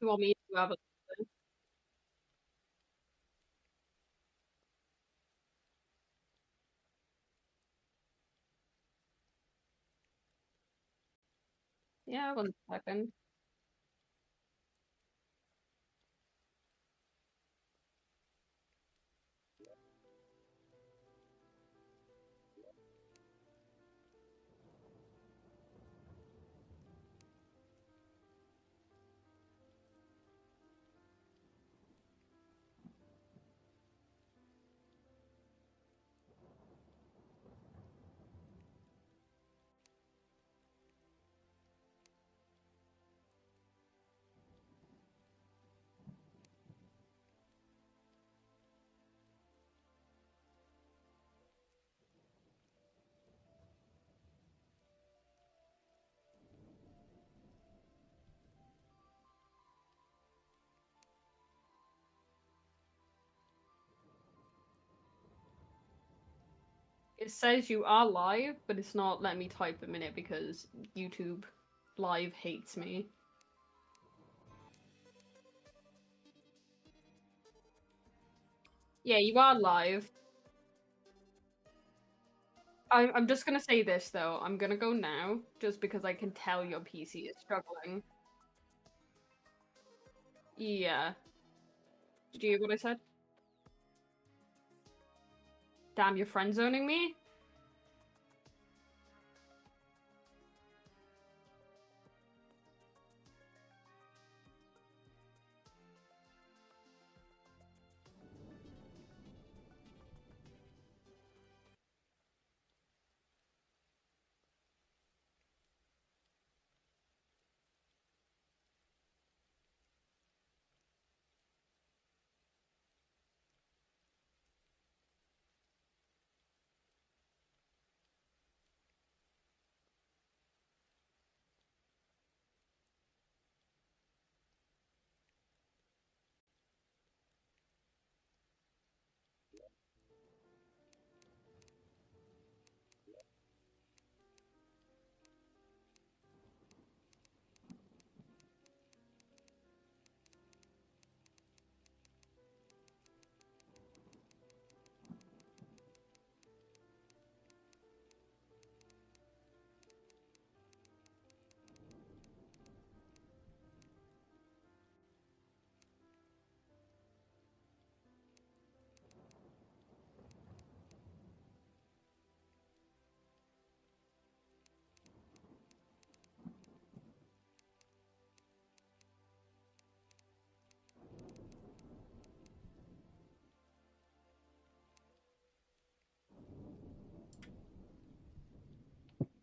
You want me to have a Yeah, 1 second. It says you are live, but it's not letting me type a minute because YouTube Live hates me. Yeah, you are live. I'm just gonna say this though. I'm gonna go now, just because I can tell your PC is struggling. Yeah. Did you hear what I said? Damn, you're friend zoning me?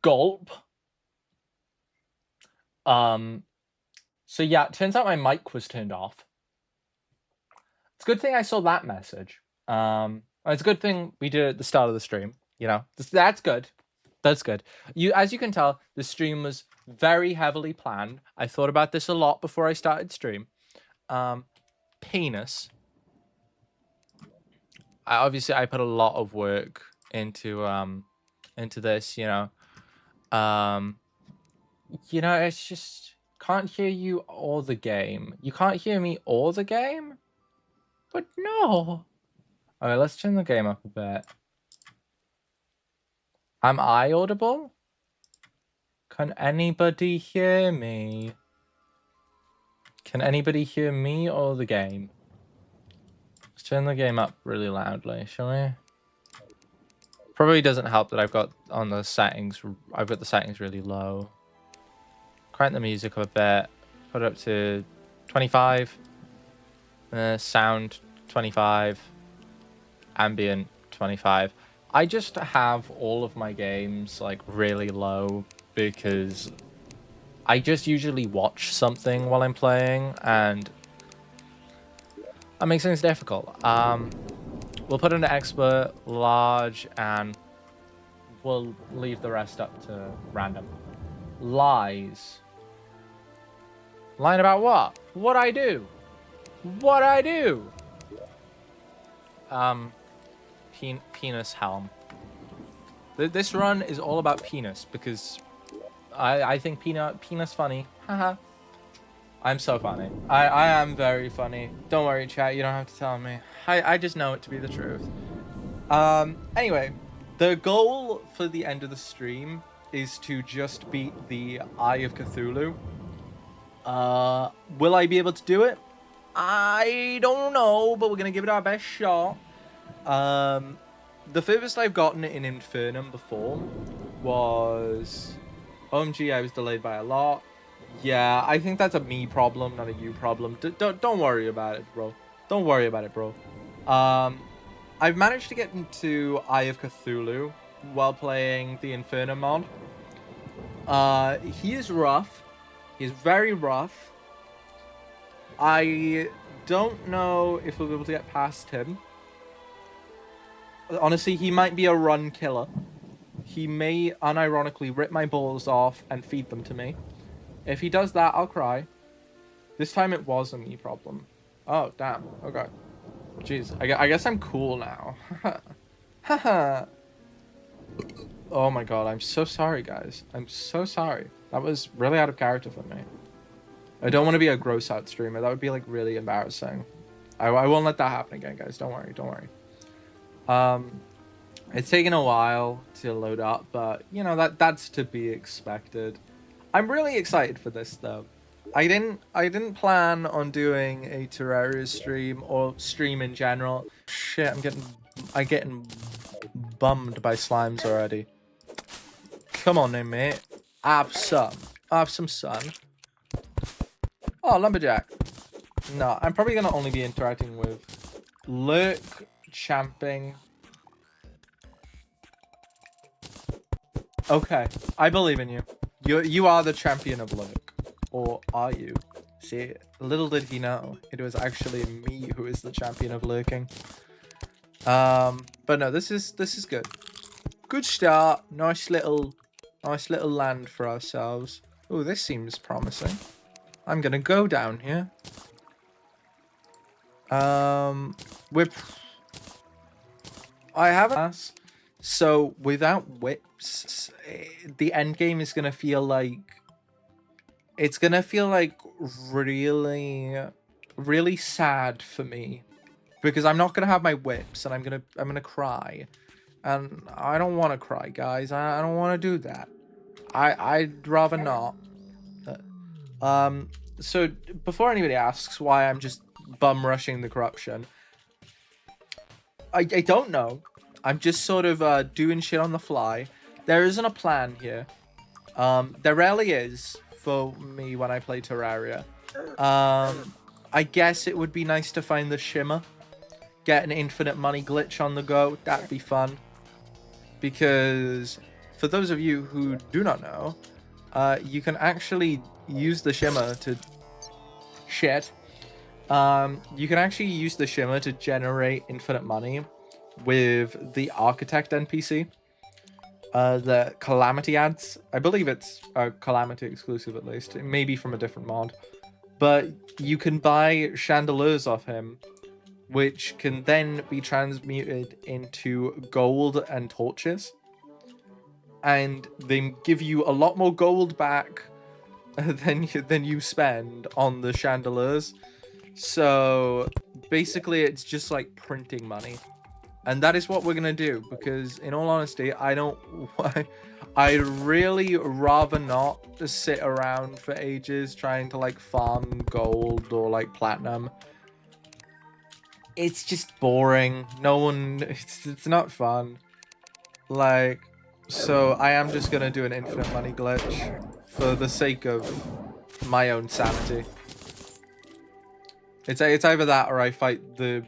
Gulp. So yeah, it turns out my mic was turned off. It's a good thing I saw that message. It's a good thing we did it at the start of the stream. You know, that's good. That's good. As you can tell, the stream was very heavily planned. I thought about this a lot before I started stream. Penis. Obviously, I put a lot of work into this. It's just can't hear you or the game. You can't hear me or the game? But no. Alright, let's turn the game up a bit. Am I audible? Can anybody hear me? Can anybody hear me or the game? Let's turn the game up really loudly, shall we? Probably doesn't help that I've got the settings really low. Crank the music up a bit. Put it up to 25. Sound 25. Ambient 25. I just have all of my games like really low because I just usually watch something while I'm playing and that makes things difficult. We'll put in an expert, large, and we'll leave the rest up to random. Lies. Lying about what? What I do? What I do? Penis helm. This run is all about penis because I think penis funny. Haha. I'm so funny. I am very funny. Don't worry, chat. You don't have to tell me. I just know it to be the truth. Anyway, the goal for the end of the stream is to just beat the Eye of Cthulhu. Will I be able to do it? I don't know, but we're gonna give it our best shot. The furthest I've gotten in Infernum before was... OMG, I was delayed by a lot. Yeah, I think that's a me problem, not a you problem. Don't worry about it, bro. Don't worry about it, bro. I've managed to get into Eye of Cthulhu while playing the Infernum mod. He is rough. He's very rough. I don't know if we'll be able to get past him. Honestly, he might be a run killer. He may unironically rip my balls off and feed them to me. If he does that, I'll cry. This time it was a me problem. Oh, damn. Okay. Jeez. I guess I'm cool now. Haha. Oh my god, I'm so sorry, guys. I'm so sorry. That was really out of character for me. I don't want to be a gross out streamer. That would be, like, really embarrassing. I won't let that happen again, guys. Don't worry. Don't worry. It's taken a while to load up, but, you know, that's to be expected. I'm really excited for this, though. I didn't plan on doing a Terraria stream or stream in general. Shit, I'm getting bummed by slimes already. Come on then, mate. Have some sun. Oh, lumberjack. No, I'm probably gonna only be interacting with Lurk, Champing. Okay, I believe in you. You are the champion of Lurk. Or are you? See, little did he know, it was actually me who is the champion of lurking. But no, this is good. Good start. Nice little land for ourselves. Oh, this seems promising. I'm gonna go down here. I have a... So without whips, the end game is gonna feel like... It's gonna feel like really sad for me, because I'm not gonna have my whips, and I'm gonna cry, and I don't want to cry, guys. I don't want to do that. I'd rather not. So before anybody asks why I'm just bum rushing the corruption, I don't know. I'm just sort of doing shit on the fly. There isn't a plan here. There rarely is for me when I play Terraria. I guess it would be nice to find the shimmer. Get an infinite money glitch on the go. That'd be fun. Because for those of you who do not know, you can actually use the shimmer to... Shit. You can actually use the shimmer to generate infinite money with the Architect NPC. The Calamity ads. I believe it's a Calamity exclusive, at least. It may be from a different mod. But you can buy chandeliers off him, which can then be transmuted into gold and torches. And they give you a lot more gold back than you spend on the chandeliers. So basically it's just like printing money. And that is what we're gonna do, because in all honesty, I'd really rather not sit around for ages trying to like farm gold or like platinum. It's just boring. It's not fun. Like, so I am just gonna do an infinite money glitch for the sake of my own sanity. It's either that or I fight the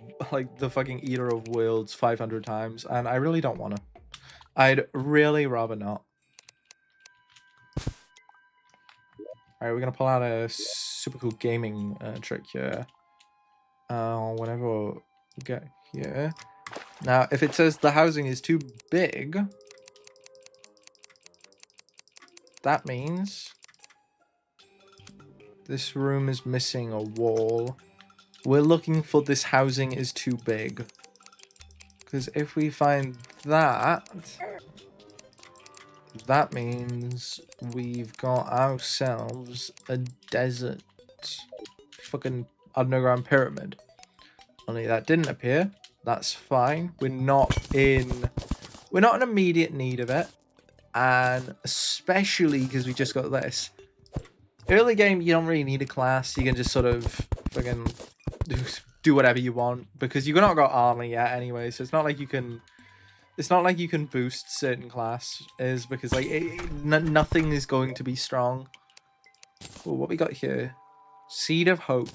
fucking Eater of Worlds 500 times, and I really don't want to. I'd really rather not. Alright, we're gonna pull out a super cool gaming trick here. Whenever we get here. Now, if it says the housing is too big, that means this room is missing a wall. We're looking for this housing is too big. Because if we find that, that means we've got ourselves a desert fucking underground pyramid. Only that didn't appear. That's fine. We're not in immediate need of it. And especially because we just got this. Early game, you don't really need a class. You can just sort of fucking do whatever you want. Because you've not got armor yet anyway. So it's not like you can boost certain classes. Because like nothing is going to be strong. Ooh, what we got here? Seed of Hope.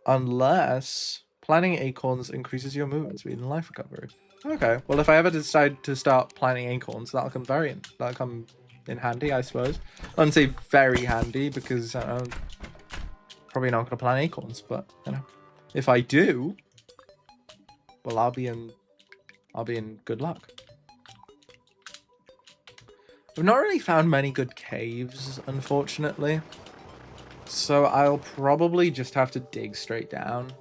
Unless planting acorns increases your movement speed and life recovery. Okay, well if I ever decide to start planting acorns, that'll come in handy, I suppose. I wouldn't say very handy because probably not gonna plant acorns, but you know, if I do, well I'll be in good luck. I've not really found many good caves, unfortunately. So I'll probably just have to dig straight down.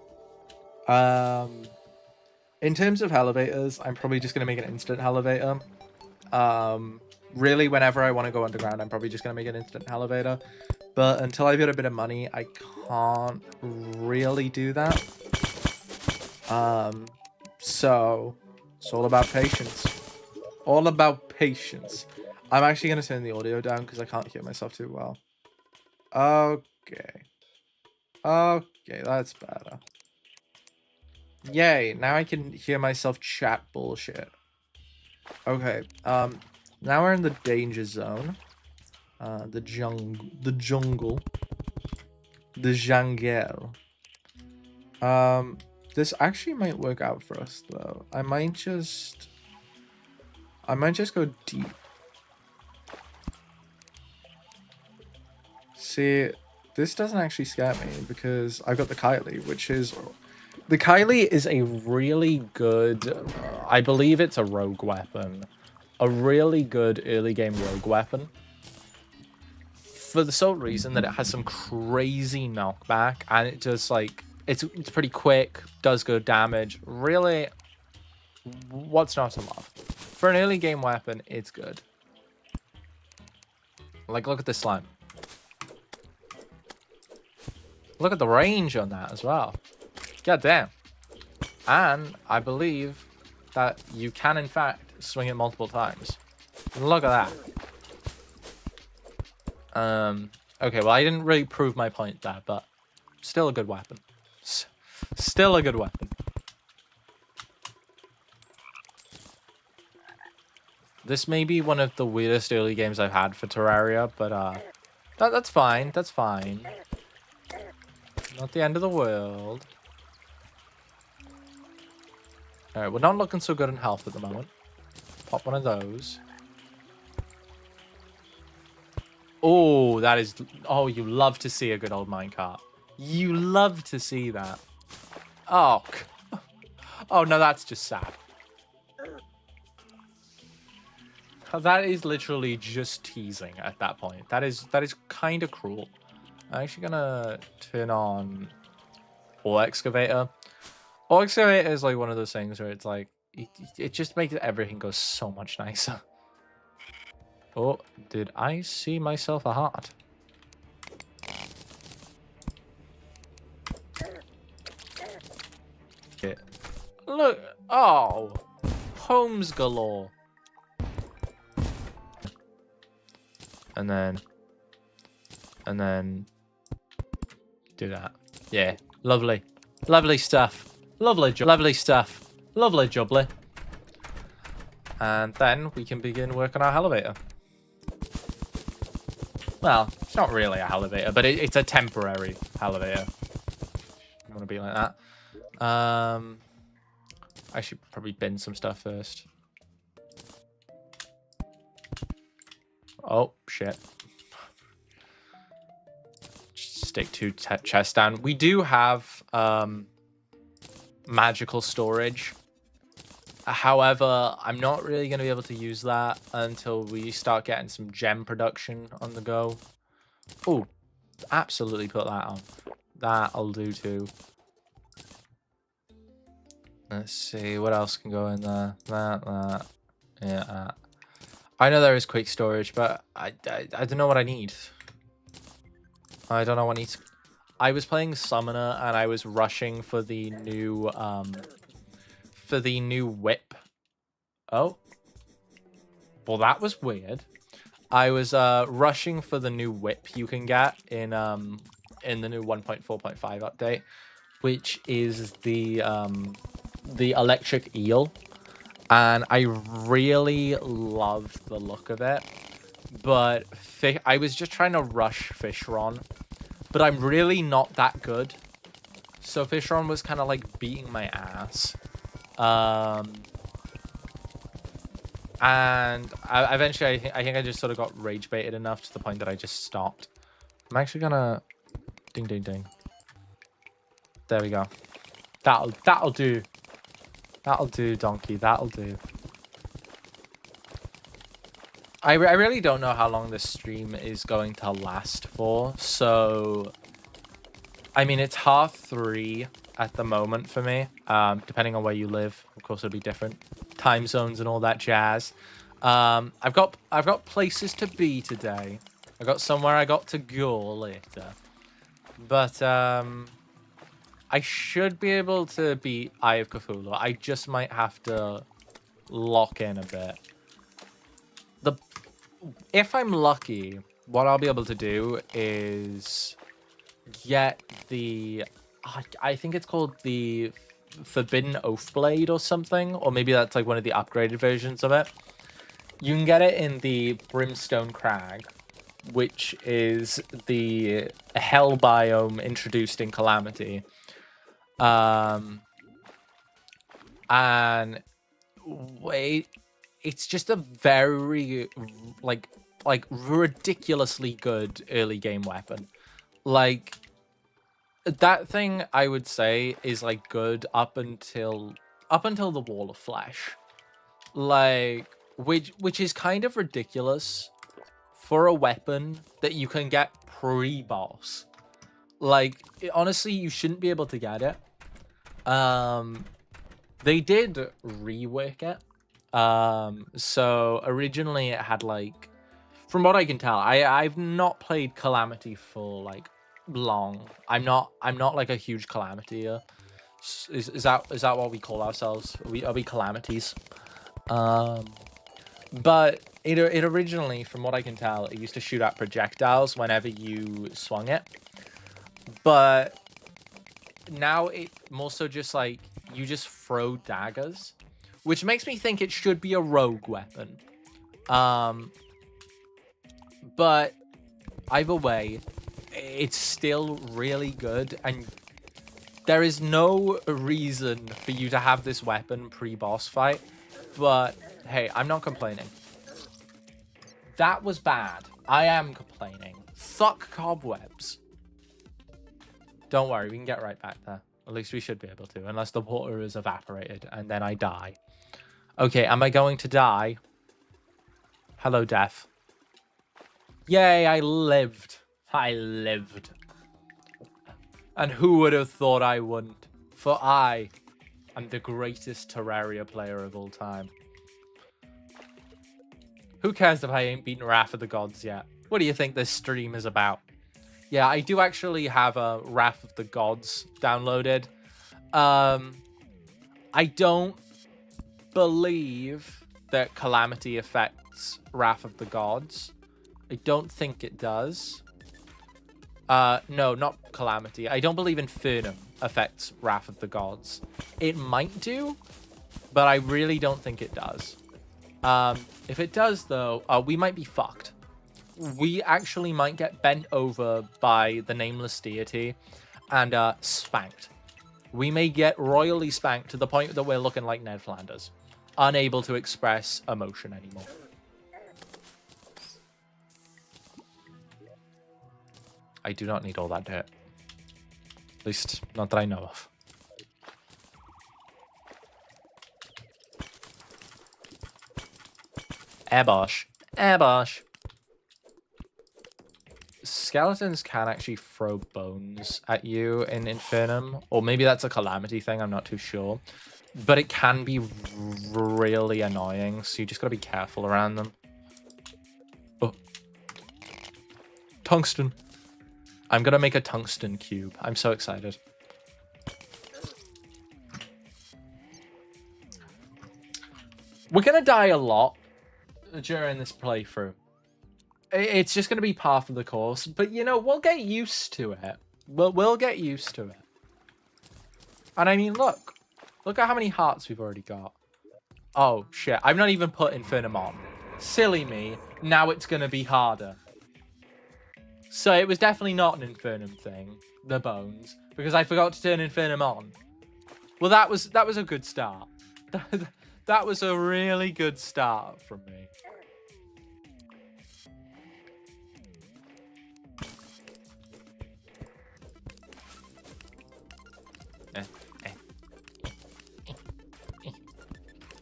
In terms of elevators, I'm probably just going to make an instant elevator. Really, whenever I want to go underground, I'm probably just going to make an instant elevator. But until I've got a bit of money, I can't really do that. So it's all about patience. All about patience. I'm actually going to turn the audio down because I can't hear myself too well. Okay. Okay, that's better. Yay, now I can hear myself chat bullshit. Okay, now we're in the danger zone. The jungle. The jungle. This actually might work out for us, though. I might just go deep. See, this doesn't actually scare me because I've got the Kylie, which is... The Kylie is a really good... I believe it's a rogue weapon. A really good early game rogue weapon. For the sole reason that it has some crazy knockback and it just like... It's pretty quick, does good damage. Really, what's not to love? For an early game weapon, it's good. Like, look at this slime. Look at the range on that as well. God damn. And I believe that you can, in fact, swing it multiple times. Look at that. Okay, well, I didn't really prove my point there, but still a good weapon. Still a good weapon. This may be one of the weirdest early games I've had for Terraria, but that's fine. That's fine. Not the end of the world. Alright, we're not looking so good in health at the moment. Pop one of those. Oh, that is... Oh, you love to see a good old minecart. You love to see that. Oh. Oh, no, that's just sad. That is literally just teasing at that point. That is kind of cruel. I'm actually gonna turn on Ore Excavator. Ore Excavator is like one of those things where it's like it just makes everything go so much nicer. Oh, did I see myself a heart? Look, oh, homes galore. And then do that. Yeah, lovely. Lovely stuff. Lovely stuff. Lovely jubbly. And then we can begin work on our elevator. Well, it's not really a elevator, but it's a temporary elevator. You want to be like that. I should probably bin some stuff first. Oh, shit. Stick 2 chests down. We do have magical storage. However, I'm not really going to be able to use that until we start getting some gem production on the go. Oh, absolutely put that on. That'll do too. Let's see, what else can go in there? That. Yeah, I know there is quick storage, but I don't know what I need. I don't know when he's... I was playing Summoner and I was rushing for the new whip. Oh. Well, that was weird. I was rushing for the new whip you can get in the new 1.4.5 update, which is the electric eel. And I really love the look of it. But I was just trying to rush Fishron. But I'm really not that good. So Fishron was kind of like beating my ass. And eventually I think I just sort of got rage baited enough to the point that I just stopped. I'm actually gonna... Ding, ding, ding. There we go. That'll do. That'll do, donkey. That'll do. I really don't know how long this stream is going to last for, so... I mean, it's 3:30 at the moment for me, depending on where you live. Of course, it'll be different. Time zones and all that jazz. I've got places to be today. I got somewhere I got to go later. But, I should be able to beat Eye of Cthulhu. I just might have to lock in a bit. If I'm lucky, what I'll be able to do is get the... I think it's called the Forbidden Oath Blade or something. Or maybe that's like one of the upgraded versions of it. You can get it in the Brimstone Crag, which is the hell biome introduced in Calamity. And wait, it's just a very like ridiculously good early game weapon. Like that thing I would say is like good up until the Wall of Flesh. Like which is kind of ridiculous for a weapon that you can get pre-boss. Like honestly, you shouldn't be able to get it. They did rework it. So originally it had like, from what I can tell, I've not played Calamity for like long. I'm not like a huge Calamity-er. Is that what we call ourselves? Are we Calamities? But it originally, from what I can tell, it used to shoot out projectiles whenever you swung it. But now it more so just like you just throw daggers, which makes me think it should be a rogue weapon. But either way, it's still really good, and there is no reason for you to have this weapon pre-boss fight. But hey, I'm not complaining. That was bad. I am complaining. Fuck cobwebs. Don't worry, we can get right back there. At least we should be able to, unless the water is evaporated and then I die. Okay, am I going to die? Hello, death. Yay, I lived. I lived. And who would have thought I wouldn't? For I am the greatest Terraria player of all time. Who cares if I ain't beaten Wrath of the Gods yet? What do you think this stream is about? Yeah, I do actually have a Wrath of the Gods downloaded. I don't believe that Calamity affects Wrath of the Gods. I don't think it does. No, not Calamity. I don't believe Infernum affects Wrath of the Gods. It might do, but I really don't think it does. If it does, though, we might be fucked. We actually might get bent over by the nameless deity and spanked. We may get royally spanked to the point that we're looking like Ned Flanders, unable to express emotion anymore. I do not need all that dirt. At least, not that I know of. Airbosh. Airbosh. Skeletons can actually throw bones at you in Infernum. Or maybe that's a Calamity thing, I'm not too sure. But it can be really annoying, so you just gotta be careful around them. Oh. Tungsten. I'm gonna make a tungsten cube. I'm so excited. We're gonna die a lot during this playthrough. It's just gonna be part of the course, but you know, we'll get used to it. We'll get used to it. And I mean, look at how many hearts we've already got. Oh shit! I've not even put INFERNUM on. Silly me. Now it's gonna be harder. So it was definitely not an INFERNUM thing, the bones, because I forgot to turn INFERNUM on. Well, that was a good start. That was a really good start from me.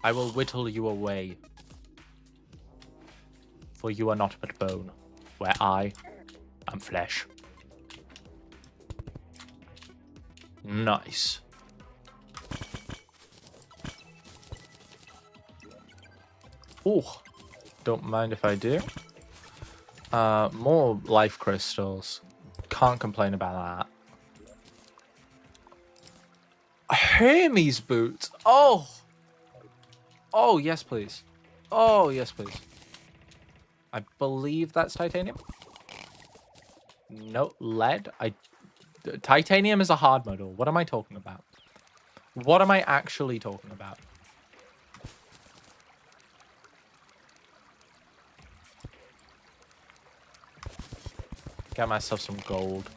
I will whittle you away, for you are not but bone, where I am flesh. Nice. Oh, don't mind if I do. More life crystals. Can't complain about that. Hermes boots. Oh. Oh, yes, please. Oh, yes, please. I believe that's titanium. No, lead. Titanium is a hard model. What am I talking about? What am I actually talking about? Get myself some gold.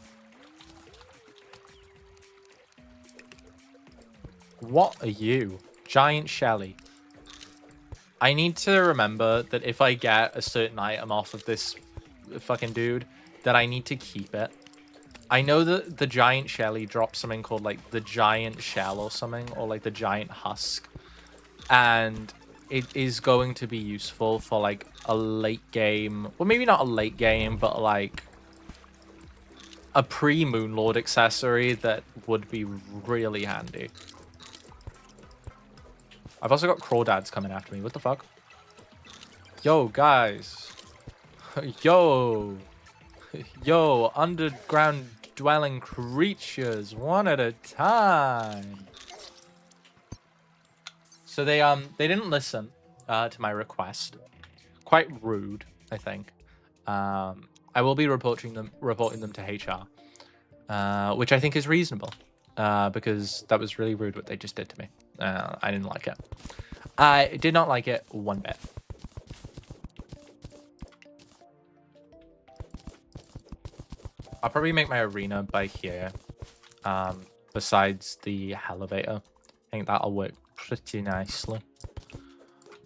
What are you? Giant Shelly. I need to remember that if I get a certain item off of this fucking dude, that I need to keep it. I know that the Giant Shelly drops something called, like, the Giant Shell or something, or, like, the Giant Husk. And it is going to be useful for, like, a late game. Well, maybe not a late game, but, like, a pre-Moonlord accessory that would be really handy. I've also got crawdads coming after me. What the fuck? Yo, guys. Yo. Yo, underground dwelling creatures. One at a time. So they didn't listen to my request. Quite rude, I think. I will be reporting them to HR. Which I think is reasonable. Because that was really rude what they just did to me. I didn't like it. I did not like it one bit. I'll probably make my arena by here. Besides the elevator. I think that'll work pretty nicely.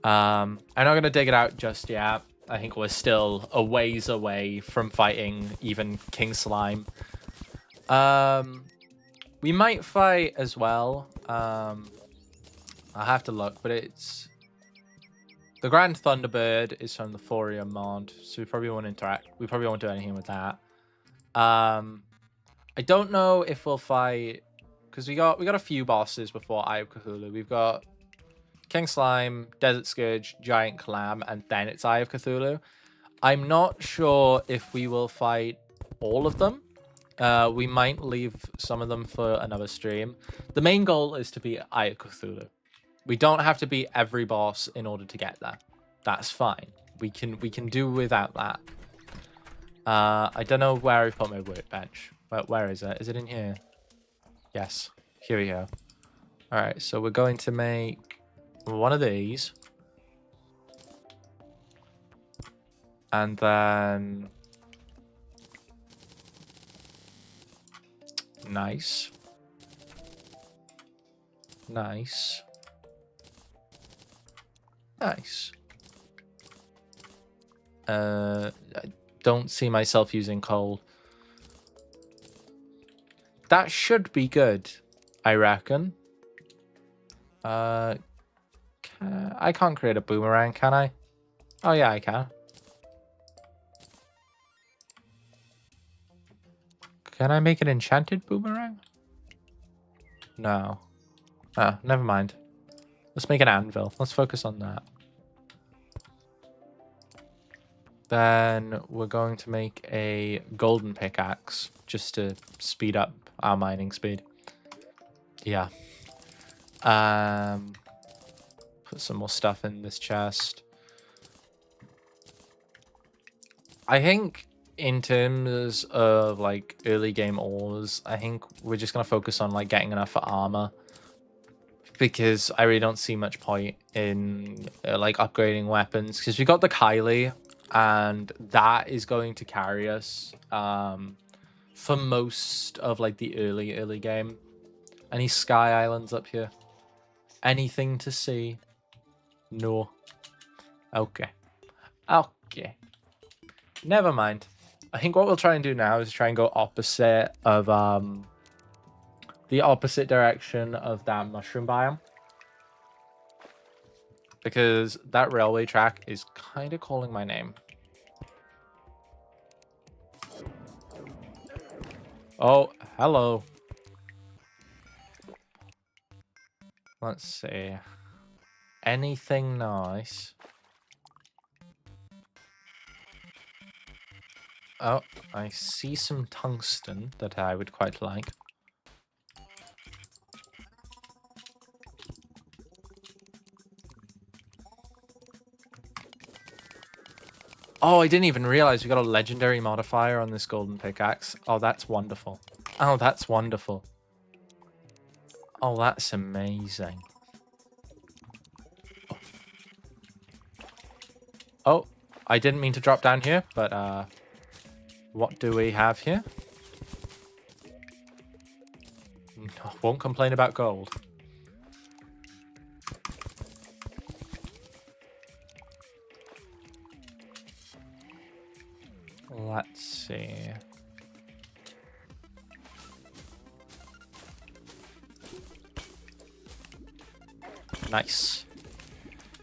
I'm not going to dig it out just yet. I think we're still a ways away from fighting even King Slime. We might fight as well. I'll have to look, but it's... The Grand Thunderbird is from the Thoria mod, so we probably won't interact. We probably won't do anything with that. I don't know if we'll fight... Because we got a few bosses before Eye of Cthulhu. We've got King Slime, Desert Scourge, Giant Clam, and then it's Eye of Cthulhu. I'm not sure if we will fight all of them. We might leave some of them for another stream. The main goal is to beat Eye of Cthulhu. We don't have to beat every boss in order to get there. That's fine. We can do without that. I don't know where I put my workbench. Where is it? Is it in here? Yes. Here we go. Alright, so we're going to make one of these. And then... Nice. Nice. Nice. I don't see myself using coal. That should be good, I reckon. I can't create a boomerang, can I? Oh yeah, I can. Can I make an enchanted boomerang? No. Ah, never mind. Let's make an anvil. Let's focus on that. Then we're going to make a golden pickaxe just to speed up our mining speed. Yeah. Put some more stuff in this chest. I think in terms of like early game ores, I think we're just gonna focus on like getting enough for armor, because I really don't see much point in like upgrading weapons, because we got the Kylie and that is going to carry us for most of like the early game. Any sky islands up here? Anything to see? No. Okay. Okay. Never mind. I think what we'll try and do now is try and go opposite of the opposite direction of that mushroom biome, because that railway track is kind of calling my name. Oh, hello. Let's see. Anything nice? Oh, I see some tungsten that I would quite like. Oh, I didn't even realize we got a legendary modifier on this golden pickaxe. Oh, that's wonderful. Oh, that's wonderful. Oh, that's amazing. Oh, I didn't mean to drop down here, but what do we have here? No, won't complain about gold. Let's see. Nice.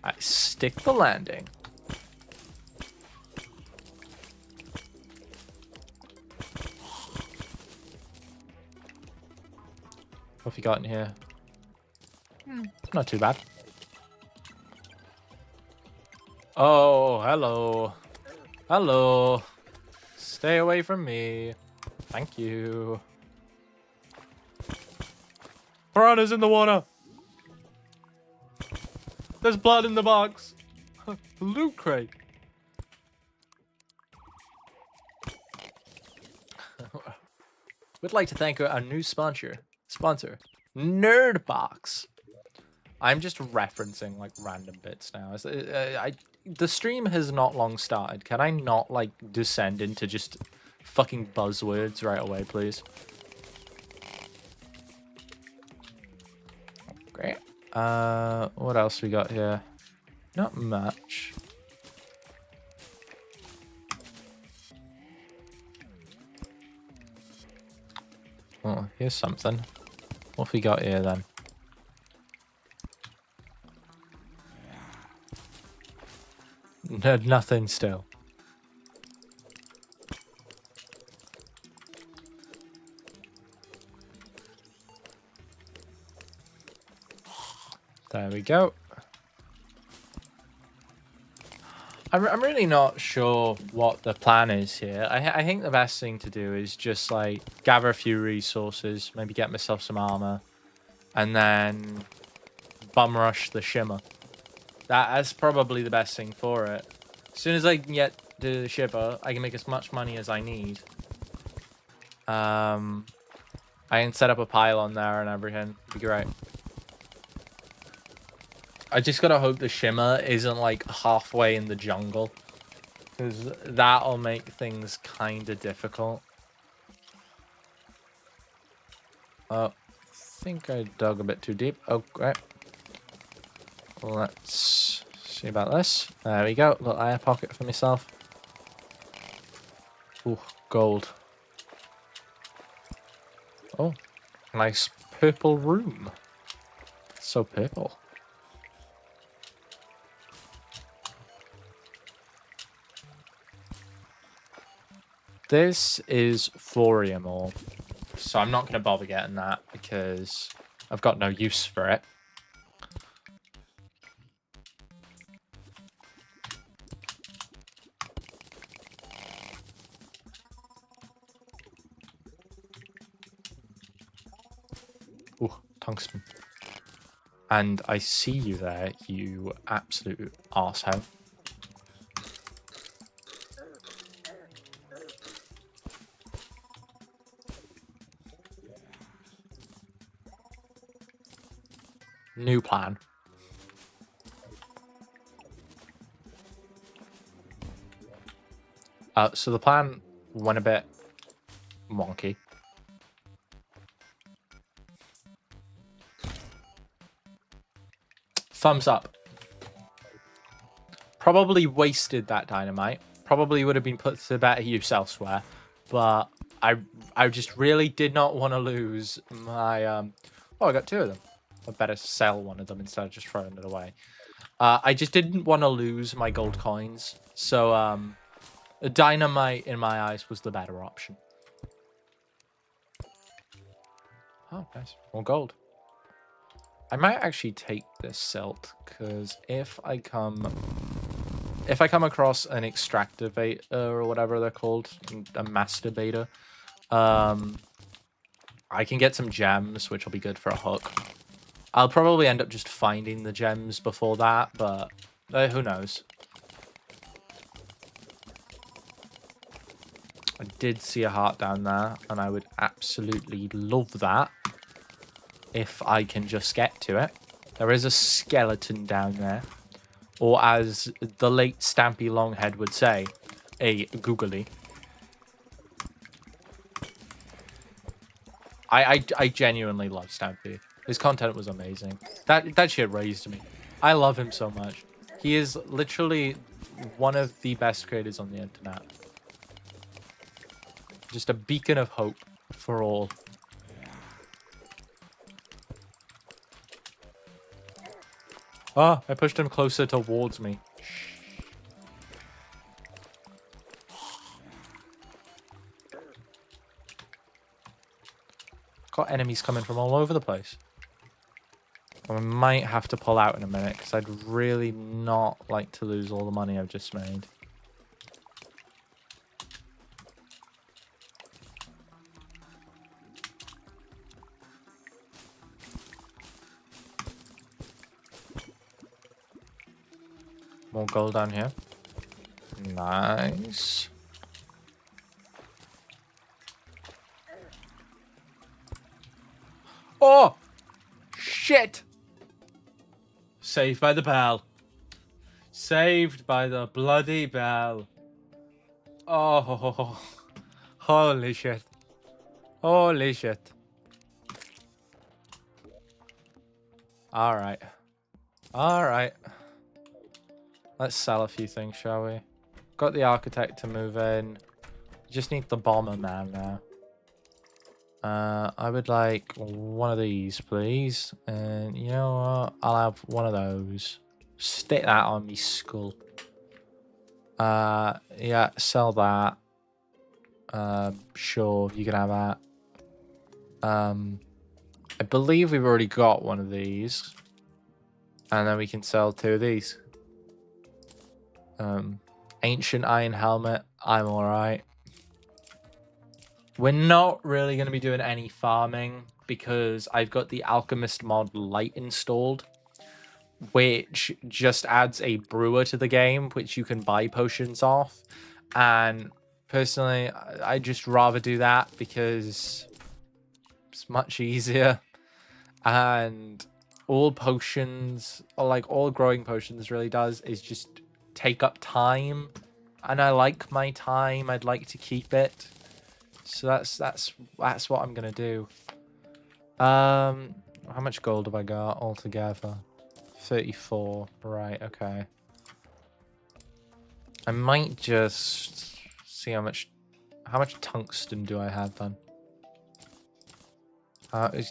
I stick the landing. What have you got in here? Not too bad. Oh, hello. Hello. Stay away from me. Thank you. Piranha's in the water. There's blood in the box. Loot crate. We'd like to thank our new sponsor, Nerdbox. I'm just referencing like random bits now. The stream has not long started. Can I not like descend into just fucking buzzwords right away, please? Great. What else we got here? Not much. Oh, here's something. What have we got here then? No, nothing still. There we go. I'm really not sure what the plan is here. I think the best thing to do is just like gather a few resources, maybe get myself some armor, and then bum rush the shimmer. That's probably the best thing for it. As soon as I can get to the shipper, I can make as much money as I need. I can set up a pylon there and everything. It'd be great. I just gotta hope the shimmer isn't like halfway in the jungle, because that'll make things kind of difficult. Oh, I think I dug a bit too deep. Oh, great. Let's see about this. There we go. Little air pocket for myself. Ooh, gold. Oh, nice purple room. So purple. This is thorium ore, so I'm not going to bother getting that because I've got no use for it. Oh, tungsten. And I see you there, you absolute arsehole. New plan. So the plan went a bit wonky. Thumbs up. Probably wasted that dynamite. Probably would have been put to better use elsewhere. But I just really did not want to lose my... Oh, I got 2 of them. I better sell one of them instead of just throwing it away. I just didn't want to lose my gold coins. So, dynamite, in my eyes, was the better option. Oh, nice. More gold. I might actually take this silt, because if I come across an extractivator or whatever they're called, a masturbator, I can get some gems, which will be good for a hook. I'll probably end up just finding the gems before that, but who knows. I did see a heart down there, and I would absolutely love that if I can just get to it. There is a skeleton down there. Or as the late Stampy Longhead would say, a googly. I genuinely love Stampy. His content was amazing. That shit raised me. I love him so much. He is literally one of the best creators on the internet. Just a beacon of hope for all. Oh, I pushed him closer towards me. Got enemies coming from all over the place. I might have to pull out in a minute because I'd really not like to lose all the money I've just made. More gold down here. Nice. Oh! Shit! Saved by the bell. Saved by the bloody bell. Oh, holy shit. Holy shit. Alright. Alright. Let's sell a few things, shall we? Got the architect to move in. Just need the bomber man now. I would like one of these, please. And you know what? I'll have one of those. Stick that on me skull. Yeah, sell that. Sure, you can have that. I believe we've already got one of these. And then we can sell 2 of these. Ancient iron helmet. I'm alright. We're not really going to be doing any farming because I've got the Alchemist mod light installed, which just adds a brewer to the game, which you can buy potions off. And personally, I'd just rather do that because it's much easier. And all potions, or like all growing potions really does, is just take up time. And I like my time. I'd like to keep it. So that's what I'm gonna do. How much gold have I got altogether? 34. Right, okay. I might just see how much tungsten do I have then?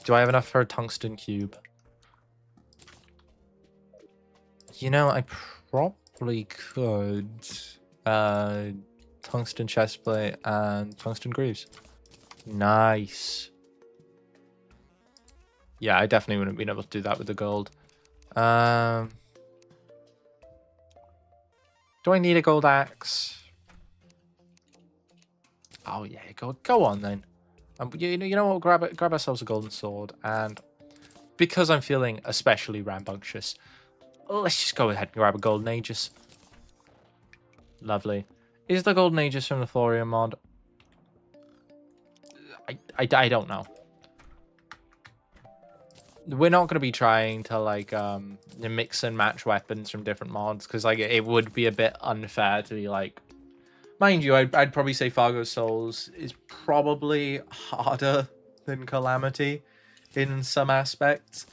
Do I have enough for a tungsten cube? You know, I probably could. Tungsten chestplate and tungsten greaves. Nice. Yeah, I definitely wouldn't have been able to do that with the gold. Do I need a gold axe? Oh yeah, go on then. You know what? Grab ourselves a golden sword, and because I'm feeling especially rambunctious, let's just go ahead and grab a Golden Aegis. Lovely. Is the Golden Aegis from the Thorium mod? I don't know. We're not going to be trying to, like, mix and match weapons from different mods, because, like, it would be a bit unfair to be, like... Mind you, I'd probably say Fargo Souls is probably harder than Calamity in some aspects.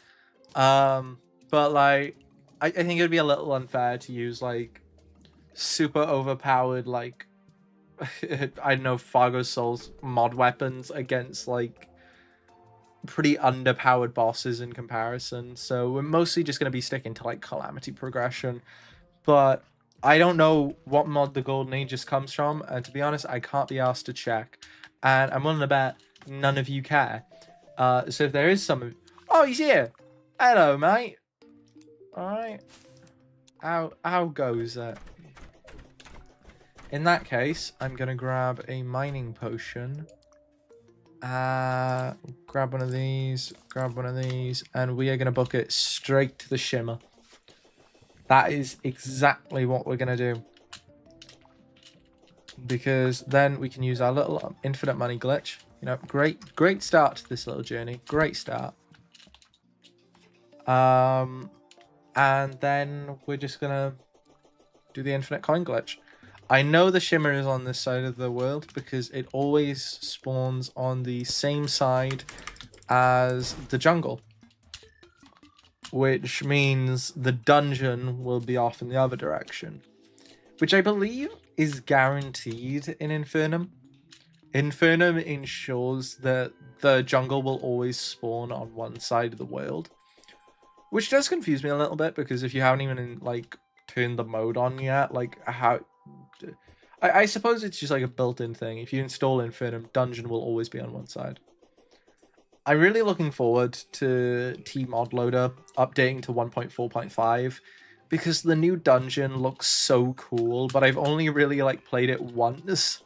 But, like, I think it'd be a little unfair to use, like, super overpowered, like, I don't know, Fargo Souls mod weapons against, like, pretty underpowered bosses in comparison. So we're mostly just going to be sticking to, like, Calamity progression. But I don't know what mod the Golden Aegis comes from, and to be honest, I can't be asked to check. And I'm willing to bet none of you care. So if there is some... Oh, he's here! Hello, mate! Alright. How goes it? In that case, I'm going to grab a mining potion. Grab one of these, and we are going to book it straight to the Shimmer. That is exactly what we're going to do. Because then we can use our little infinite money glitch. You know, great start to this little journey. Great start. And then we're just going to do the infinite coin glitch. I know the Shimmer is on this side of the world because it always spawns on the same side as the jungle. Which means the dungeon will be off in the other direction. Which I believe is guaranteed in Infernum. Infernum ensures that the jungle will always spawn on one side of the world. Which does confuse me a little bit because if you haven't even, like, turned the mode on yet, like, how... I suppose it's just like a built-in thing. If you install Infernum, dungeon will always be on one side. I'm really looking forward to T-Mod Loader updating to 1.4.5 because the new dungeon looks so cool, but I've only really, like, played it once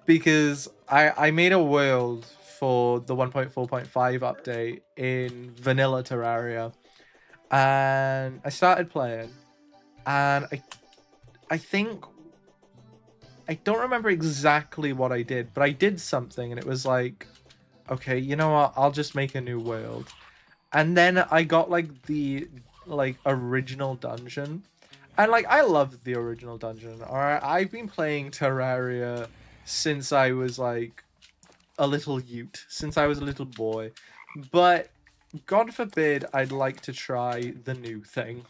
because I made a world for the 1.4.5 update in vanilla Terraria, and I started playing, and I think... I don't remember exactly what I did, but I did something, and it was like, okay, you know what? I'll just make a new world. And then I got, like, the, like, original dungeon. And, like, I love the original dungeon, alright? I've been playing Terraria since I was, like, a little ute. Since I was a little boy. But, God forbid I'd like to try the new thing.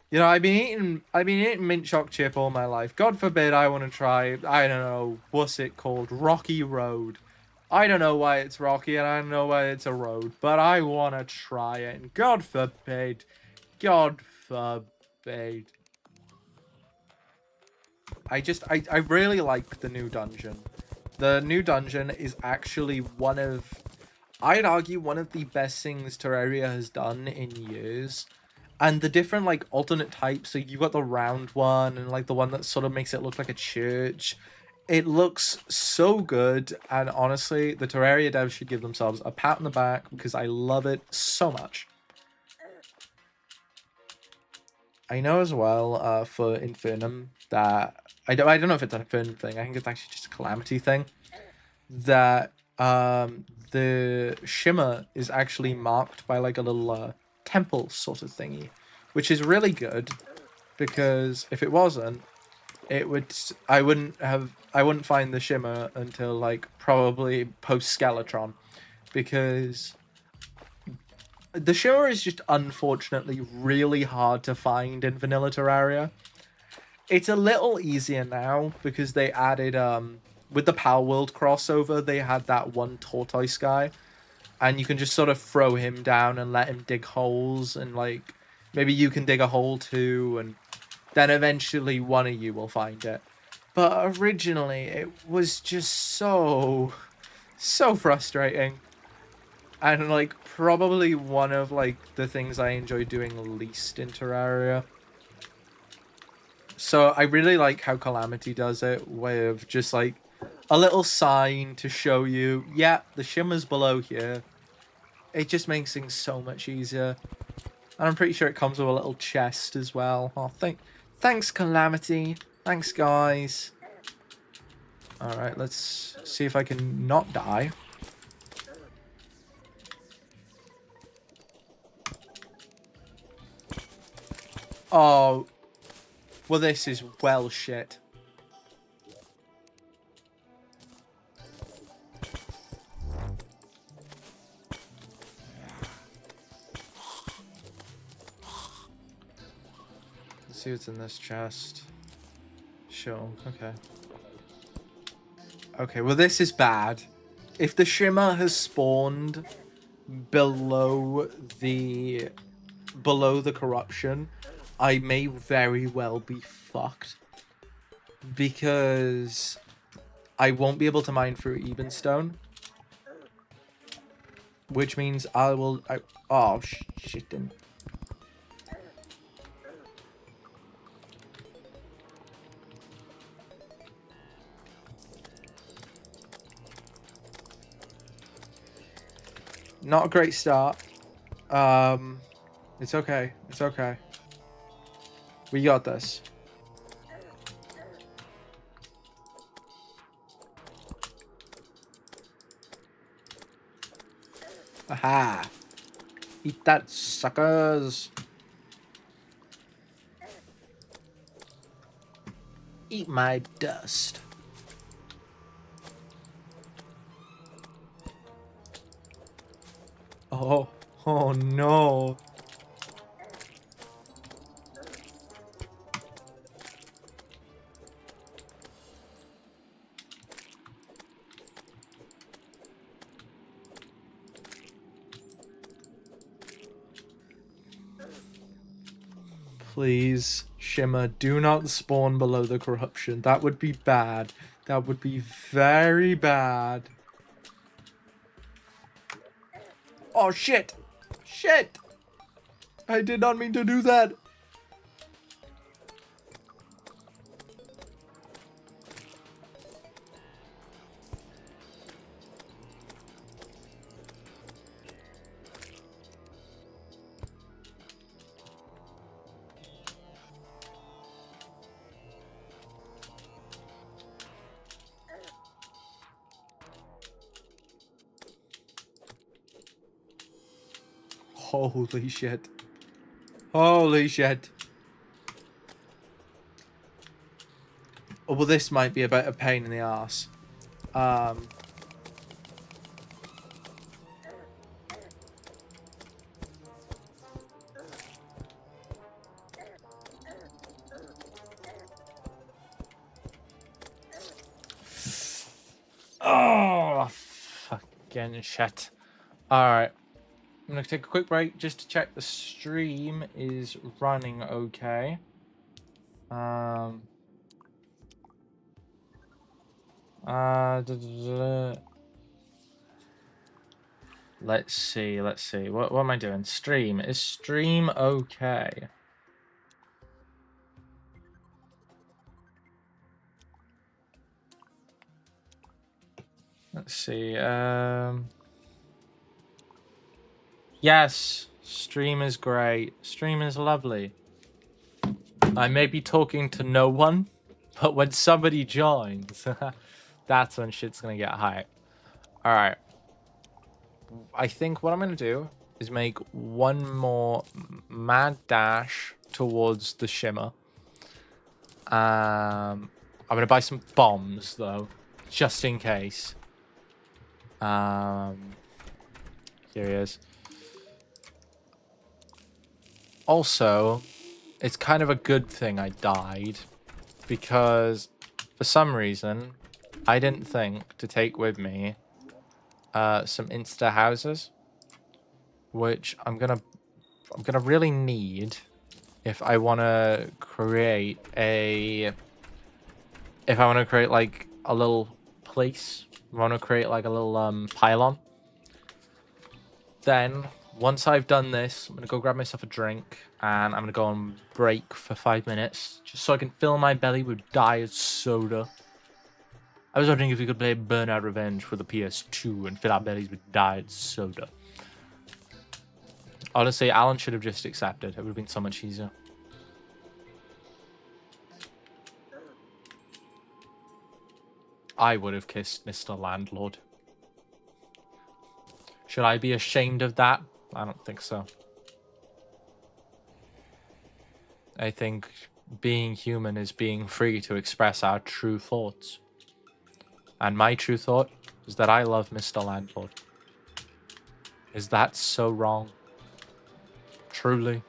You know, I've been eating mint choc chip all my life. God forbid I want to try, I don't know, what's it called? Rocky Road. I don't know why it's rocky and I don't know why it's a road, but I want to try it. And God forbid. God forbid. I really like the new dungeon. The new dungeon is actually one of, I'd argue, one of the best things Terraria has done in years. And the different, like, alternate types, so you've got the round one and, like, the one that sort of makes it look like a church. It looks so good, and honestly, the Terraria devs should give themselves a pat on the back because I love it so much. I know as well, for Infernum, that... I don't know if it's an Infernum thing, I think it's actually just a Calamity thing. That, the Shimmer is actually marked by, like, a little, temple sort of thingy, which is really good because if it wasn't, it would I wouldn't find the Shimmer until, like, probably post Skeletron, because the Shimmer is just unfortunately really hard to find in vanilla Terraria. It's a little easier now because they added with the Power World crossover, they had that one tortoise guy. And you can just sort of throw him down and let him dig holes. And, like, maybe you can dig a hole too. And then eventually one of you will find it. But originally, it was just so frustrating. And, like, probably one of, like, the things I enjoy doing least in Terraria. So I really like how Calamity does it. With just, like, a little sign to show you, yeah, the Shimmer's below here. It just makes things so much easier. And I'm pretty sure it comes with a little chest as well. Oh, thanks, Calamity. Thanks, guys. Alright, let's see if I can not die. Oh, well, this is well shit. Let's see what's in this chest. Sure, okay. Okay, well, this is bad. If the shimmer has spawned below the corruption, I may very well be fucked. Because I won't be able to mine through Ebenstone. Which means oh, shit then. Not a great start. It's okay. It's okay. We got this. Aha! Eat that, suckers! Eat my dust. Oh no. Please, Shimmer, do not spawn below the corruption. That would be bad. That would be very bad. Oh, shit! Shit! I did not mean to do that. Holy shit. Holy shit. Oh, well, this might be a bit of pain in the arse. Oh, fucking shit. Alright. I'm going to take a quick break just to check the stream is running okay. Let's see. What am I doing? Stream. Is stream okay? Let's see. Yes, stream is great. Stream is lovely. I may be talking to no one, but when somebody joins, that's when shit's gonna get hype. Alright. I think what I'm gonna do is make one more mad dash towards the shimmer. I'm gonna buy some bombs, though, just in case. Here he is. Also, it's kind of a good thing I died, because for some reason I didn't think to take with me some insta houses, which I'm gonna really need if I want to create like a little place. I want to create like a little pylon. Then once I've done this, I'm going to go grab myself a drink, and I'm going to go on break for 5 minutes, just so I can fill my belly with diet soda. I was wondering if we could play Burnout Revenge for the PS2 and fill our bellies with diet soda. Honestly, Alan should have just accepted. It would have been so much easier. I would have kissed Mr. Landlord. Should I be ashamed of that? I don't think so. I think being human is being free to express our true thoughts. And my true thought is that I love Mr. Landlord. Is that so wrong? Truly?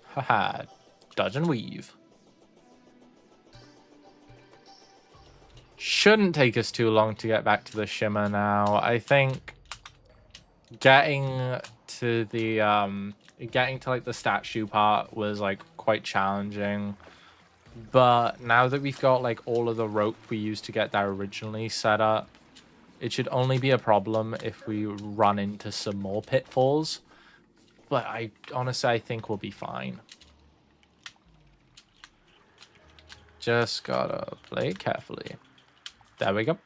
Haha, dodge and weave. Shouldn't take us too long to get back to the shimmer now. I think getting to the like the statue part was like quite challenging. But now that we've got like all of the rope we used to get there originally set up, it should only be a problem if we run into some more pitfalls. But honestly, I think we'll be fine. Just gotta play it carefully. There we go.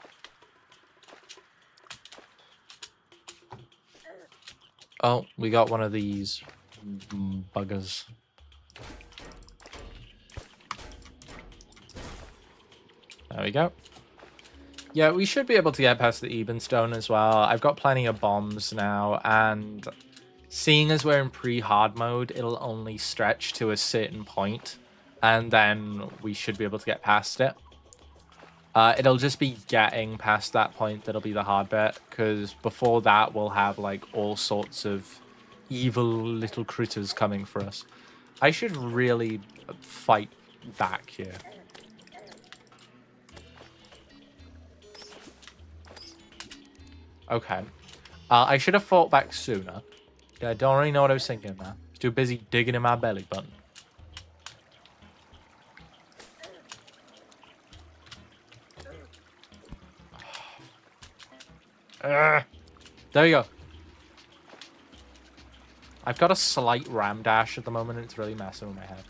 Oh, we got one of these buggers. There we go. Yeah, we should be able to get past the Ebenstone as well. I've got plenty of bombs now, and seeing as we're in pre-hard mode, it'll only stretch to a certain point, and then we should be able to get past it. It'll just be getting past that point that'll be the hard bit, because before that we'll have like all sorts of evil little critters coming for us. I should really fight back here. Okay. I should have fought back sooner. Yeah, I don't really know what I was thinking there. I was too busy digging in my belly button. There you go. I've got a slight ram dash at the moment and it's really messing with my head.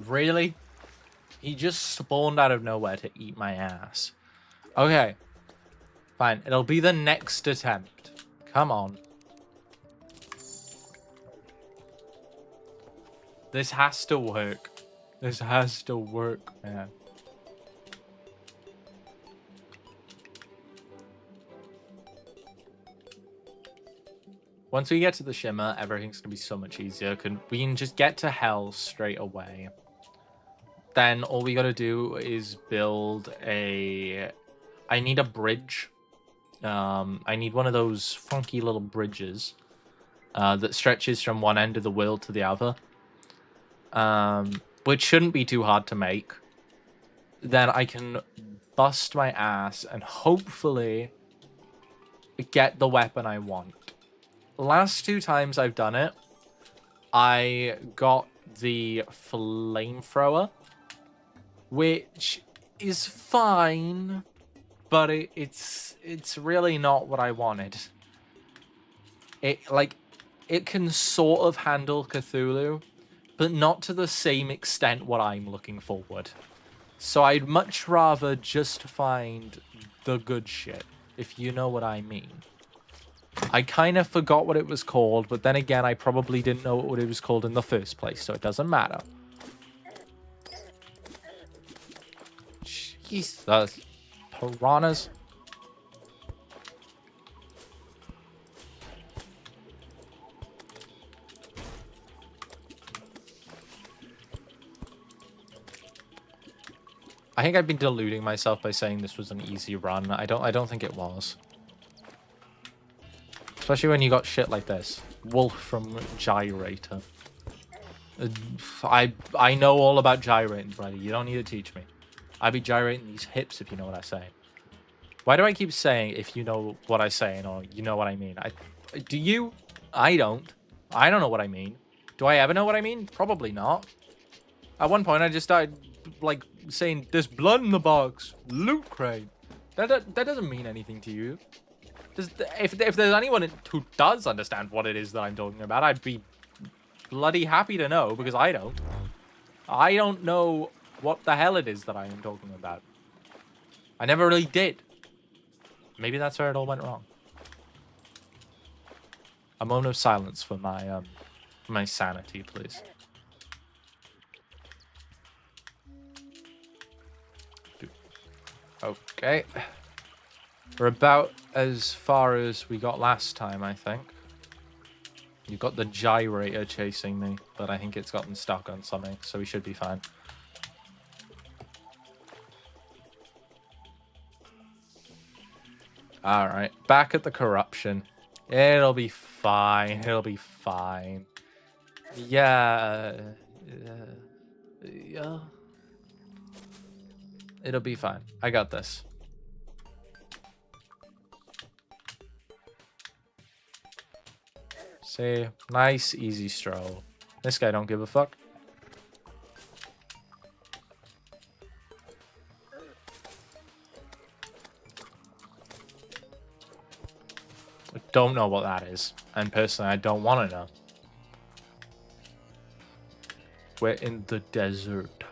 Really? He just spawned out of nowhere to eat my ass. Okay. Fine. It'll be the next attempt. Come on. This has to work. This has to work, man. Once we get to the shimmer, everything's gonna be so much easier. We can just get to hell straight away. Then all we gotta do is build a... I need a bridge. I need one of those funky little bridges that stretches from one end of the world to the other. Which shouldn't be too hard to make. Then I can bust my ass and hopefully get the weapon I want. Last 2 times I've done it, I got the flamethrower, which is fine, but it's really not what I wanted. It can sort of handle Cthulhu, but not to the same extent what I'm looking forward. So I'd much rather just find the good shit, if you know what I mean. I kind of forgot what it was called, but then again, I probably didn't know what it was called in the first place, so it doesn't matter. Jesus. Piranhas. I think I've been deluding myself by saying this was an easy run. I don't think it was. Especially when you got shit like this. Wolf from Gyrator. I know all about gyrating, buddy. You don't need to teach me. I be gyrating these hips if you know what I say. Why do I keep saying if you know what I say or you know what I mean? Do you? I don't. I don't know what I mean. Do I ever know what I mean? Probably not. At one point I just started like saying there's blood in the box. Loot crate. That doesn't mean anything to you. If there's anyone who does understand what it is that I'm talking about, I'd be bloody happy to know, because I don't. I don't know what the hell it is that I am talking about. I never really did. Maybe that's where it all went wrong. A moment of silence for my sanity, please. Okay. We're about as far as we got last time, I think. You've got the gyrator chasing me, but I think it's gotten stuck on something, so we should be fine. Alright, back at the corruption. It'll be fine, it'll be fine. Yeah. Yeah. It'll be fine. I got this. See, nice, easy stroll. This guy don't give a fuck. I don't know what that is, and personally, I don't want to know. We're in the desert.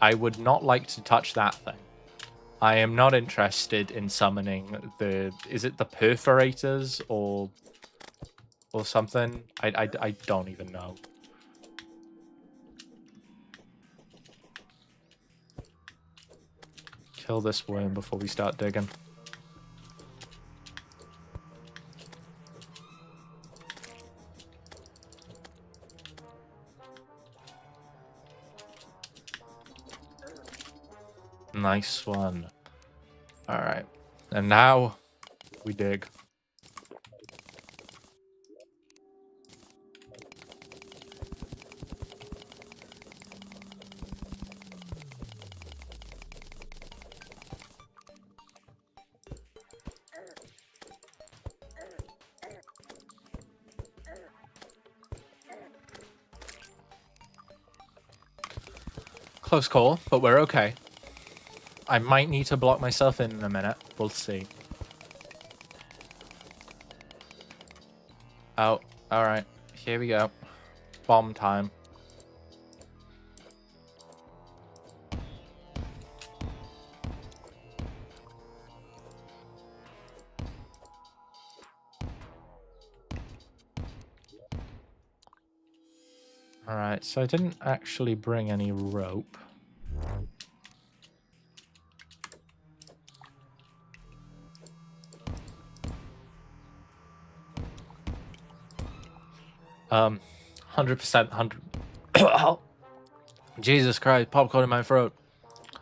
I would not like to touch that thing. I am not interested in summoning the... Is it the perforators or something? I don't even know. Kill this worm before we start digging. Nice one. Alright. And now we dig. Close call, but we're okay. I might need to block myself in a minute. We'll see. Oh, alright. Here we go. Bomb time. Alright, so I didn't actually bring any rope. Um, 100%, 100. Jesus Christ, popcorn in my throat.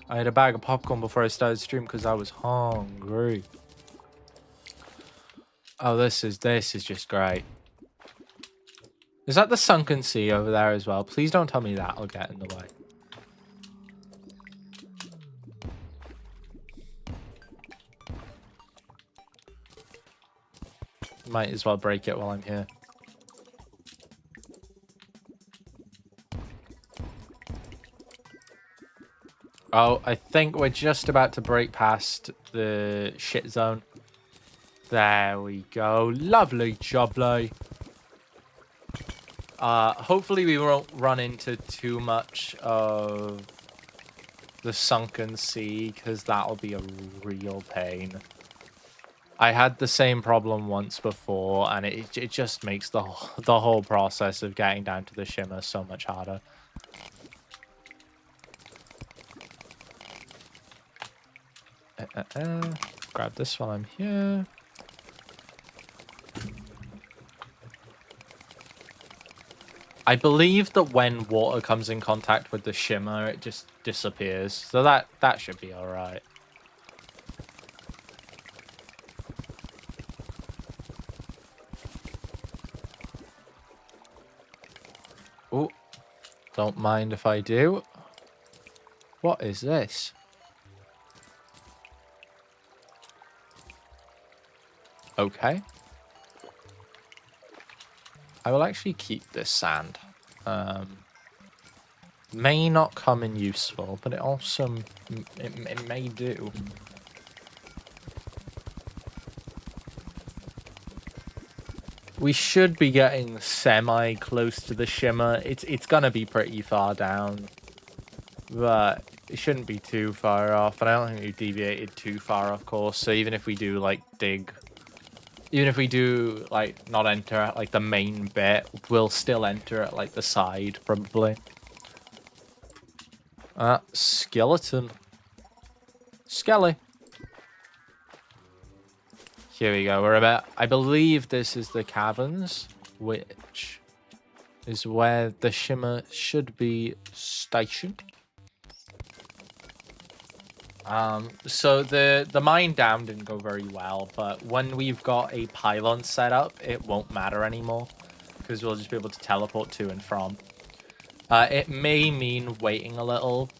I had a bag of popcorn before I started stream because I was hungry. Oh, this is just great. Is that the sunken sea over there as well? Please don't tell me that'll get in the way. Might as well break it while I'm here. Oh, I think we're just about to break past the shit zone. There we go. Lovely jubbly. Hopefully we won't run into too much of the sunken sea, because that'll be a real pain. I had the same problem once before, and it just makes the whole process of getting down to the shimmer so much harder. Grab this while I'm here. I believe that when water comes in contact with the shimmer, it just disappears. So that should be alright. Oh, don't mind if I do. What is this? Okay. I will actually keep this sand. May not come in useful, but it also it may do. We should be getting semi close to the shimmer. It's gonna be pretty far down. but it shouldn't be too far off. And I don't think we deviated too far, of course. So even if we do like dig, even if we do like not enter at like the main bit, we'll still enter at like the side probably. Skeleton. Skelly. Here we go. We're about. I believe this is the caverns, which is where the shimmer should be stationed. So the mine down didn't go very well, but when we've got a pylon set up, it won't matter anymore because we'll just be able to teleport to and from. It may mean waiting a little,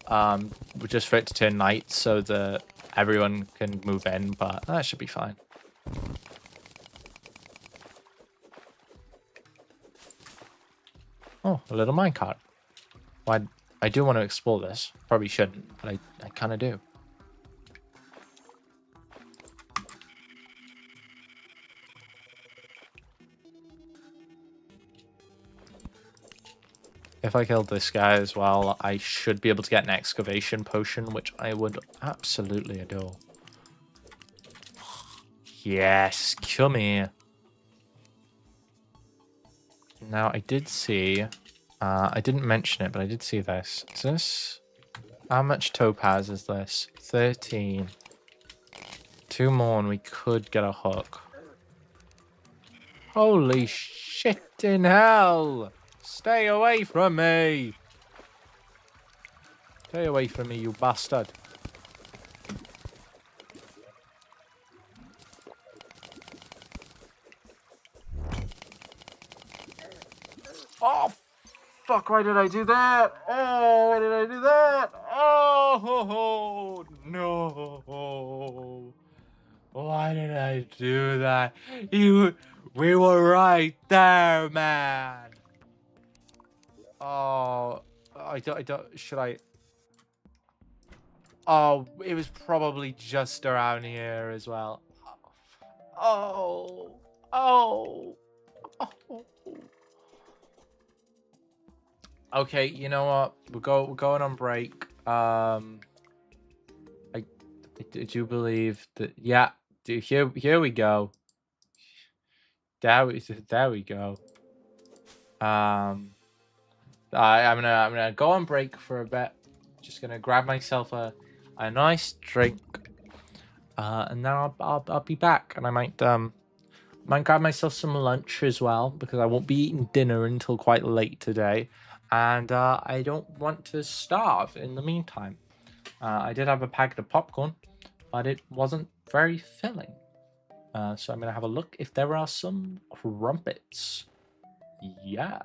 just for it to turn night so that everyone can move in, but that should be fine. Oh, a little minecart. Well, I do want to explore this. Probably shouldn't, but I kind of do. If I killed this guy as well, I should be able to get an excavation potion, which I would absolutely adore. Yes, come here. Now, I did see... I didn't mention it, but I did see this. Is this... How much topaz is this? 13. 2 more and we could get a hook. Holy shit in hell! Stay away from me! Stay away from me, you bastard. Oh, fuck, why did I do that? Oh, why did I do that? Oh, no. Why did I do that? We were right there, man. Oh, I don't, should I? Oh, it was probably just around here as well. Oh, oh, oh. Okay, you know what? We're going on break. I do believe that. Yeah, here we go. There we go. I'm gonna go on break for a bit. Just gonna grab myself a nice drink. And then I'll be back, and I might grab myself some lunch as well because I won't be eating dinner until quite late today, and I don't want to starve in the meantime. I did have a packet of popcorn, but it wasn't very filling. So I'm gonna have a look if there are some crumpets. Yeah.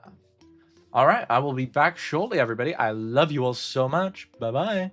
All right, I will be back shortly, everybody. I love you all so much. Bye bye.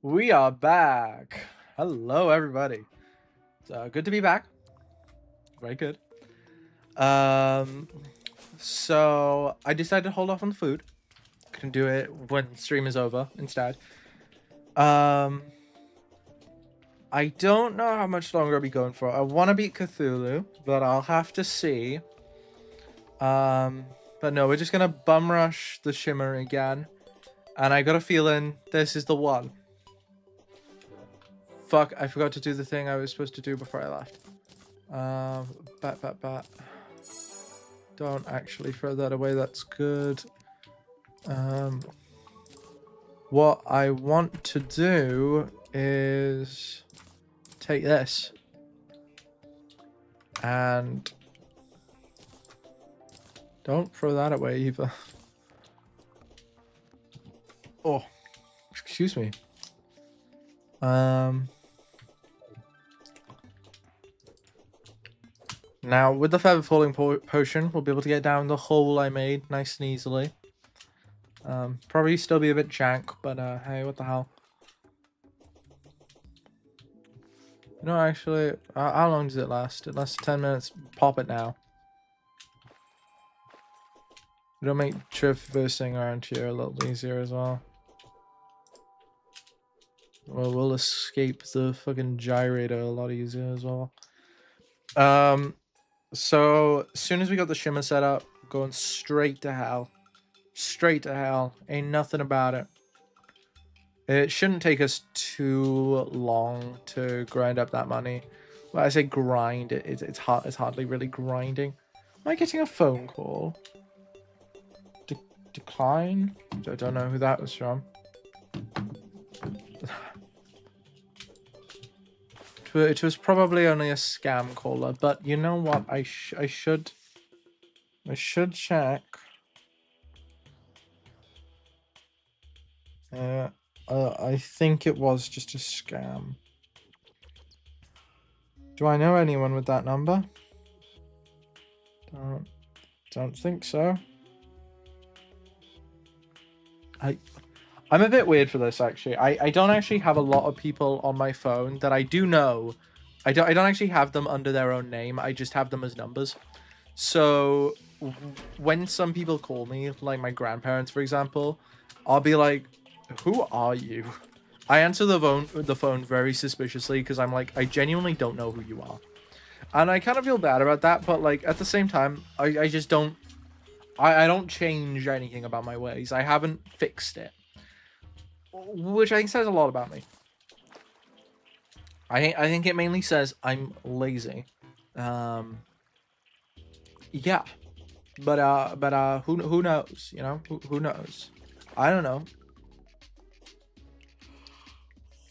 We are back. Hello, everybody. It's good to be back. Very good. So I decided to hold off on the food. Can do it when stream is over instead. I don't know how much longer I'll be going for. I want to beat Cthulhu, but I'll have to see. But no, we're just gonna bum rush the Shimmer again, and I got a feeling this is the one. Fuck! I forgot to do the thing I was supposed to do before I left. Bat. Don't actually throw that away. That's good. What I want to do is take this and don't throw that away either. Oh, excuse me. Now, with the Feather Falling Potion, we'll be able to get down the hole I made nice and easily. Probably still be a bit jank, but hey, what the hell. You know, actually, how long does it last? It lasts 10 minutes. Pop it now. It'll make traversing around here a little easier as well. Well, we'll escape the fucking gyrator a lot easier as well. So as soon as we got the Shimmer set up, going straight to hell. Straight to hell. Ain't nothing about it. It shouldn't take us too long to grind up that money. When I say grind, it's hardly really grinding. Am I getting a phone call? Decline? I don't know who that was from. It was probably only a scam caller, but you know what? I should check. I think it was just a scam. Do I know anyone with that number? Don't think so. I'm a bit weird for this, actually. I don't actually have a lot of people on my phone that I do know. I don't actually have them under their own name. I just have them as numbers. So when some people call me, like my grandparents, for example, I'll be like, who are you? I answer the phone very suspiciously because I'm like, I genuinely don't know who you are. And I kind of feel bad about that, but like at the same time, I just don't... I don't change anything about my ways. I haven't fixed it. Which I think says a lot about me. I think it mainly says I'm lazy. Yeah. But who knows, you know? Who knows? I don't know.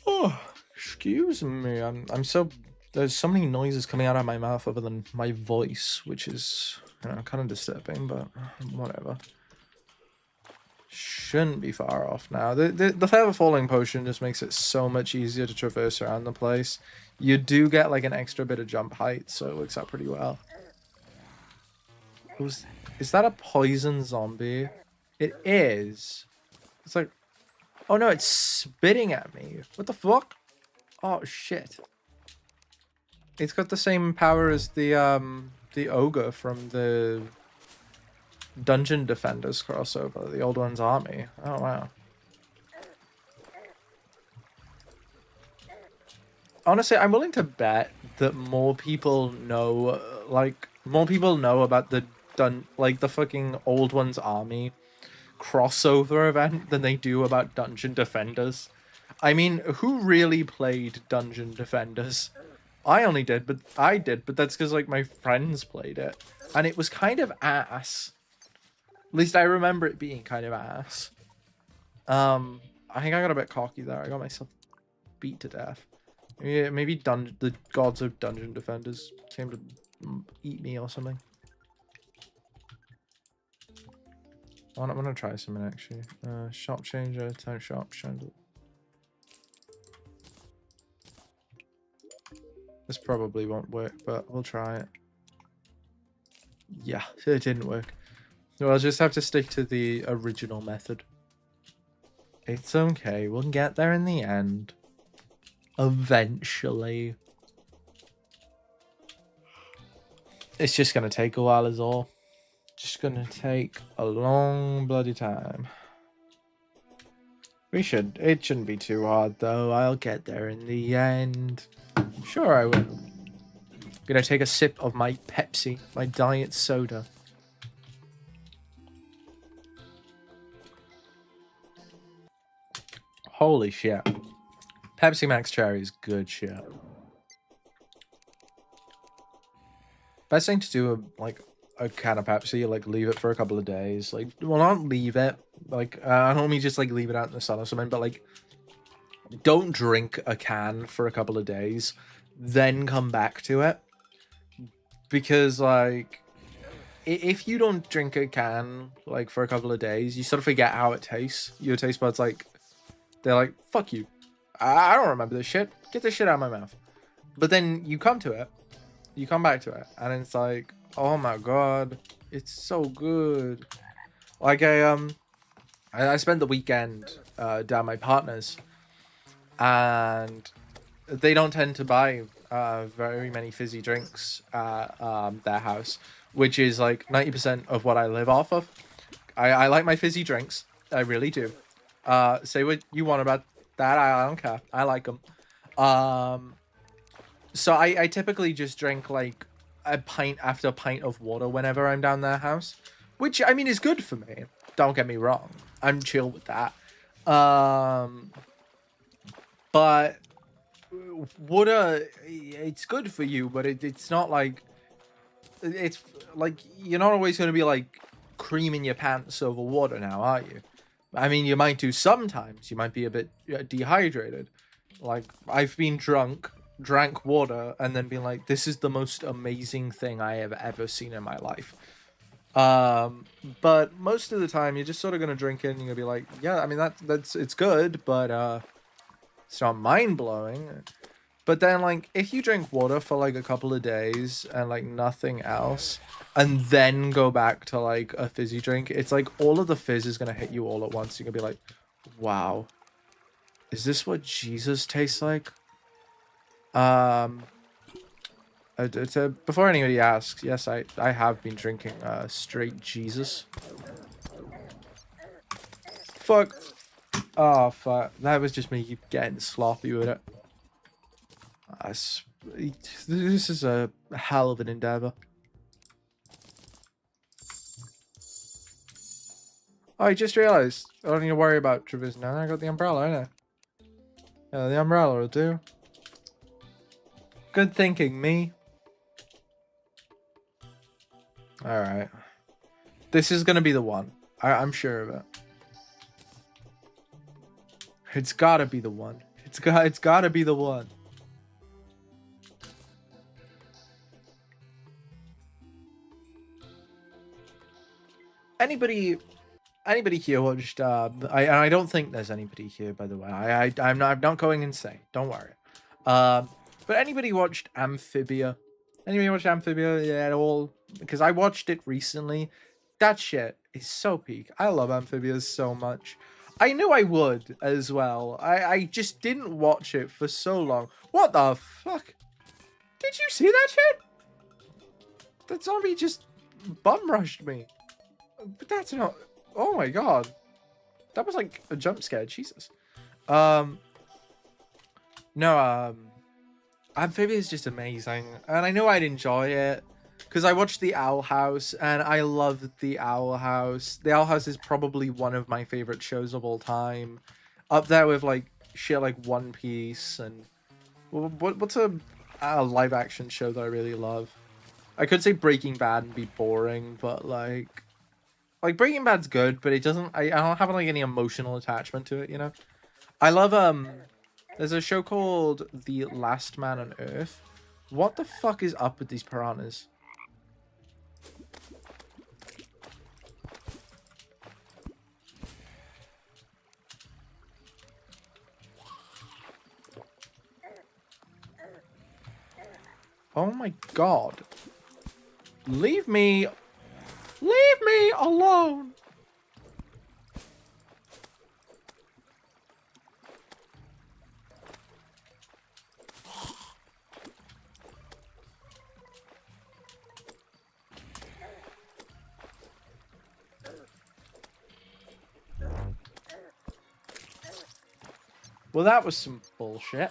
Oh, excuse me. I'm so... There's so many noises coming out of my mouth other than my voice, which is, you know, kind of disturbing, but whatever. Shouldn't be far off now. The Feather Falling Potion just makes it so much easier to traverse around the place. You do get like an extra bit of jump height, so it works out pretty well. Is that a poison zombie? It is. It's like, oh no, it's spitting at me. What the fuck? Oh shit. It's got the same power as the ogre from the Dungeon Defenders crossover, the Old One's Army. Oh wow. Honestly, I'm willing to bet that more people know, about the the fucking Old One's Army crossover event than they do about Dungeon Defenders. I mean, who really played Dungeon Defenders? I did, but that's because like my friends played it, and it was kind of ass. At least I remember it being kind of ass. I think I got a bit cocky there. I got myself beat to death. Yeah, maybe the gods of Dungeon Defenders came to eat me or something. I'm gonna try something actually. Shop changer, time shop, chandelier. This probably won't work, but we'll try it. Yeah, it didn't work. So I'll just have to stick to the original method. It's okay. We'll get there in the end. Eventually. It's just gonna take a while is all. Just gonna take a long bloody time. It shouldn't be too hard though. I'll get there in the end. Sure I will. Gonna take a sip of my Pepsi, my diet soda. Holy shit. Pepsi Max Cherry is good shit. Best thing to do, like, a can of Pepsi, like, leave it for a couple of days. Like, well, not leave it. Like, I don't mean just, like, leave it out in the sun or something, but, like, don't drink a can for a couple of days, then come back to it. Because, like, if you don't drink a can, like, for a couple of days, you sort of forget how it tastes. Your taste buds, like, they're like, fuck you. I don't remember this shit. Get this shit out of my mouth. But then you come to it. You come back to it. And it's like, oh my god. It's so good. Like, I spent the weekend down at my partner's. And they don't tend to buy very many fizzy drinks at their house. Which is like 90% of what I live off of. I like my fizzy drinks. I really do. Say what you want about that. I don't care. I like them. So I typically just drink like a pint after pint of water whenever I'm down their house, which I mean is good for me. Don't get me wrong. I'm chill with that. But water, it's good for you, but it's not like, it's like you're not always going to be like creaming your pants over water now, are you? I mean, you might do sometimes. You might be a bit dehydrated. Like, I've been drank water, and then been like, this is the most amazing thing I have ever seen in my life. But most of the time, you're just sort of going to drink it, and you're going to be like, yeah, I mean, it's good, but it's not mind-blowing. But then, like, if you drink water for, like, a couple of days, and, like, nothing else, and then go back to, like, a fizzy drink, it's like all of the fizz is going to hit you all at once. You're going to be like, wow, is this what Jesus tastes like? Before anybody asks, yes, I have been drinking straight Jesus. Fuck. Oh, fuck. That was just me getting sloppy with it. This is a hell of an endeavor. Oh, I just realized. I don't need to worry about Travis now. I got the umbrella, innit? Yeah, the umbrella will do. Good thinking, me. Alright. This is gonna be the one. I'm sure of it. It's gotta be the one. It's gotta be the one. Anybody here watched I don't think there's anybody here, by the way. I'm not going insane, don't worry. But anybody watched Amphibia? Anybody watched Amphibia at all? Because I watched it recently. That shit is so peak. I love Amphibia so much. I knew I would as well. I just didn't watch it for so long. What the fuck? Did you see that shit? That zombie just bum rushed me. But that's not... Oh my god. That was like a jump scare. Jesus. No, Amphibia is just amazing. And I know I'd enjoy it. Because I watched The Owl House. And I loved The Owl House. The Owl House is probably one of my favorite shows of all time. Up there with like shit like One Piece. And what's a live action show that I really love? I could say Breaking Bad and be boring. But like Breaking Bad's good, but it doesn't. I don't have like any emotional attachment to it, you know. I love There's a show called The Last Man on Earth. What the fuck is up with these piranhas? Oh my god. Leave me alone. Well, that was some bullshit.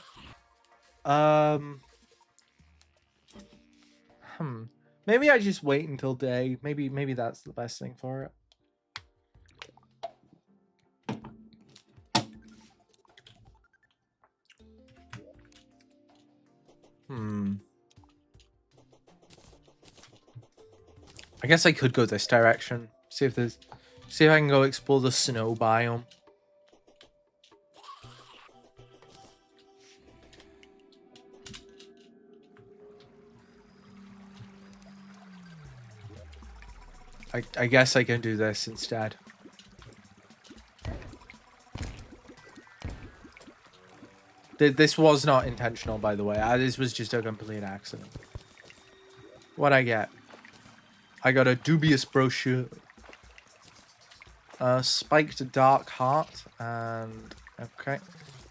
Maybe I just wait until day. Maybe that's the best thing for it. I guess I could go this direction. See if I can go explore the snow biome. I guess I can do this instead. This was not intentional, by the way. This was just a complete accident. What'd I get? I got a dubious brochure. Spiked dark heart, and okay.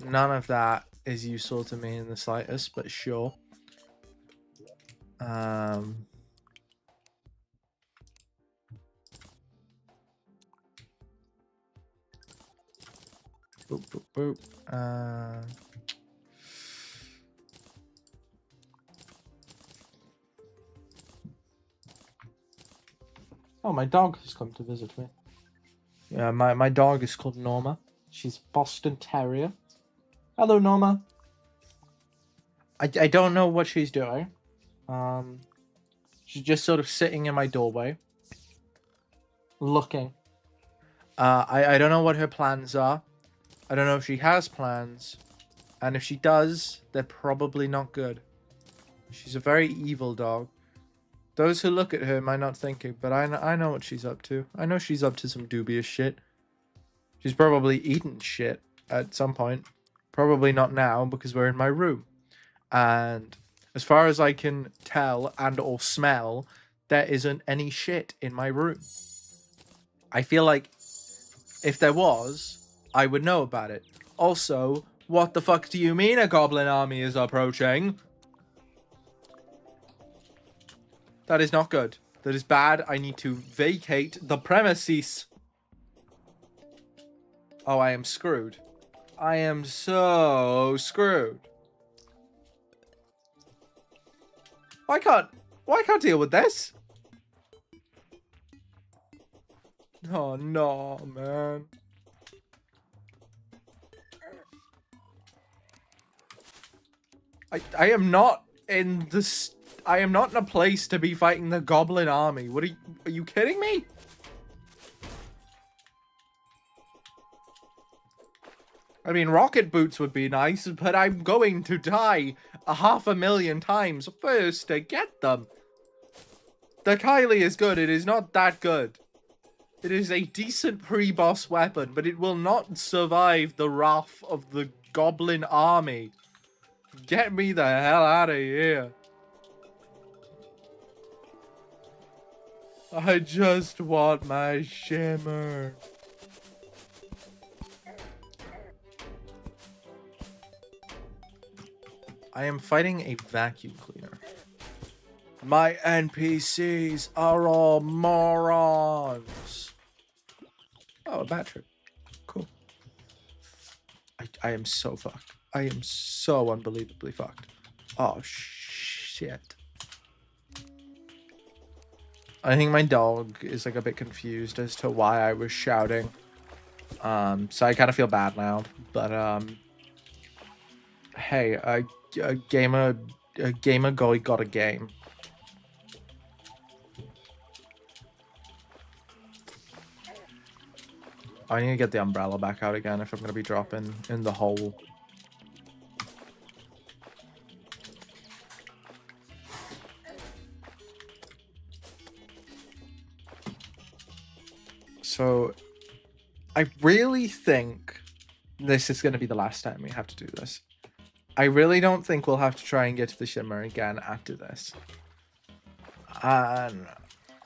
None of that is useful to me in the slightest, but sure. Boop, boop, boop. Oh, my dog has come to visit me. Yeah, my dog is called Norma. She's Boston Terrier. Hello, Norma. I don't know what she's doing. She's just sort of sitting in my doorway. Looking. I don't know what her plans are. I don't know if she has plans. And if she does, they're probably not good. She's a very evil dog. Those who look at her might not think it, but I know what she's up to. I know she's up to some dubious shit. She's probably eaten shit at some point. Probably not now, because we're in my room. And as far as I can tell and or smell, there isn't any shit in my room. I feel like if there was, I would know about it. Also, what the fuck do you mean a goblin army is approaching? That is not good. That is bad. I need to vacate the premises. Oh, I am screwed. I am so screwed. I can't deal with this. Oh no, man. I am not in this. I am not in a place to be fighting the goblin army. What are you kidding me? I mean, rocket boots would be nice, but I'm going to die 500,000 times first to get them. The Kylie is good. It is not that good. It is a decent pre-boss weapon, but it will not survive the wrath of the goblin army. Get me the hell out of here. I just want my shimmer. I am fighting a vacuum cleaner. My NPCs are all morons. Oh, a battery. Cool. I am so fucked. I am so unbelievably fucked. Oh, shit. I think my dog is like a bit confused as to why I was shouting. So I kind of feel bad now. But, hey, a gamer guy got a game. I need to get the umbrella back out again if I'm going to be dropping in the hole. So, I really think this is going to be the last time we have to do this. I really don't think we'll have to try and get to the shimmer again after this. And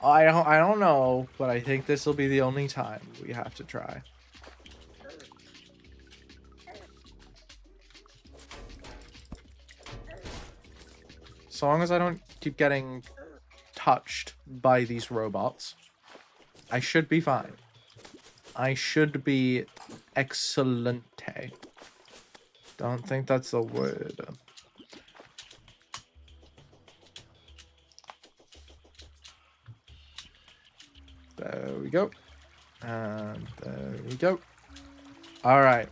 I don't know, but I think this will be the only time we have to try. So long as I don't keep getting touched by these robots, I should be fine. I should be excellente. Don't think that's the word. There we go. And there we go. All right.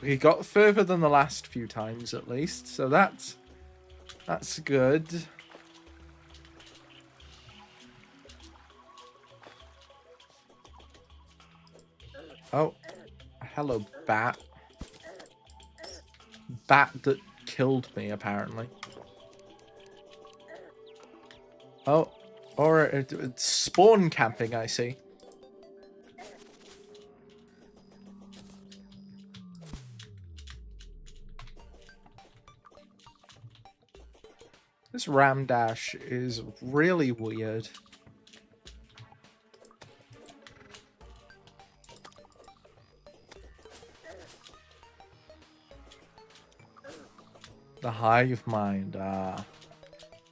We got further than the last few times, at least. So that's good. Oh, hello, bat. Bat that killed me, apparently. Oh, or it's spawn camping, I see. This ram dash is really weird. The hive mind.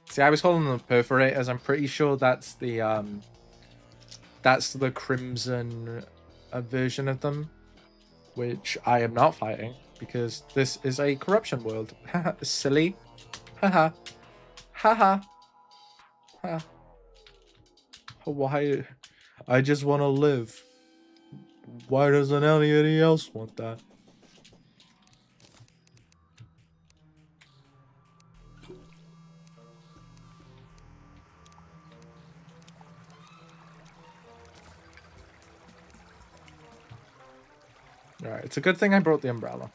See, I was calling them perforators. I'm pretty sure that's the crimson version of them, which I am not fighting because this is a corruption world. Silly. Haha. Haha. Ha. Why? I just want to live. Why doesn't anybody else want that? Alright, it's a good thing I brought the umbrella.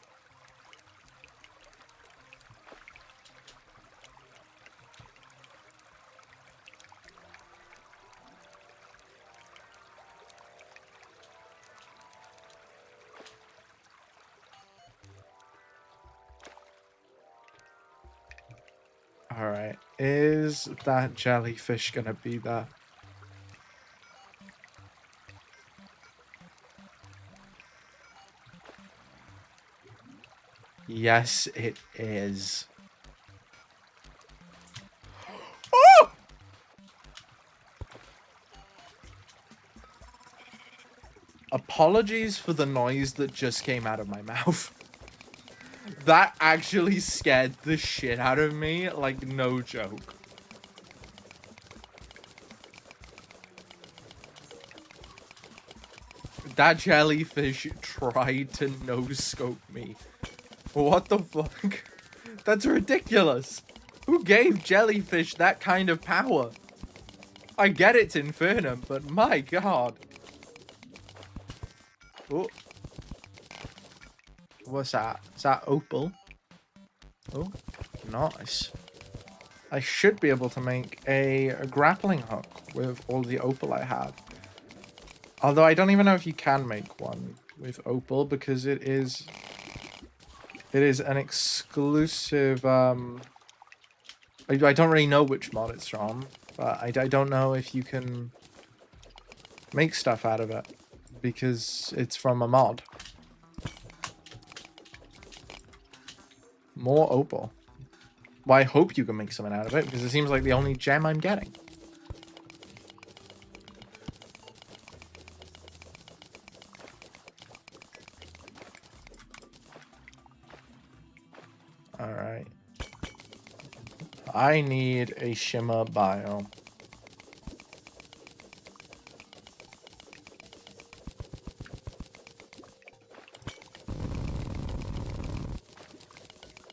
Alright, is that jellyfish gonna be there? Yes, it is. Oh! Apologies for the noise that just came out of my mouth. That actually scared the shit out of me, like, no joke. That jellyfish tried to no-scope me. What the fuck? That's ridiculous. Who gave jellyfish that kind of power? I get it's Infernum, but my god. Oh. What's that? Is that opal? Oh, nice. I should be able to make a grappling hook with all the opal I have. Although I don't even know if you can make one with opal because it is an exclusive I don't really know which mod it's from, but I don't know if you can make stuff out of it because it's from a mod. More opal. Well, I hope you can make something out of it because it seems like the only gem I'm getting. Alright. I need a shimmer biome.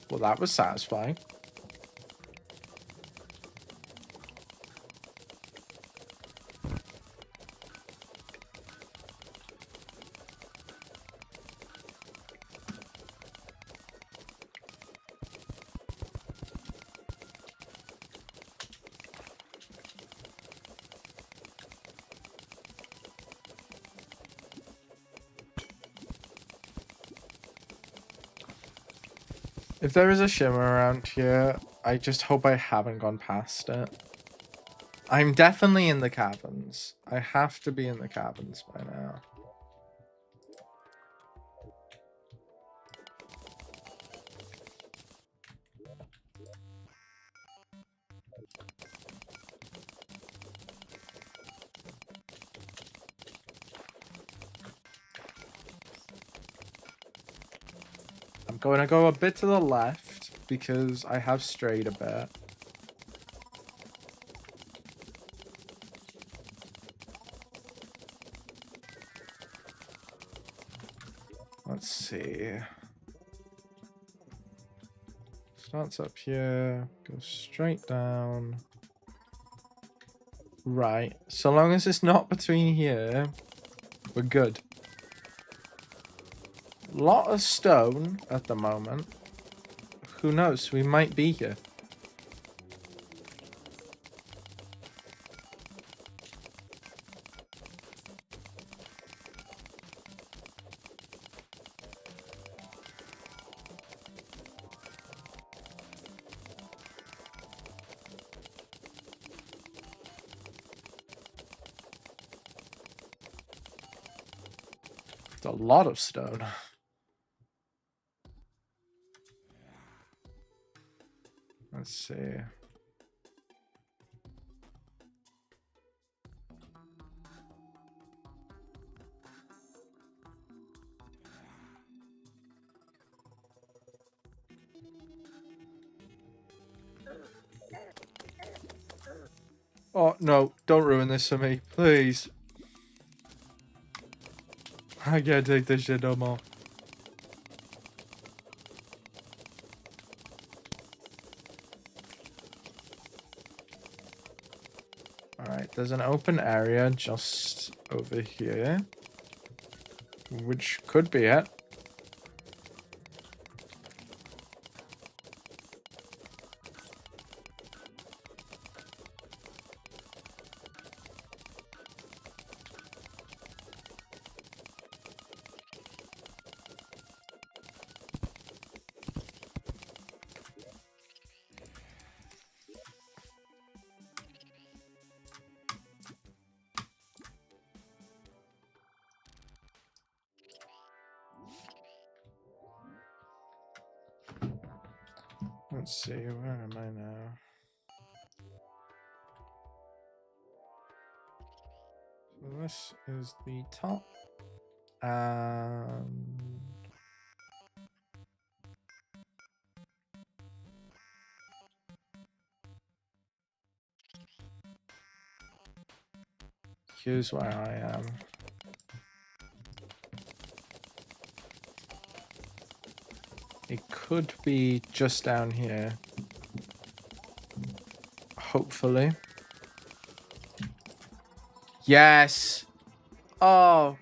Well, that was satisfying. If there is a shimmer around here, I just hope I haven't gone past it. I'm definitely in the caverns. I have to be in the caverns by now. I'm going to go a bit to the left because I have strayed a bit. Let's see. Starts up here, goes straight down. Right, so long as it's not between here, we're good. Lot of stone at the moment. Who knows, we might be here. A lot of stone. Let's see. Oh, no. Don't ruin this for me. Please. I can't take this shit no more. Alright, there's an open area just over here. Which could be it. Let's see, where am I now? So this is the top. Here's where I am. It could be just down here. Hopefully. Yes! Oh.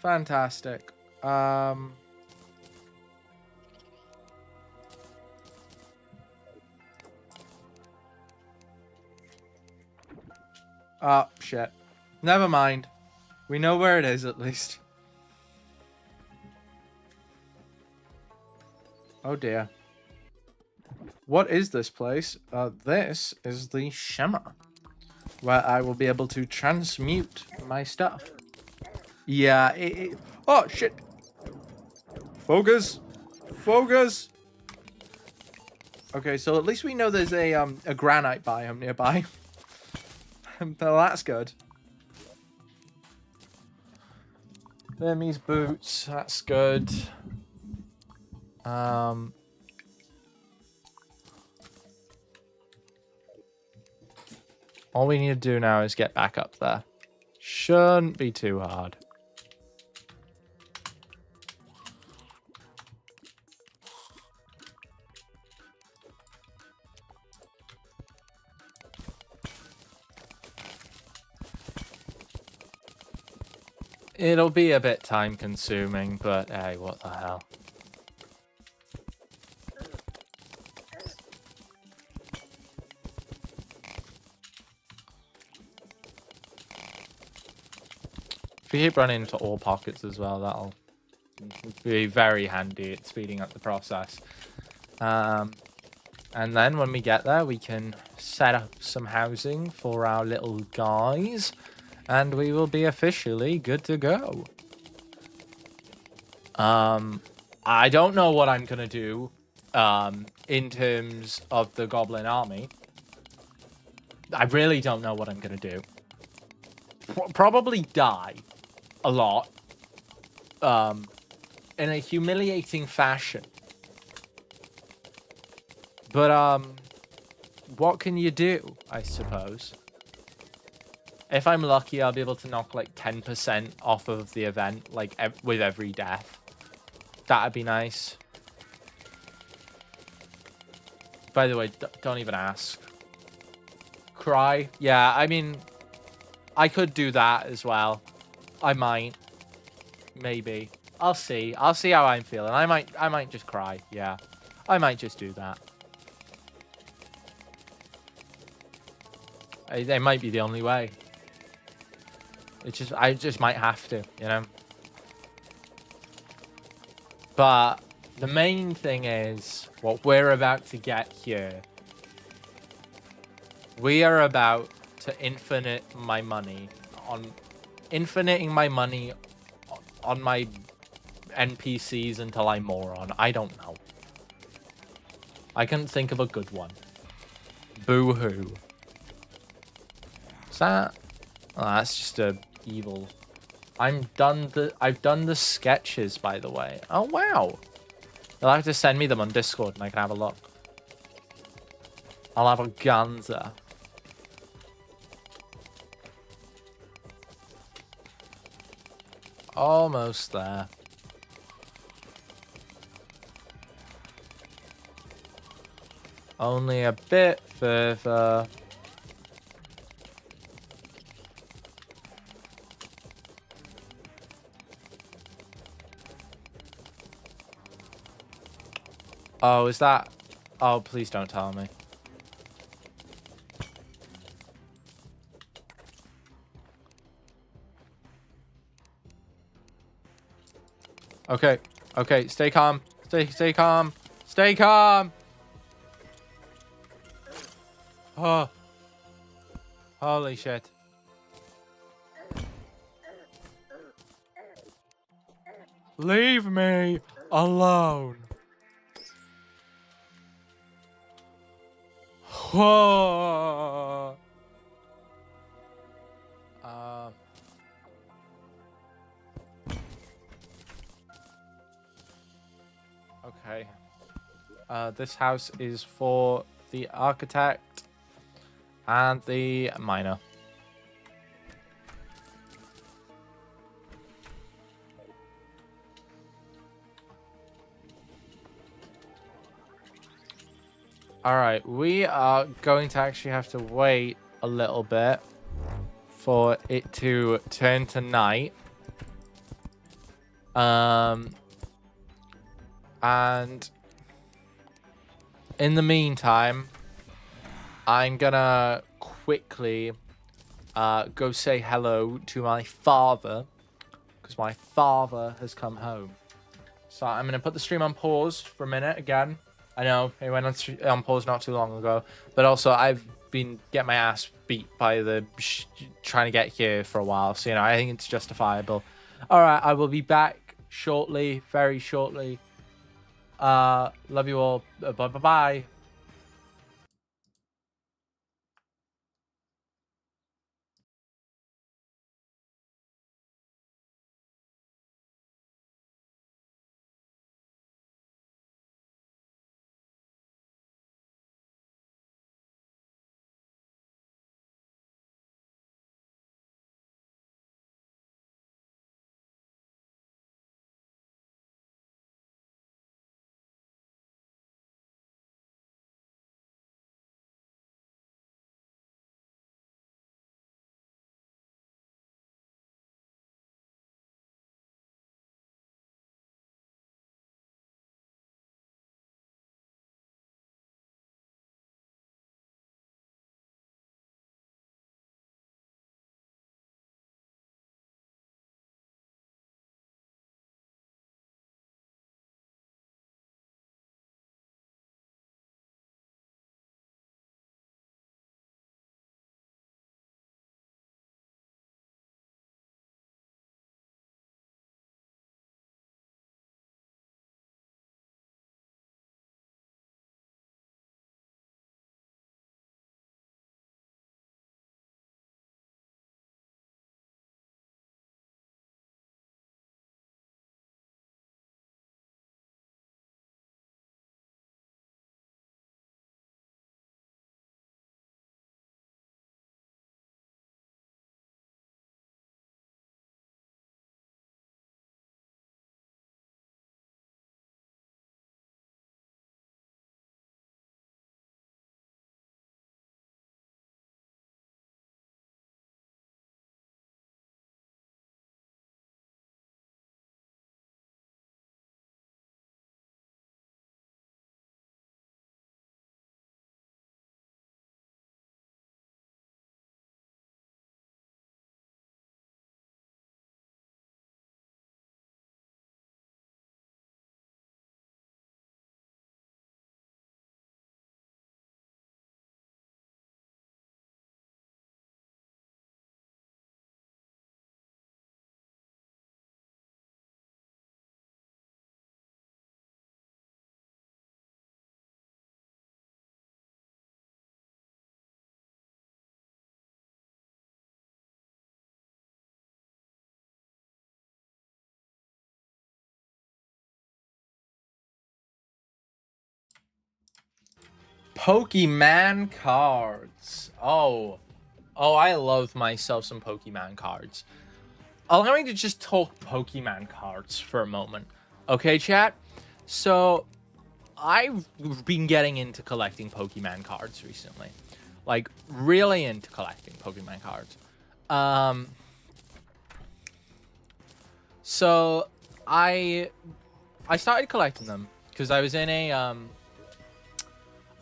Fantastic. Oh, shit. Never mind. We know where it is, at least. Oh, dear. What is this place? This is the Shimmer, where I will be able to transmute my stuff. Yeah, oh, shit. Focus. Focus. Okay, so at least we know there's a granite biome nearby. Well, that's good. Burmese boots, that's good. All we need to do now is get back up there. Shouldn't be too hard. It'll be a bit time consuming, but hey, what the hell. If we keep running into ore pockets as well, that'll be very handy at speeding up the process. And then when we get there, we can set up some housing for our little guys, and we will be officially good to go. I don't know what I'm gonna do in terms of the goblin army. I really don't know what I'm gonna do. Probably die a lot. in a humiliating fashion. But what can you do, I suppose? If I'm lucky, I'll be able to knock like 10% off of the event, like with every death. That'd be nice. By the way, don't even ask. Cry? Yeah, I mean, I could do that as well. I might. Maybe. I'll see. I'll see how I'm feeling. I might just cry. Yeah. I might just do that. It might be the only way. I just might have to, you know? But the main thing is what we're about to get here. We are about to infiniting my money on my NPCs until I'm moron. I don't know. I couldn't think of a good one. Boo-hoo. Is that? Oh, that's just a evil. I've done the sketches, by the way. Oh wow. You'll have to send me them on Discord and I can have a look. I'll have a ganza. Almost there. Only a bit further. Oh, is that? Oh, please don't tell me. Okay. Okay, stay calm. Stay calm. Stay calm. Oh. Holy shit. Leave me alone. Whoa. Okay. This house is for the architect and the miner. Alright, we are going to actually have to wait a little bit for it to turn to night. And in the meantime, I'm gonna quickly go say hello to my father, because my father has come home. So I'm gonna put the stream on pause for a minute again. I know it went on pause not too long ago, but also I've been getting my ass beat by the trying to get here for a while, so you know I think it's justifiable. All right, I will be back shortly, very shortly. Love you all. Bye bye. Pokemon cards. Oh, I love myself some Pokemon cards. Allow me to just talk Pokemon cards for a moment. Okay, chat? So, I've been getting into collecting Pokemon cards recently. Like, really into collecting Pokemon cards. So, I started collecting them because I was in a,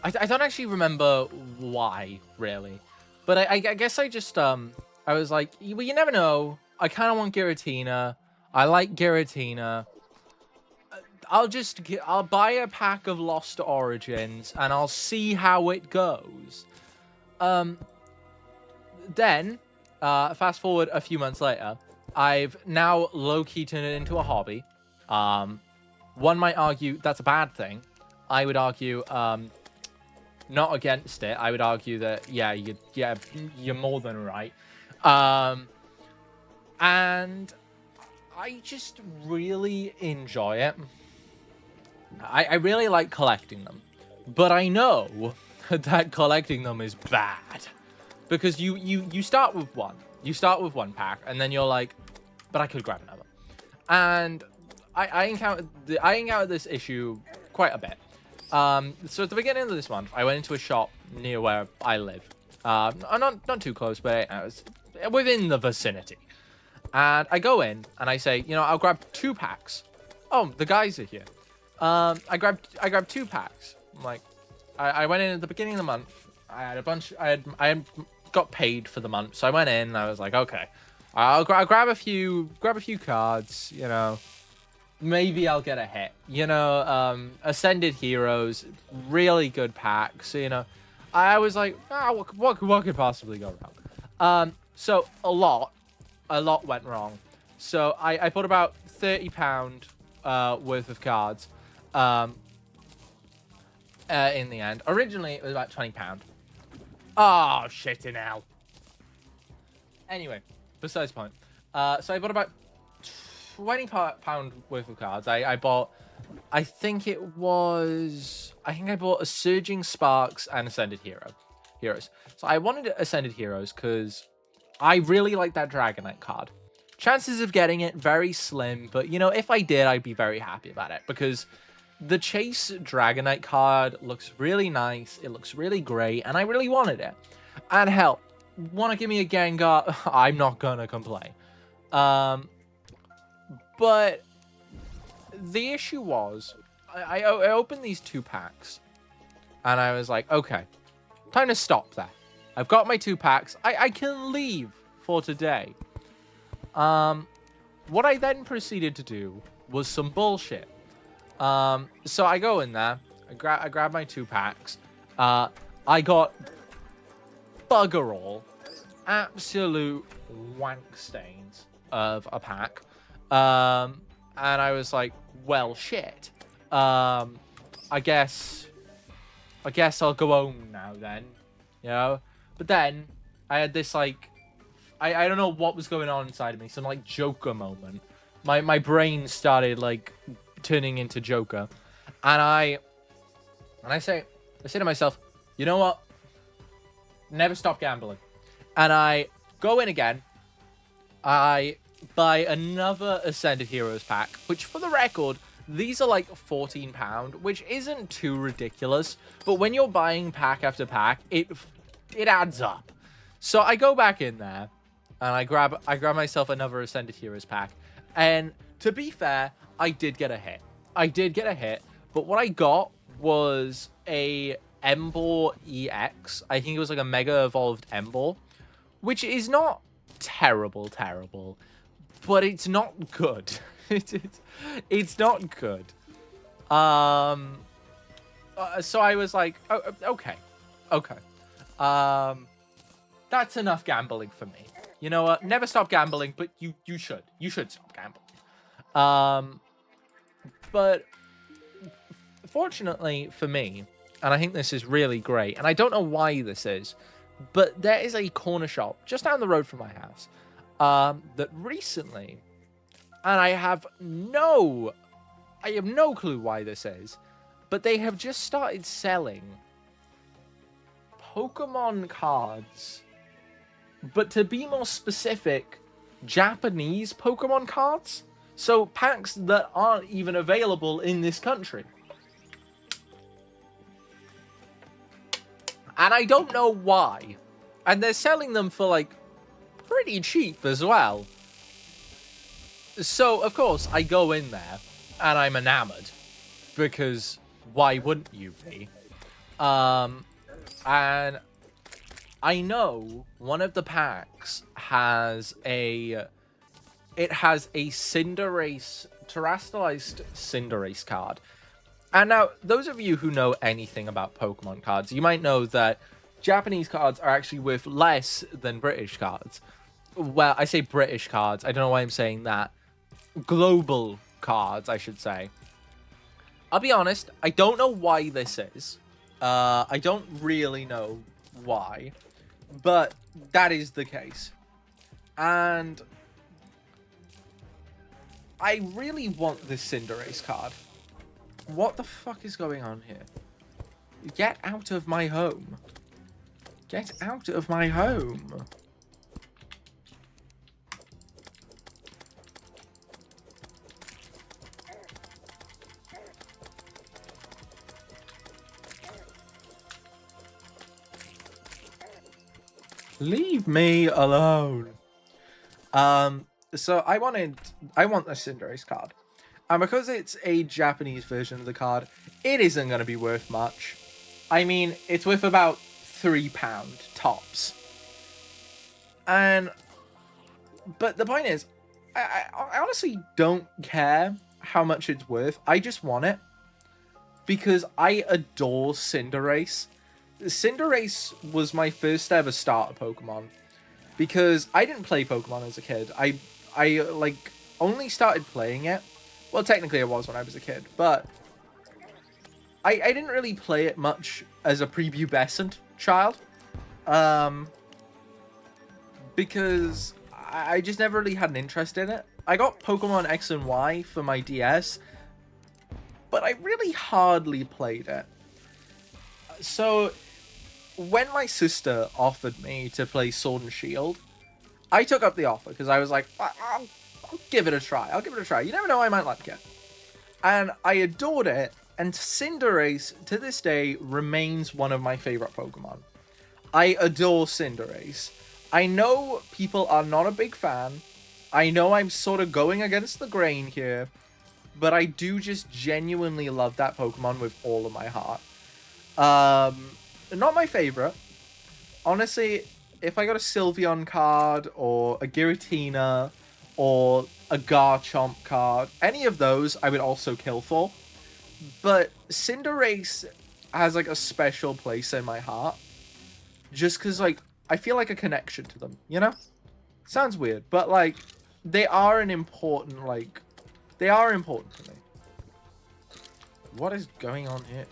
I don't actually remember why, really. But I guess I just, I was like, well, you never know. I kind of want Giratina. I like Giratina. I'll buy a pack of Lost Origins and I'll see how it goes. Then, fast forward a few months later, I've now low-key turned it into a hobby. One might argue that's a bad thing. I would argue, not against it. I would argue that, yeah, you're more than right. And I just really enjoy it. I really like collecting them, but I know that collecting them is bad because you start with one. You start with one pack, and then you're like, but I could grab another. And I encountered this issue quite a bit. So at the beginning of this month, I went into a shop near where I live. Not too close, but I was within the vicinity. And I go in and I say, you know, I'll grab 2 packs. Oh, the guys are here. I grabbed 2 packs. I'm like, I went in at the beginning of the month. I had a bunch. I had got paid for the month, so I went in and I was like, okay, I'll grab a few cards. You know, maybe I'll get a hit. You know, Ascended Heroes, really good packs. You know, I was like, what could possibly go wrong? So a lot went wrong. So I put about £30 worth of cards in the end. Originally, it was about £20. Oh, shit in hell. Anyway, besides the point. So I bought about £20 worth of cards. I bought, I think I bought a Surging Sparks and Ascended Heroes. So I wanted Ascended Heroes because I really like that Dragonite card. Chances of getting it, very slim, but, you know, if I did, I'd be very happy about it, because the Chase Dragonite card looks really nice, it looks really great, and I really wanted it. And hell, want to give me a Gengar? I'm not gonna complain. But the issue was, I opened these 2 packs, and I was like, okay, time to stop there. I've got my 2 packs, I can leave for today. What I then proceeded to do was some bullshit. So I go in there, I grab my 2 packs, I got bugger all, absolute wank stains of a pack, and I was like, well, shit, I guess I'll go home now then, you know, but then I had this, like, I don't know what was going on inside of me. Some, like, Joker moment. My brain started, like, turning into Joker. And I say to myself, you know what? Never stop gambling. And I go in again. I buy another Ascended Heroes pack, which, for the record, these are, like, £14, which isn't too ridiculous. But when you're buying pack after pack, it adds up. So I go back in there. And I grab myself another Ascended Heroes pack. And to be fair, I did get a hit. But what I got was a Emboar EX. I think it was like a Mega Evolved Emboar. Which is not terrible. But it's not good. It's not good. So I was like, oh, okay. That's enough gambling for me. You know what? Never stop gambling, but you should. You should stop gambling. But fortunately for me, and I think this is really great, and I don't know why this is, but there is a corner shop just down the road from my house that recently, and I have no clue why this is, but they have just started selling Pokemon cards, but to be more specific, Japanese Pokemon cards. So packs that aren't even available in this country. And I don't know why. And they're selling them for, like, pretty cheap as well. So, of course, I go in there, and I'm enamored. Because why wouldn't you be? And I know one of the packs has a... It has a Cinderace, terrestrialized Cinderace card. And now, those of you who know anything about Pokemon cards, you might know that Japanese cards are actually worth less than British cards. Well, I say British cards. I don't know why I'm saying that. Global cards, I should say. I'll be honest, I don't know why this is. I don't really know why. But that is the case. And I really want this Cinderace card. What the fuck is going on here? Get out of my home. Get out of my home. Leave me alone. So I want the Cinderace card. And because it's a Japanese version of the card, it isn't going to be worth much. I mean, it's worth about £3 tops. But the point is, I honestly don't care how much it's worth. I just want it. Because I adore Cinderace. Cinderace was my first ever starter Pokemon. Because I didn't play Pokemon as a kid. I like, only started playing it. Well, technically I was when I was a kid, but I didn't really play it much as a prepubescent child. Because I just never really had an interest in it. I got Pokemon X and Y for my DS, but I really hardly played it. So, when my sister offered me to play Sword and Shield, I took up the offer because I was like, I'll give it a try. I'll give it a try. You never know, I might like it. And I adored it, and Cinderace, to this day, remains one of my favorite Pokemon. I adore Cinderace. I know people are not a big fan. I know I'm sort of going against the grain here, but I do just genuinely love that Pokemon with all of my heart. Not my favorite. Honestly, if I got a Sylveon card, or a Giratina, or a Garchomp card, any of those I would also kill for. But Cinderace has, like, a special place in my heart. Just because, like, I feel like a connection to them, you know? Sounds weird, but, like, they are an important, like, they are important to me. What is going on here?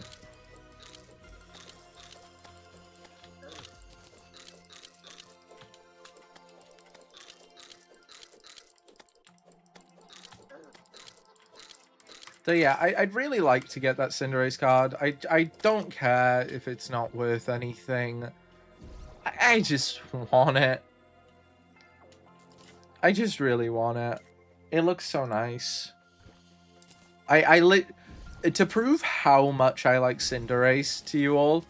So yeah, I'd really like to get that Cinderace card. I don't care if it's not worth anything. I just want it. I just really want it. It looks so nice. To prove how much I like Cinderace to you all,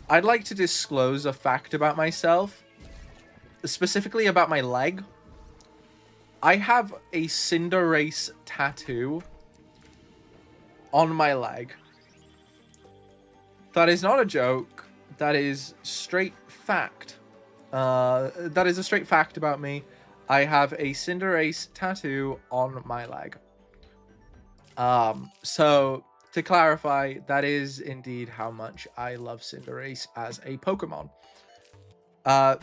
I'd like to disclose a fact about myself. Specifically about my leg. I have a Cinderace tattoo on my leg. That is not a joke. That is straight fact. That is a straight fact about me. I have a Cinderace tattoo on my leg. So, to clarify, that is indeed how much I love Cinderace as a Pokemon.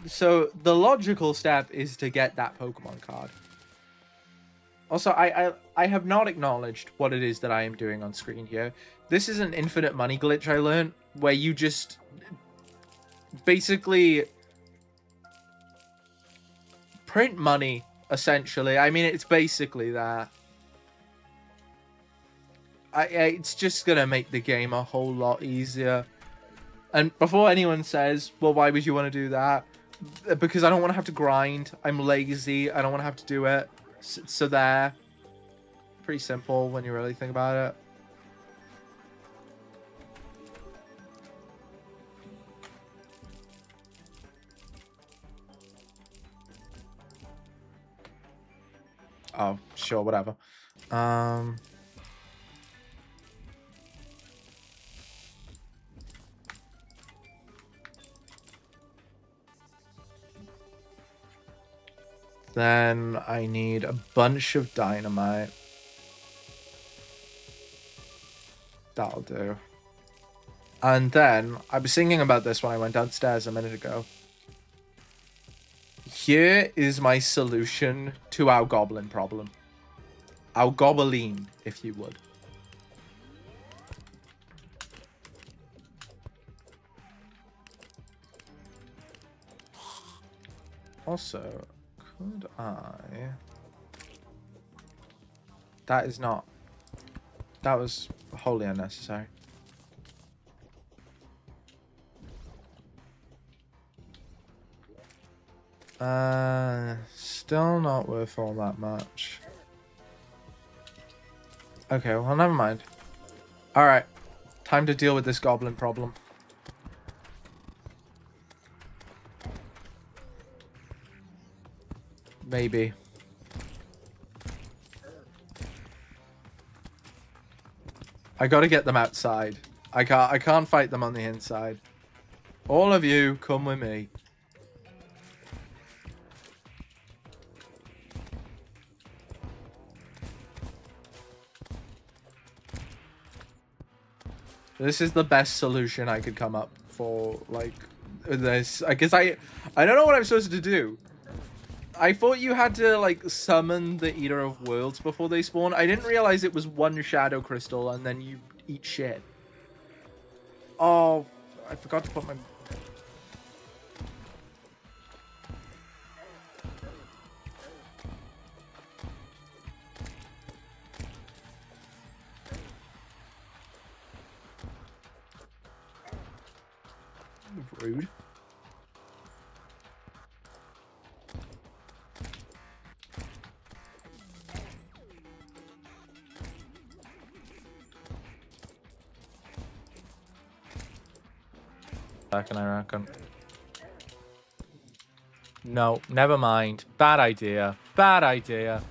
So, the logical step is to get that Pokemon card. Also, I have not acknowledged what it is that I am doing on screen here. This is an infinite money glitch I learned, where you just basically print money, essentially. I mean, it's basically that. It's just gonna make the game a whole lot easier. And before anyone says, well, why would you want to do that? Because I don't want to have to grind. I'm lazy. I don't want to have to do it. So there. Pretty simple when you really think about it. Oh, sure, whatever. Then I need a bunch of dynamite. That'll do. And then, I was thinking about this when I went downstairs a minute ago. Here is my solution to our goblin problem. Our goblin, if you would. Also, could I... That is not... That was wholly unnecessary. Still not worth all that much. Okay, well, never mind. Alright, time to deal with this goblin problem. Maybe. I gotta get them outside. I can't fight them on the inside. All of you, come with me. This is the best solution I could come up for, like, this. I guess I don't know what I'm supposed to do. I thought you had to, like, summon the Eater of Worlds before they spawn. I didn't realize it was one Shadow Crystal and then you eat shit. Oh, I forgot to put my... Rude. Second, I reckon. No, never mind. Bad idea. Bad idea.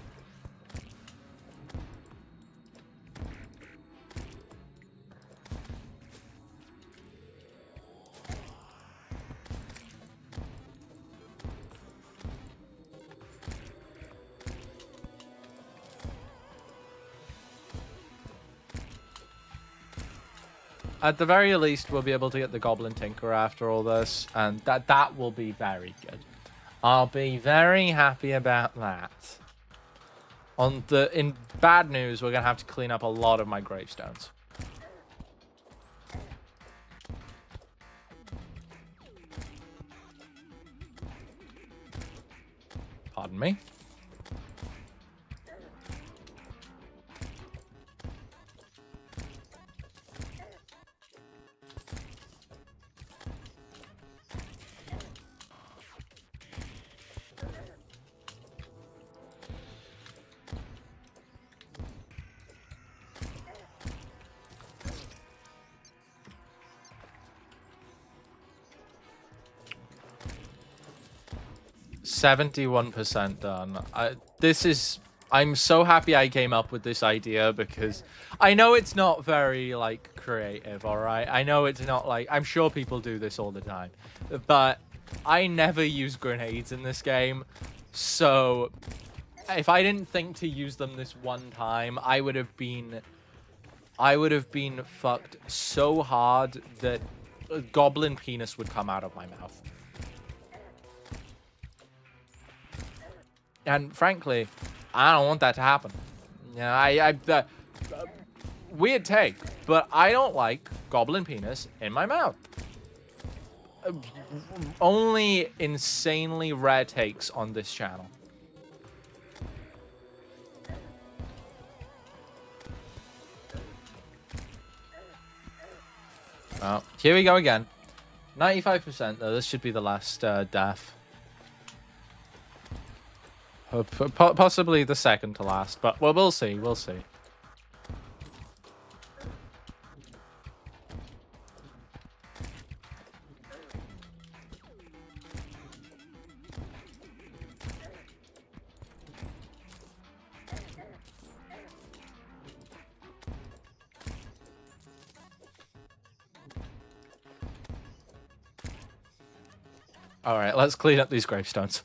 At the very least, we'll be able to get the Goblin Tinker after all this, and that will be very good. I'll be very happy about that. In bad news, we're gonna have to clean up a lot of my gravestones. Pardon me. %71 done. I'm so happy I came up with this idea because I know it's not very, like, creative, alright? I know it's not, like... I'm sure people do this all the time. But I never use grenades in this game. So if I didn't think to use them this one time, I would have been fucked so hard that a goblin penis would come out of my mouth. And frankly, I don't want that to happen. Yeah, weird take, but I don't like goblin penis in my mouth. Only insanely rare takes on this channel. Oh, here we go again. 95% though. This should be the last death. Possibly the second to last, but well, we'll see. We'll see. All right, let's clean up these gravestones.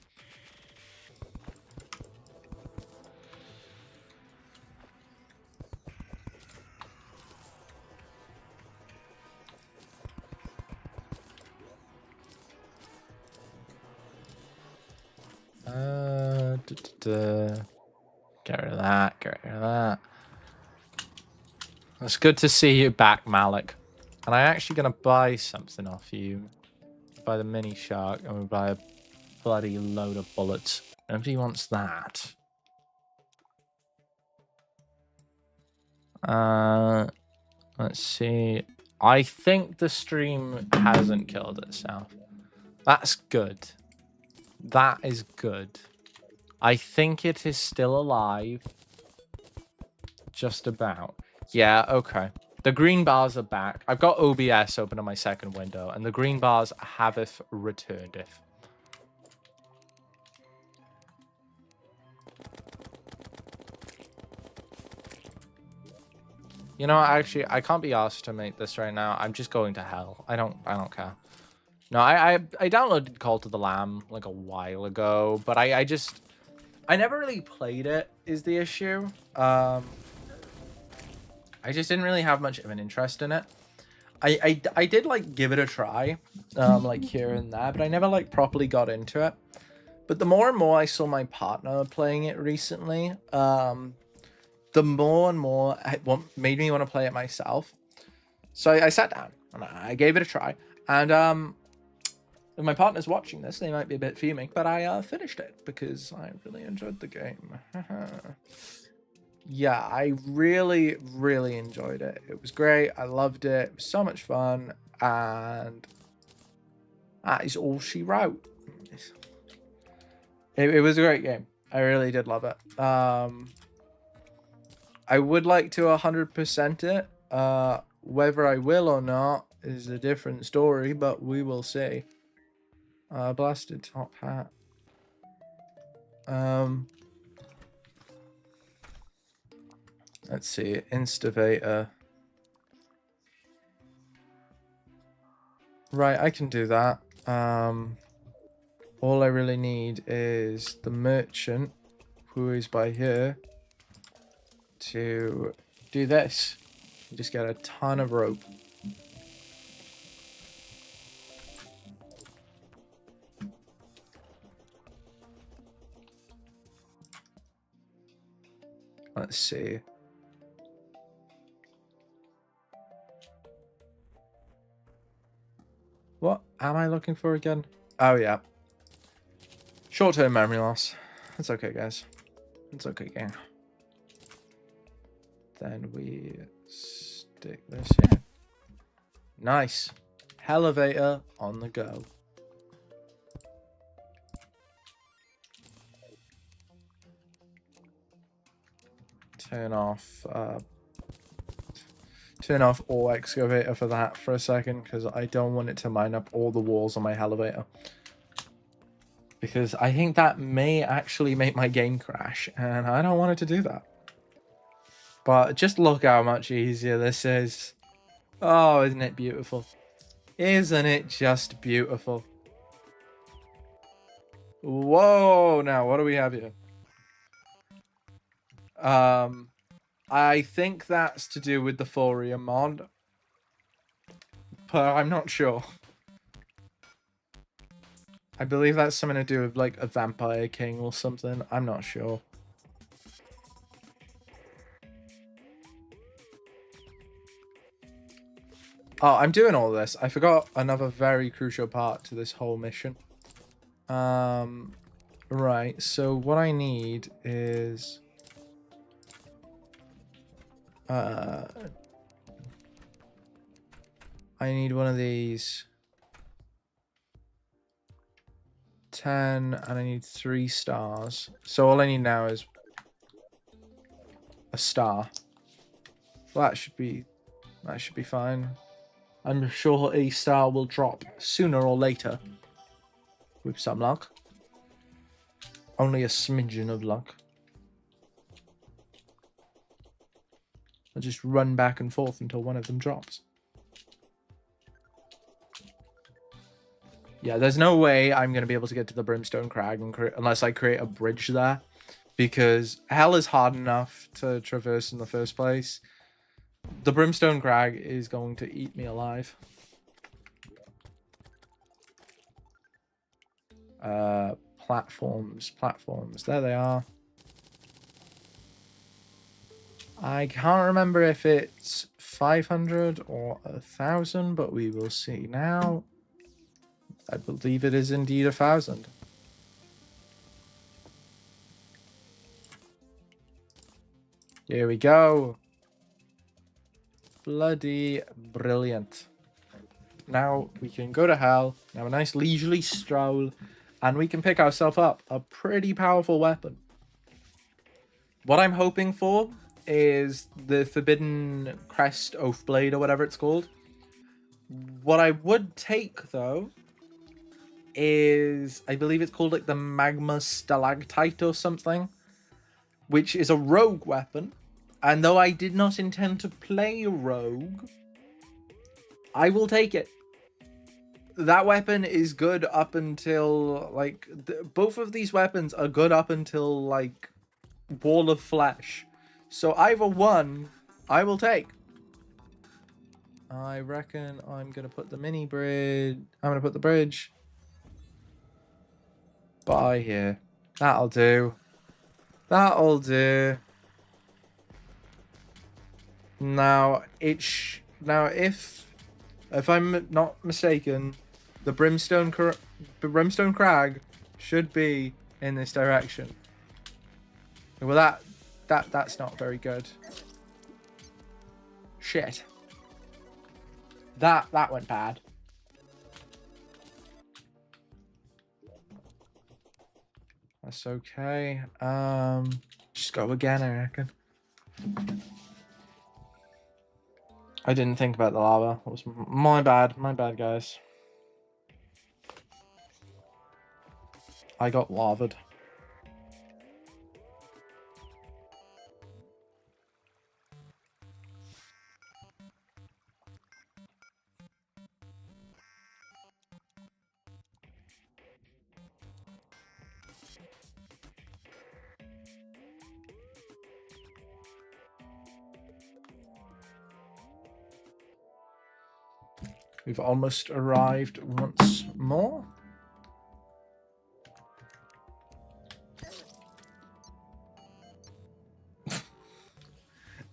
Get rid of that. Get rid of that. It's good to see you back, Malik. And I'm actually gonna buy something off you. Buy the mini shark. I'm gonna buy a bloody load of bullets. Nobody wants that. Let's see. I think the stream hasn't killed itself. That's good. That is good. I think it is still alive. Just about. Yeah, okay. The green bars are back. I've got OBS open on my second window, and the green bars haveth returned. You know, actually, I can't be asked to make this right now. I'm just going to hell. I don't care. No, I downloaded Call to the Lamb like a while ago, but I never really played it is the issue. I just didn't really have much of an interest in it. I did like give it a try, like here and there, but I never like properly got into it. But the more and more I saw my partner playing it recently, the more and more it made me want to play it myself. So I sat down and I gave it a try. And if my partner's watching this, they might be a bit fuming, but I finished it because I really enjoyed the game. Yeah, I really, really enjoyed it. It was great. I loved it. It was so much fun. And that is all she wrote. It was a great game. I really did love it. I would like to 100% it. Whether I will or not is a different story, but we will see. Blasted top hat. Let's see, Instavator. Right, I can do that. All I really need is the merchant, who is by here, to do this. You just get a ton of rope. Let's see. What am I looking for again? Oh, yeah. Short-term memory loss. It's okay, guys. It's okay, gang. Then we stick this here. Nice. Elevator on the go. Turn off all excavator for that for a second, because I don't want it to mine up all the walls on my elevator. Because I think that may actually make my game crash, and I don't want it to do that. But just look how much easier this is. Oh, isn't it beautiful? Isn't it just beautiful? Whoa, now what do we have here? I think that's to do with the Thoria mod, but I'm not sure. I believe that's something to do with like a vampire king or something. I'm not sure. Oh, I'm doing all this. I forgot another very crucial part to this whole mission. Right, so what I need is... I need one of these 10, and I need 3 stars. So all I need now is a star. Well, that should be fine. I'm sure a star will drop sooner or later. With some luck. Only a smidgen of luck. I'll just run back and forth until one of them drops. Yeah, there's no way I'm going to be able to get to the Brimstone Crag unless I create a bridge there. Because hell is hard enough to traverse in the first place. The Brimstone Crag is going to eat me alive. Platforms. There they are. I can't remember if it's 500 or 1,000, but we will see now. I believe it is indeed 1,000. Here we go. Bloody brilliant. Now we can go to hell, have a nice leisurely stroll, and we can pick ourselves up a pretty powerful weapon. What I'm hoping for is the Forbidden Crest Oathblade or whatever it's called. What I would take, though, is, I believe it's called like the Magma Stalactite or something, which is a rogue weapon. And though I did not intend to play rogue, I will take it. That weapon is good up until, like, both of these weapons are good up until, like, Wall of Flesh. So either one, I will take. I reckon I'm going to put the mini bridge. I'm going to put the bridge by here. That'll do. That'll do. Now, if I'm not mistaken, the Brimstone Crag should be in this direction. Well, that's not very good. Shit. That went bad. That's okay. Just go again, I reckon. I didn't think about the lava. It was my bad. My bad, guys. I got lavaed. We've almost arrived once more.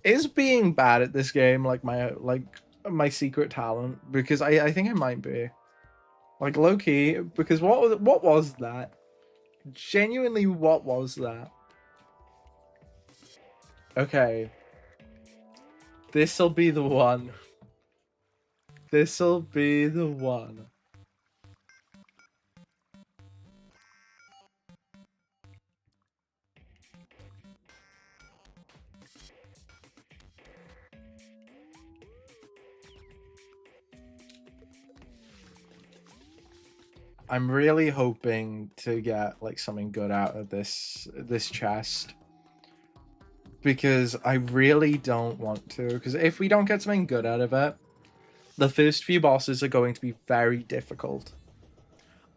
Is being bad at this game like my secret talent? Because I think it might be. Like low key, because what was that? Genuinely, what was that? Okay. This'll be the one. This'll be the one. I'm really hoping to get like something good out of this chest. Because I really don't want to. Because if we don't get something good out of it, the first few bosses are going to be very difficult.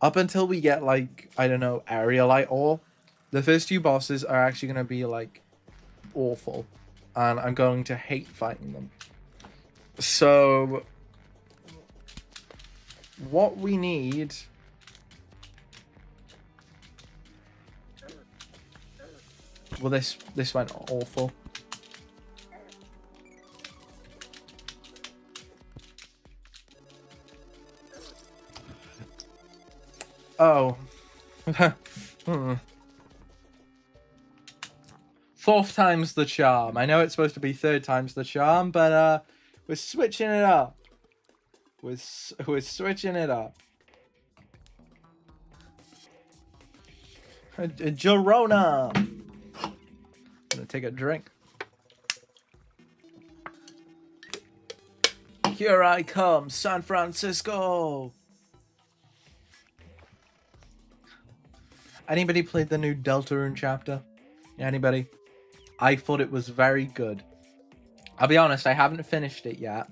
Up until we get, like, I don't know, Aerialite ore, the first few bosses are actually going to be, like, awful. And I'm going to hate fighting them. So, what we need... Well, this went awful. Oh. Fourth time's the charm. I know it's supposed to be third time's the charm, but we're switching it up. We're switching it up. Girona. I'm gonna take a drink. Here I come, San Francisco. Anybody played the new Deltarune chapter? Anybody? I thought it was very good. I'll be honest, I haven't finished it yet.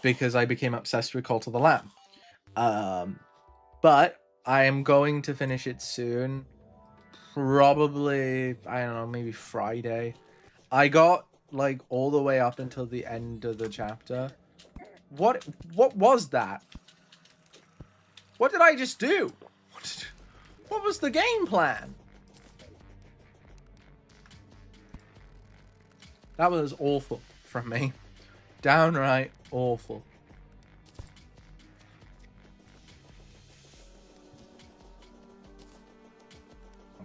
Because I became obsessed with Cult of the Lamb. But I am going to finish it soon. Probably, I don't know, maybe Friday. I got like all the way up until the end of the chapter. What was that? What did I just do? What was the game plan? That was awful from me. Downright awful.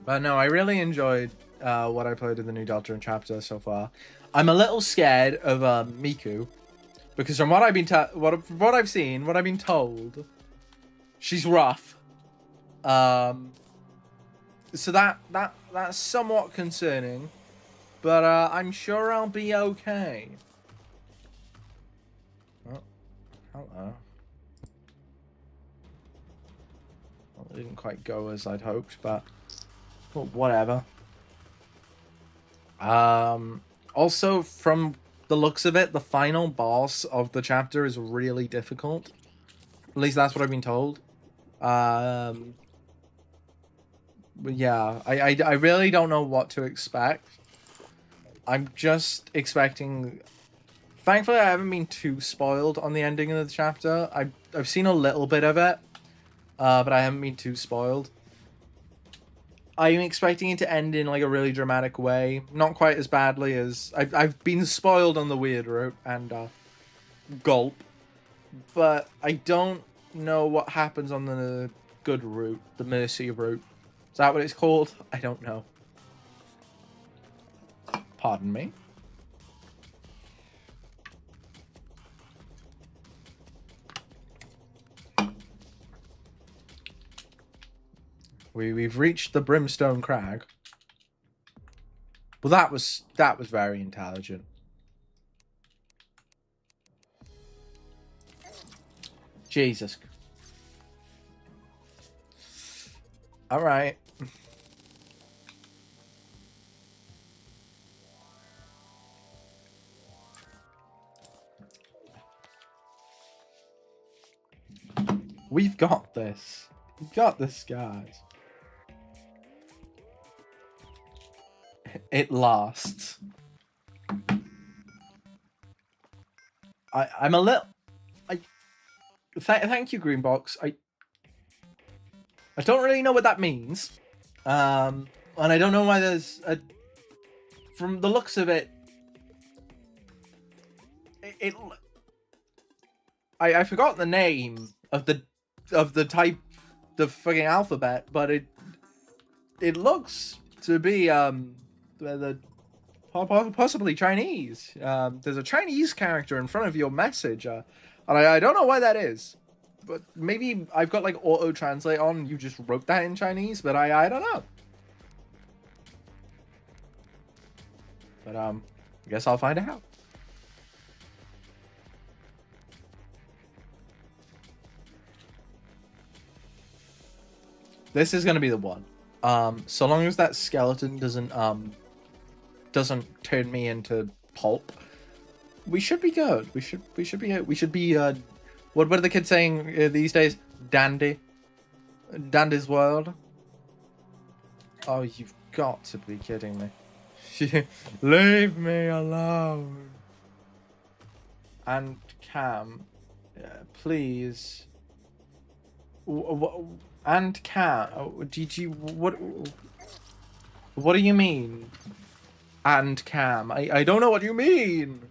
But no, I really enjoyed what I played in the new Deltarune chapter so far. I'm a little scared of Miku, because from what I've been what I've seen, what I've been told, she's rough. So that's somewhat concerning, but I'm sure I'll be okay. Oh, hello. Well, it didn't quite go as I'd hoped, but whatever. Also, from the looks of it, the final boss of the chapter is really difficult. At least that's what I've been told. But yeah, I really don't know what to expect. I'm just expecting... Thankfully, I haven't been too spoiled on the ending of the chapter. I've seen a little bit of it, but I haven't been too spoiled. I'm expecting it to end in like a really dramatic way. Not quite as badly as... I've been spoiled on the weird route and gulp. But I don't know what happens on the good route. The mercy route. Is that what it's called? I don't know. Pardon me. We've reached the Brimstone Crag. Well, that was very intelligent. Jesus. All right. We've got this. We've got this, guys. It lasts. I'm a little... Thank you, Greenbox. I don't really know what that means. And I don't know why there's a... From the looks of it... I forgot the name of the type... The fucking alphabet, but it looks to be the possibly Chinese. There's a Chinese character in front of your message, and I don't know why that is, but maybe I've got like auto translate on. And you just wrote that in Chinese, but I don't know. But I guess I'll find out. This is gonna be the one. So long as that skeleton doesn't turn me into pulp, we should be good. We should be what are the kids saying these days? Dandy's world. Oh, you've got to be kidding me. Leave me alone. And Cam, please. And Cam, did you what do you mean? And Cam, I don't know what you mean.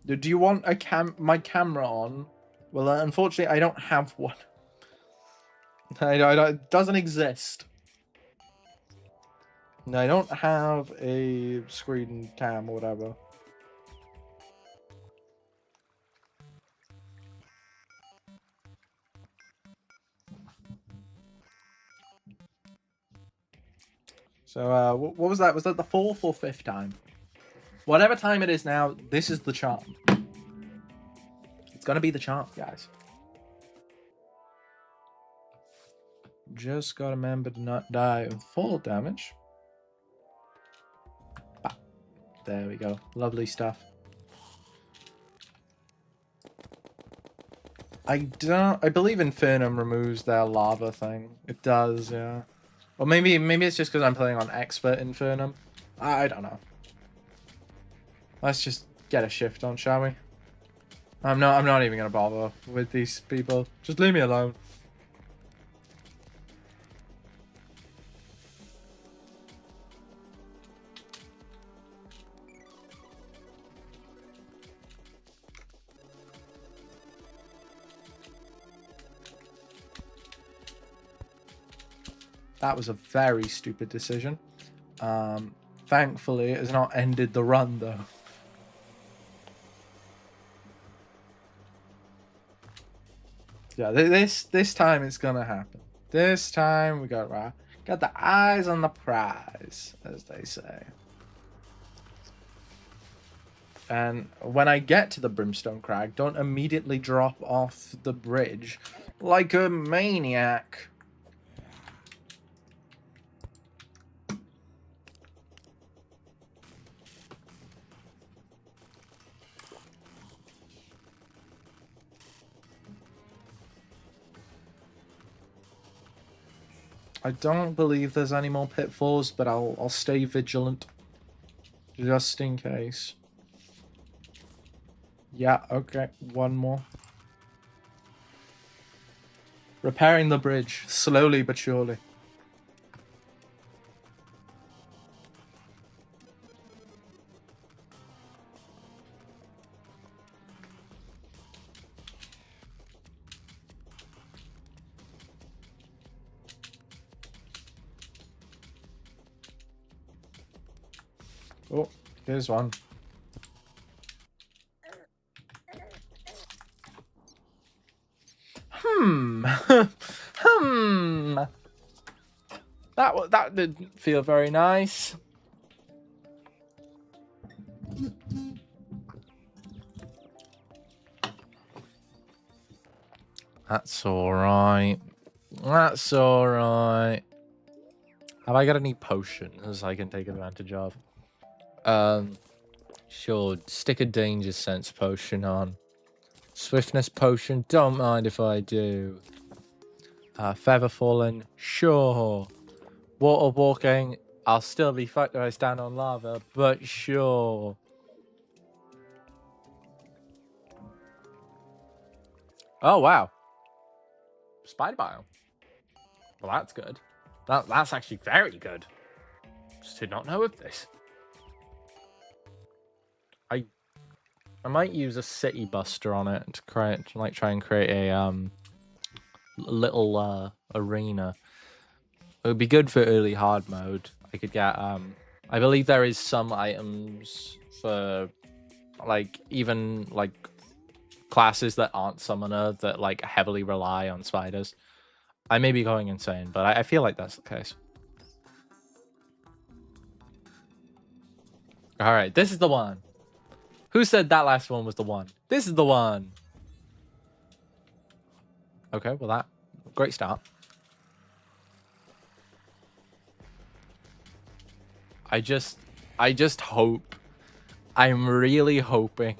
Do you want my camera on? Well, unfortunately, I don't have one. It doesn't exist. I don't have a screen cam or whatever. So, what was that? Was that the 4th or 5th time? Whatever time it is now, this is the charm. It's gonna be the charm, guys. Just gotta remember to not die of fall damage. Bah. There we go. Lovely stuff. I believe Infernum removes their lava thing. It does, yeah. Or maybe it's just because I'm playing on Expert Infernum. I don't know. Let's just get a shift on, shall we? I'm not even gonna bother with these people. Just leave me alone. That was a very stupid decision. Thankfully, it has not ended the run, though. Yeah, this time it's gonna happen. This time we got the eyes on the prize, as they say. And when I get to the Brimstone Crag, don't immediately drop off the bridge like a maniac. I don't believe there's any more pitfalls, but I'll stay vigilant. Just in case. Yeah, okay. One more. Repairing the bridge. Slowly but surely. Oh, here's one. That didn't feel very nice. That's alright. That's alright. Have I got any potions I can take advantage of? Sure. Stick a danger sense potion on. Swiftness potion. Don't mind if I do. Feather falling. Sure. Water walking. I'll still be fucked if I stand on lava, but sure. Oh wow. Spider biome. Well, that's good. That's actually very good. Just did not know of this. I might use a city buster on it to try and create a little arena. It would be good for early hard mode. I could get I believe there is some items for even classes that aren't summoner that heavily rely on spiders. I may be going insane, but I feel like that's the case. Alright, this is the one. Who said that last one was the one? This is the one. Okay, well great start. I just hope, I'm really hoping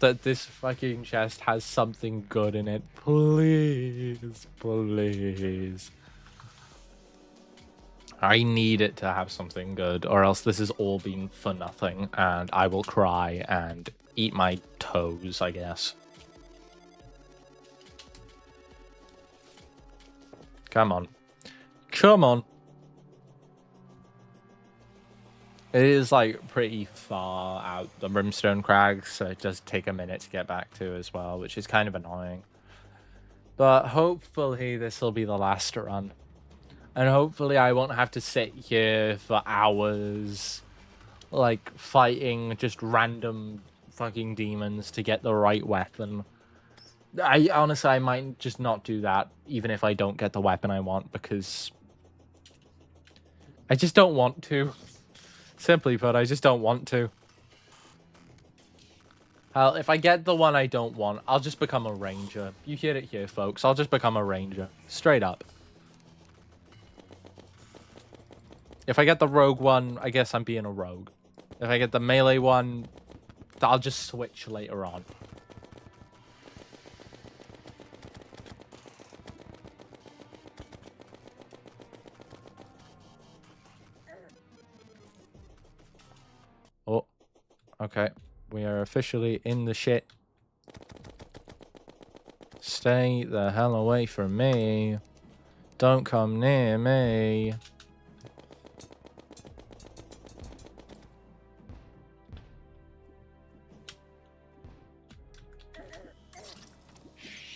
that this fucking chest has something good in it. Please, please. I need it to have something good, or else this has all been for nothing, and I will cry and eat my toes, I guess. Come on. Come on. It is pretty far out the Brimstone Crags, so it does take a minute to get back to as well, which is kind of annoying. But hopefully this will be the last run. And hopefully I won't have to sit here for hours, fighting just random fucking demons to get the right weapon. Honestly, I might just not do that, even if I don't get the weapon I want, because I just don't want to. Simply put, I just don't want to. Hell, if I get the one I don't want, I'll just become a ranger. You hear it here, folks. I'll just become a ranger. Straight up. If I get the rogue one, I guess I'm being a rogue. If I get the melee one, I'll just switch later on. Oh, okay. We are officially in the shit. Stay the hell away from me. Don't come near me.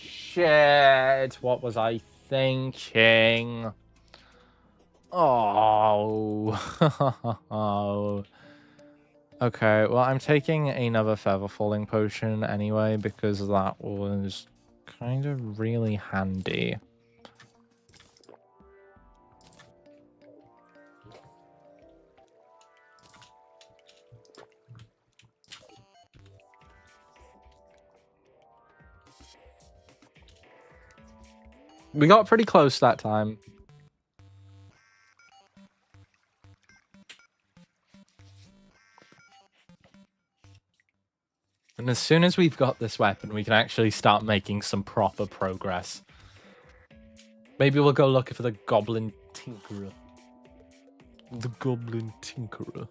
Shit. What was I thinking? Oh. Okay, well, I'm taking another feather falling potion anyway because that was kind of really handy. We got pretty close that time. And as soon as we've got this weapon, we can actually start making some proper progress. Maybe we'll go looking for the Goblin Tinkerer. The Goblin Tinkerer.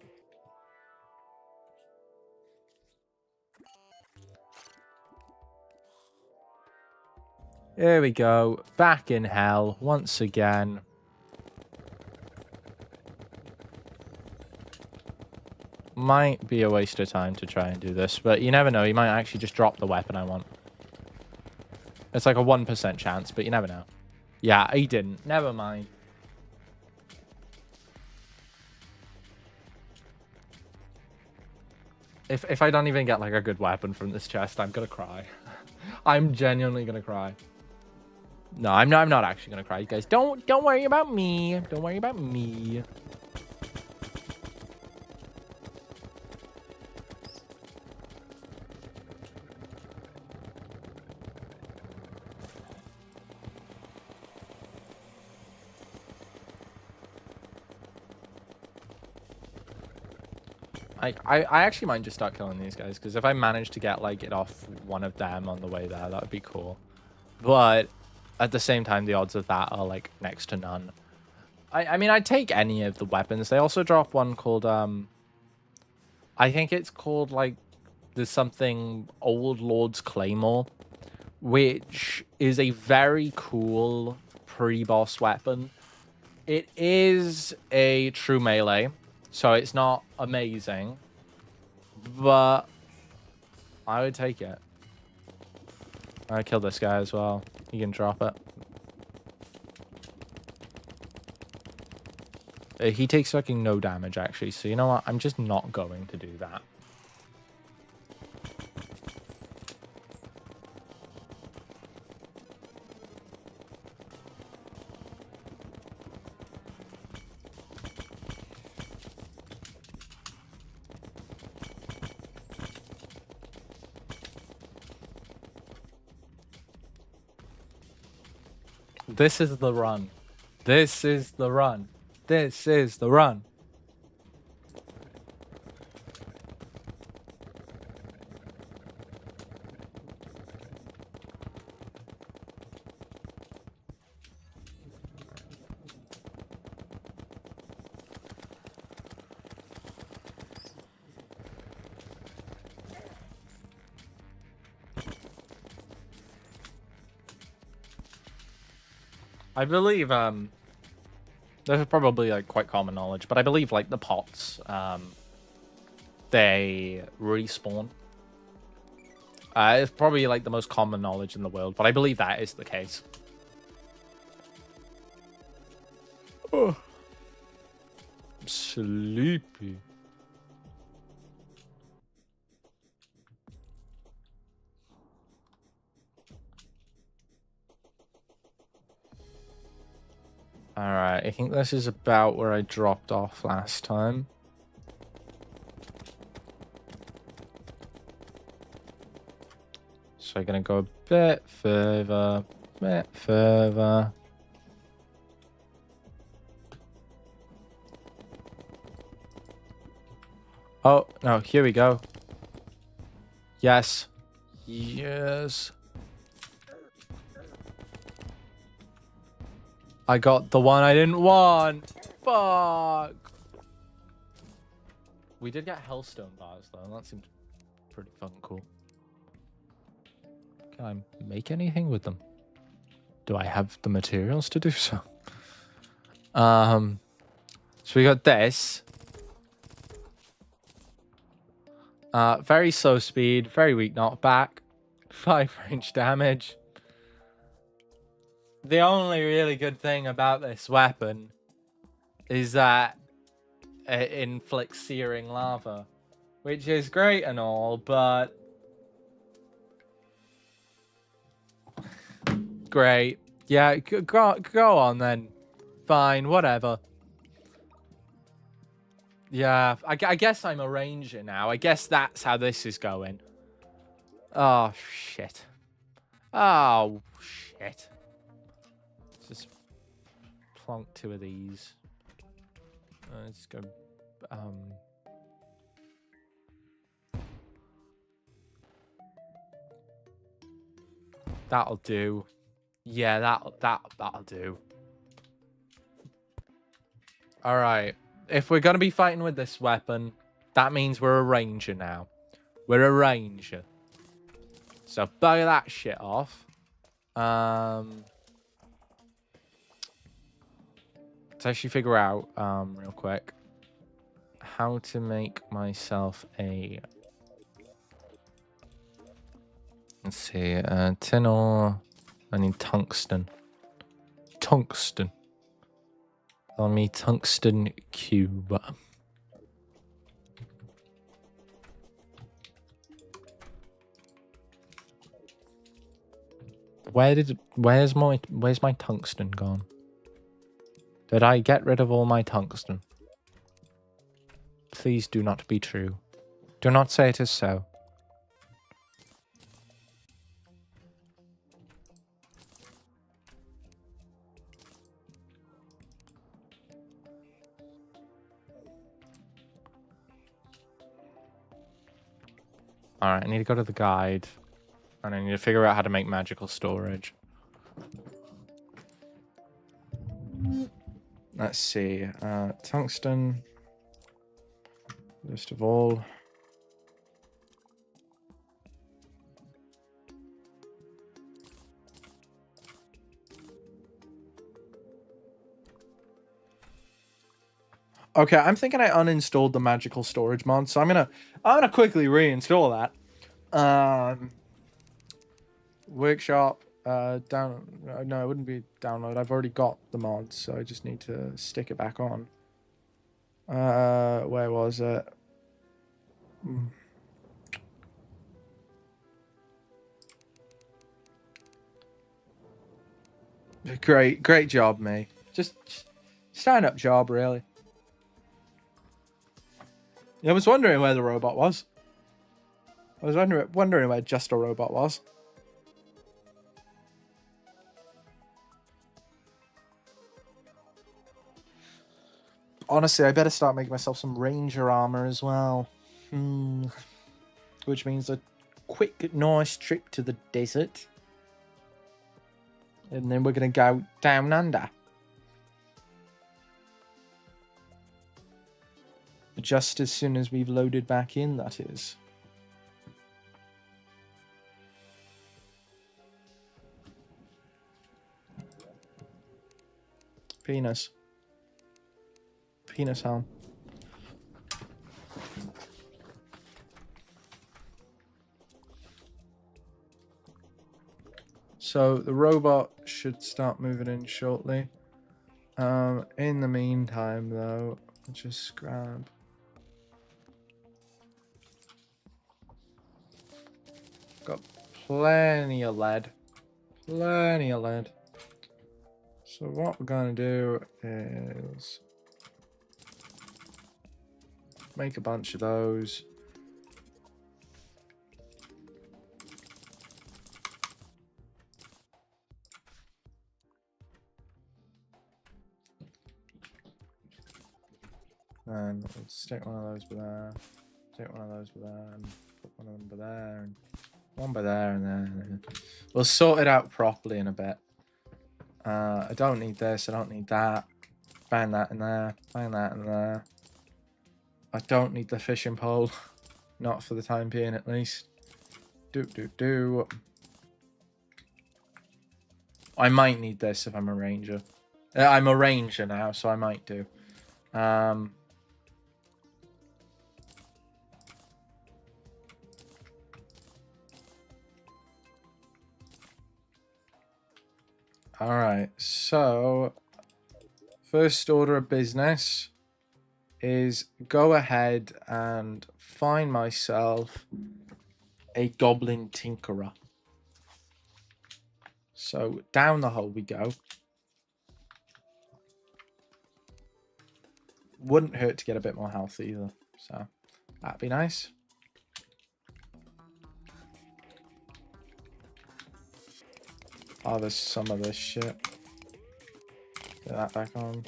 Here we go. Back in hell once again. Might be a waste of time to try and do this, but you never know. You might actually just drop the weapon I want. It's like a 1% chance, but you never know. Yeah, he didn't. Never mind. If I don't even get like a good weapon from this chest, I'm gonna cry. I'm genuinely gonna cry. No, I'm not actually gonna cry, you guys. Don't worry about me. Don't worry about me. I actually might just start killing these guys, because if I manage to get like it off one of them on the way there, that would be cool. But at the same time, the odds of that are like next to none. I mean, I'd take any of the weapons. They also drop one called I think it's called like there's something Old Lord's Claymore, which is a very cool pre-boss weapon. It is a true melee, so it's not amazing, but I would take it. I kill this guy as well. You can drop it. He takes fucking no damage, actually, so you know what? I'm just not going to do that. This is the run. This is the run. This is the run. I believe, this is probably like quite common knowledge, but I believe like the pots, they respawn. It's probably like the most common knowledge in the world, but I believe that is the case. Oh, I'm sleepy. Alright, I think this is about where I dropped off last time. So I'm gonna go a bit further, bit further. Oh, no, here we go. Yes. Yes. I got the one I didn't want. Fuck. We did get Hellstone bars, though, and that seems pretty fucking cool. Can I make anything with them? Do I have the materials to do so? So we got this. Very slow speed, very weak knockback, 5 range damage. The only really good thing about this weapon is that it inflicts searing lava, which is great and all, but great. Yeah, go on then. Fine, whatever. Yeah, I guess I'm a ranger now. I guess that's how this is going. Oh, shit. Oh, shit. Let's just plonk 2 of these. Let's go... That'll do. Yeah, that'll do. Alright. If we're going to be fighting with this weapon, that means we're a ranger now. We're a ranger. So bugger that shit off. Let's actually figure out, real quick, how to make myself a... Let's see, tin ore. I need tungsten. Tungsten. Tell me tungsten cube. Where's my tungsten gone? Did I get rid of all my tungsten? Please do not be true. Do not say it is so. Alright, I need to go to the guide. And I need to figure out how to make magical storage. Let's see. Tungsten. First of all. Okay, I'm thinking I uninstalled the magical storage mod, so I'm gonna quickly reinstall that. Workshop, no, it wouldn't be download. I've already got the mod, so I just need to stick it back on. Where was it? Great job, me. Just stand-up job, really. I was wondering where the robot was. I was wondering where just a robot was. Honestly, I better start making myself some ranger armor as well. Which means a quick, nice trip to the desert. And then we're going to go down under. Just as soon as we've loaded back in, that is. Penis. Penis helm. So the robot should start moving in shortly. In the meantime, though, I'll just grab... Got plenty of lead. Plenty of lead. So what we're going to do is make a bunch of those. And we'll stick one of those by there. Stick one of those by there. And put one of them by there. And one by there and then. We'll sort it out properly in a bit. I don't need this. I don't need that. Bang that in there. Bang that in there. I don't need the fishing pole. Not for the time being, at least. Do. I might need this if I'm a ranger. I'm a ranger now, so I might do. Alright, so first order of business is go ahead and find myself a goblin tinkerer. So down the hole we go. Wouldn't hurt to get a bit more health either, so that'd be nice. Oh, there's some of this shit. Get that back on.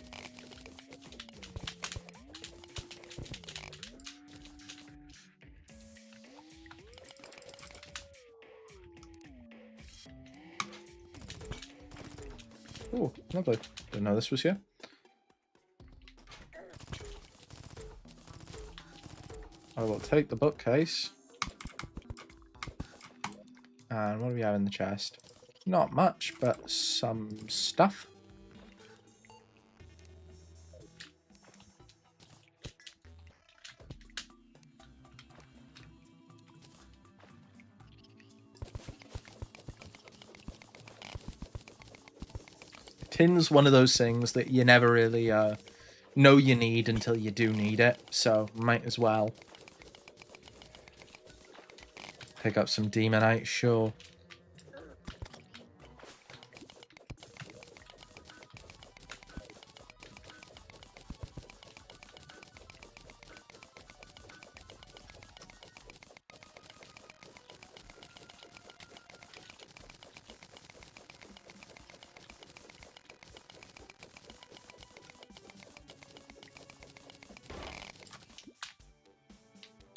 Oh, lovely. Didn't know this was here. I will take the bookcase. And what do we have in the chest? Not much, but some stuff. Tin's one of those things that you never really know you need until you do need it, so might as well. Pick up some demonite, sure.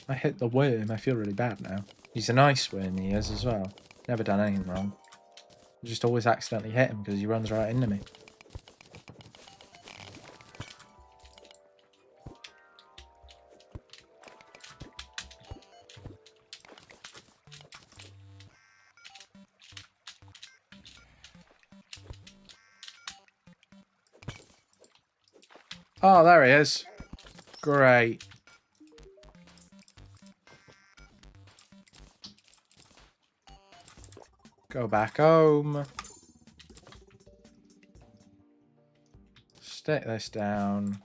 I hit the worm. I feel really bad now. He's a nice worm, he is, as well. Never done anything wrong. I just always accidentally hit him because he runs right into me. Oh, there he is. Great. Go back home. Stick this down.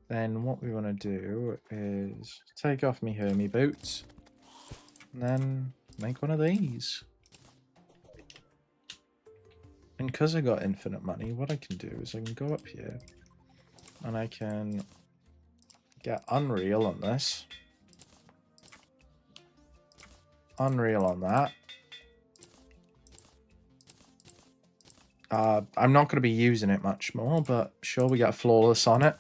Then what we want to do is take off me Hermie boots. And then make one of these. And because I got infinite money, what I can do is I can go up here. And I can get Unreal on this. Unreal on that. I'm not going to be using it much more, but sure, we get Flawless on it.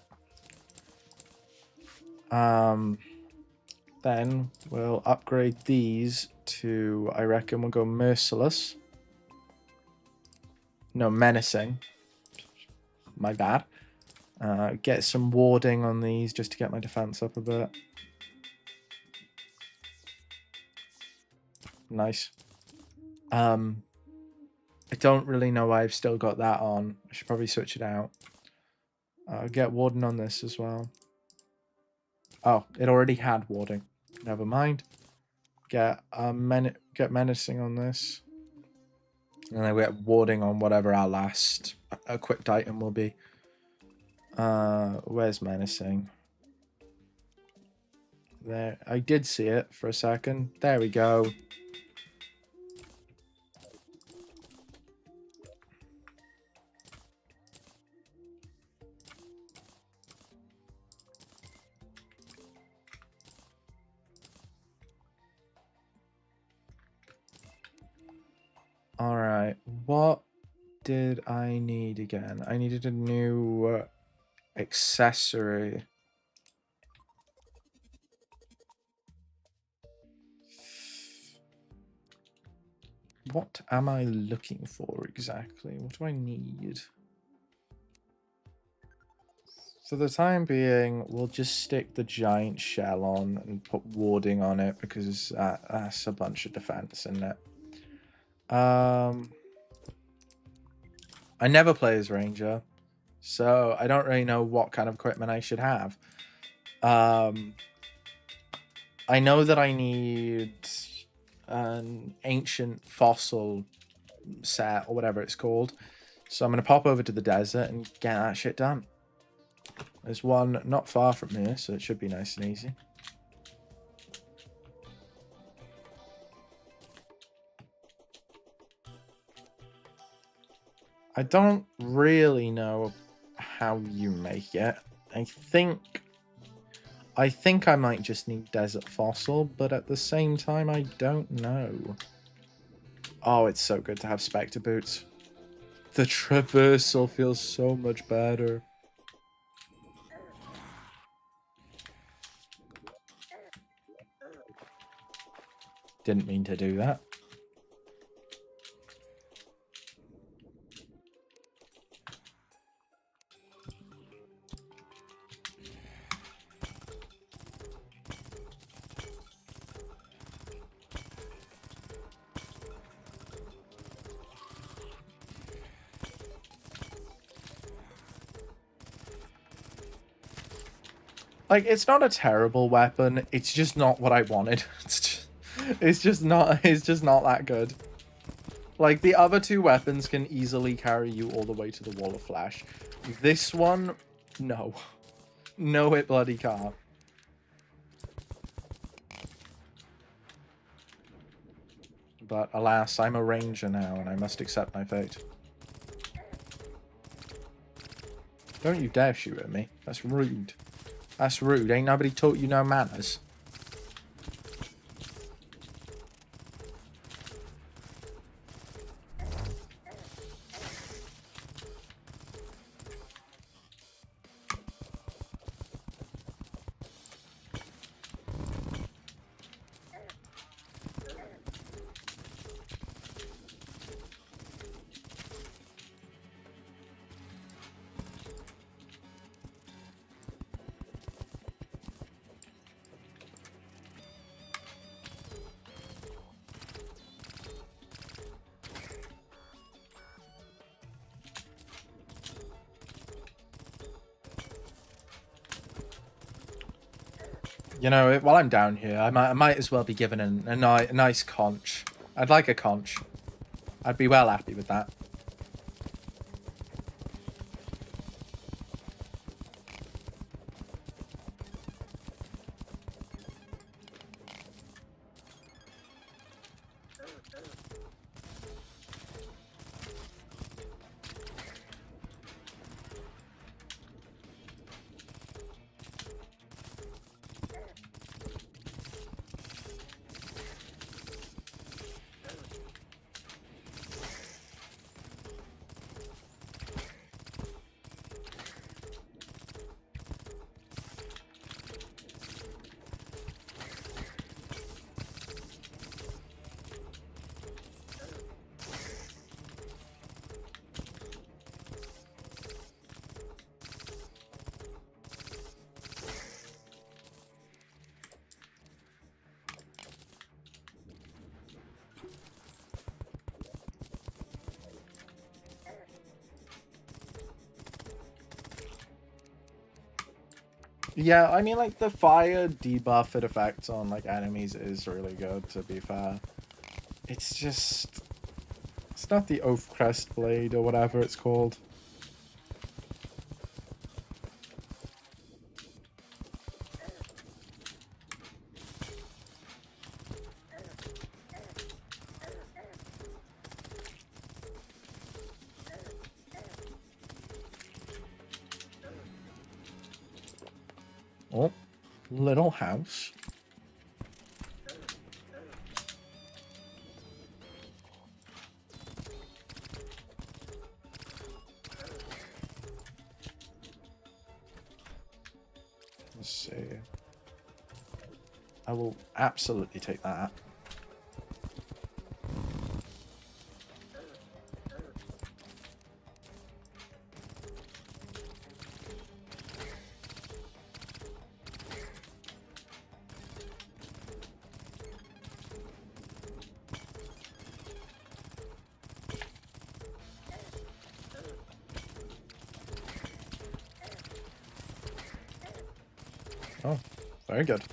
Then we'll upgrade these to, I reckon we'll go Merciless. No, Menacing. My bad. Get some warding on these just to get my defense up a bit. Nice. I don't really know why I've still got that on. I should probably switch it out. Get warding on this as well. Oh, it already had warding. Never mind. Get menacing on this. And then we get warding on whatever our last equipped item will be. Where's menacing? There. I did see it for a second. There we go. What did I need again? I needed a new accessory. What am I looking for exactly? What do I need? For the time being, we'll just stick the giant shell on and put warding on it because that's a bunch of defense in it. I never play as Ranger, so I don't really know what kind of equipment I should have. I know that I need an ancient fossil set or whatever it's called. So I'm going to pop over to the desert and get that shit done. There's one not far from here, so it should be nice and easy. I don't really know how you make it. I think I might just need desert fossil, but at the same time, I don't know. Oh, it's so good to have Spectre boots. The traversal feels so much better. Didn't mean to do that. Like, it's not a terrible weapon. It's just not what I wanted. It's just not that good. Like, the other two weapons can easily carry you all the way to the Wall of Flesh. This one, no. No, it bloody can't. But alas, I'm a ranger now, and I must accept my fate. Don't you dare shoot at me. That's rude. That's rude. Ain't nobody taught you no manners. You know, while I'm down here, I might as well be given a nice conch. I'd like a conch. I'd be well happy with that. Yeah, I mean, like, the fire debuff it affects on, like, enemies is really good, to be fair. It's just... It's not the Oathcrest Blade or whatever it's called. Oh, little house. Let's see. I will absolutely take that. Oh, very good.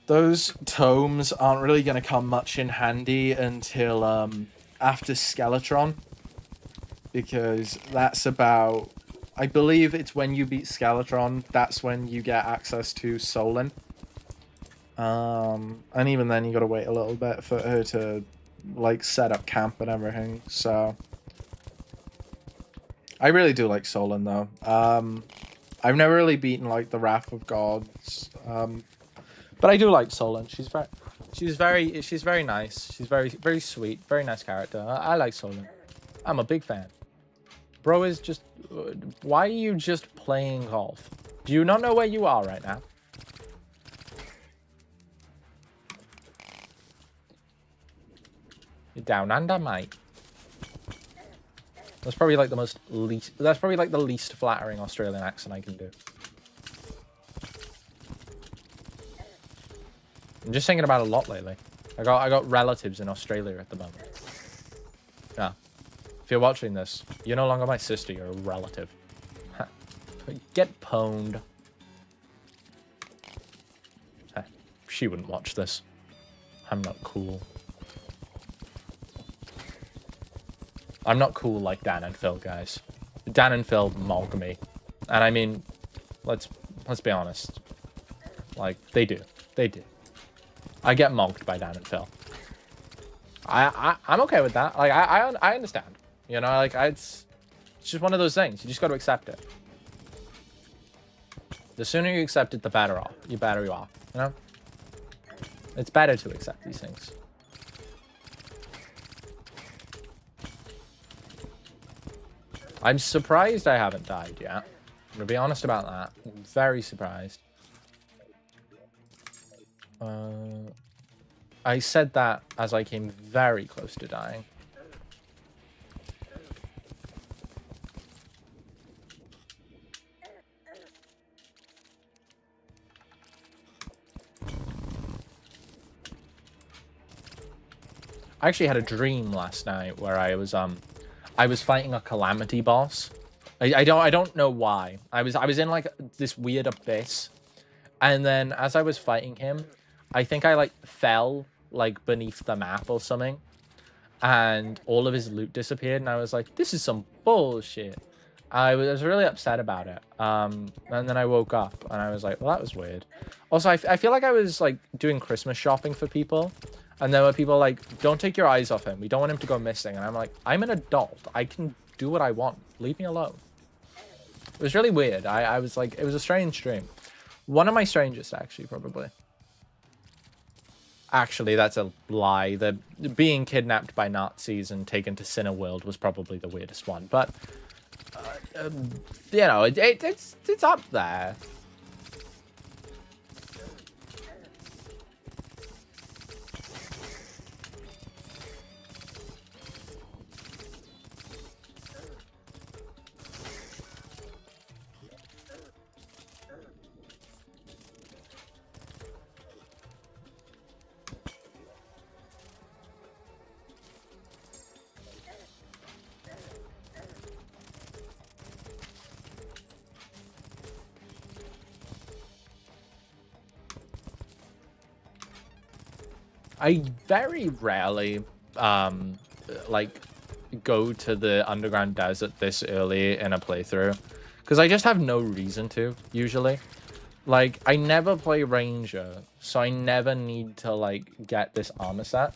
Those tomes aren't really going to come much in handy until after Skeletron. Because that's about... I believe it's when you beat Skeletron, that's when you get access to Solon. And even then you got to wait a little bit for her to like set up camp and everything, so... I really do like Solon though. I've never really beaten like the Wrath of Gods, but I do like Solon. She's very nice. She's very sweet, very nice character. I like Solon. I'm a big fan. Bro is just... Why are you just playing golf? Do you not know where you are right now? You're down under, mate. That's probably like the least flattering Australian accent I can do. I'm just thinking about it a lot lately. I got relatives in Australia at the moment. Yeah. If you're watching this, you're no longer my sister, you're a relative. Get pwned. She wouldn't watch this. I'm not cool. I'm not cool like Dan and Phil, guys. Dan and Phil mog me. And I mean, let's be honest. Like, they do. They do. I get mogged by Dan and Phil. I'm okay with that. Like, I understand. You know, like, it's just one of those things. You just got to accept it. The sooner you accept it, the better off. You better you are. You know? It's better to accept these things. I'm surprised I haven't died yet. I'm gonna be honest about that. I'm very surprised. I said that as I came very close to dying. I actually had a dream last night where I was fighting a Calamity boss. I don't know why. I was in like this weird abyss, and then as I was fighting him, I think I like fell like beneath the map or something, and all of his loot disappeared, and I was like, this is some bullshit. I was really upset about it. And then I woke up and I was like, well, that was weird. Also, I feel like I was like doing Christmas shopping for people. And there were people like, don't take your eyes off him. We don't want him to go missing. And I'm like, I'm an adult. I can do what I want. Leave me alone. It was really weird. I was like, it was a strange dream. One of my strangest, actually, probably. Actually, that's a lie. The being kidnapped by Nazis and taken to Cineworld was probably the weirdest one. But, you know, it's up there. I very rarely, like, go to the underground desert this early in a playthrough. Because I just have no reason to, usually. Like, I never play Ranger, so I never need to, like, get this armor set.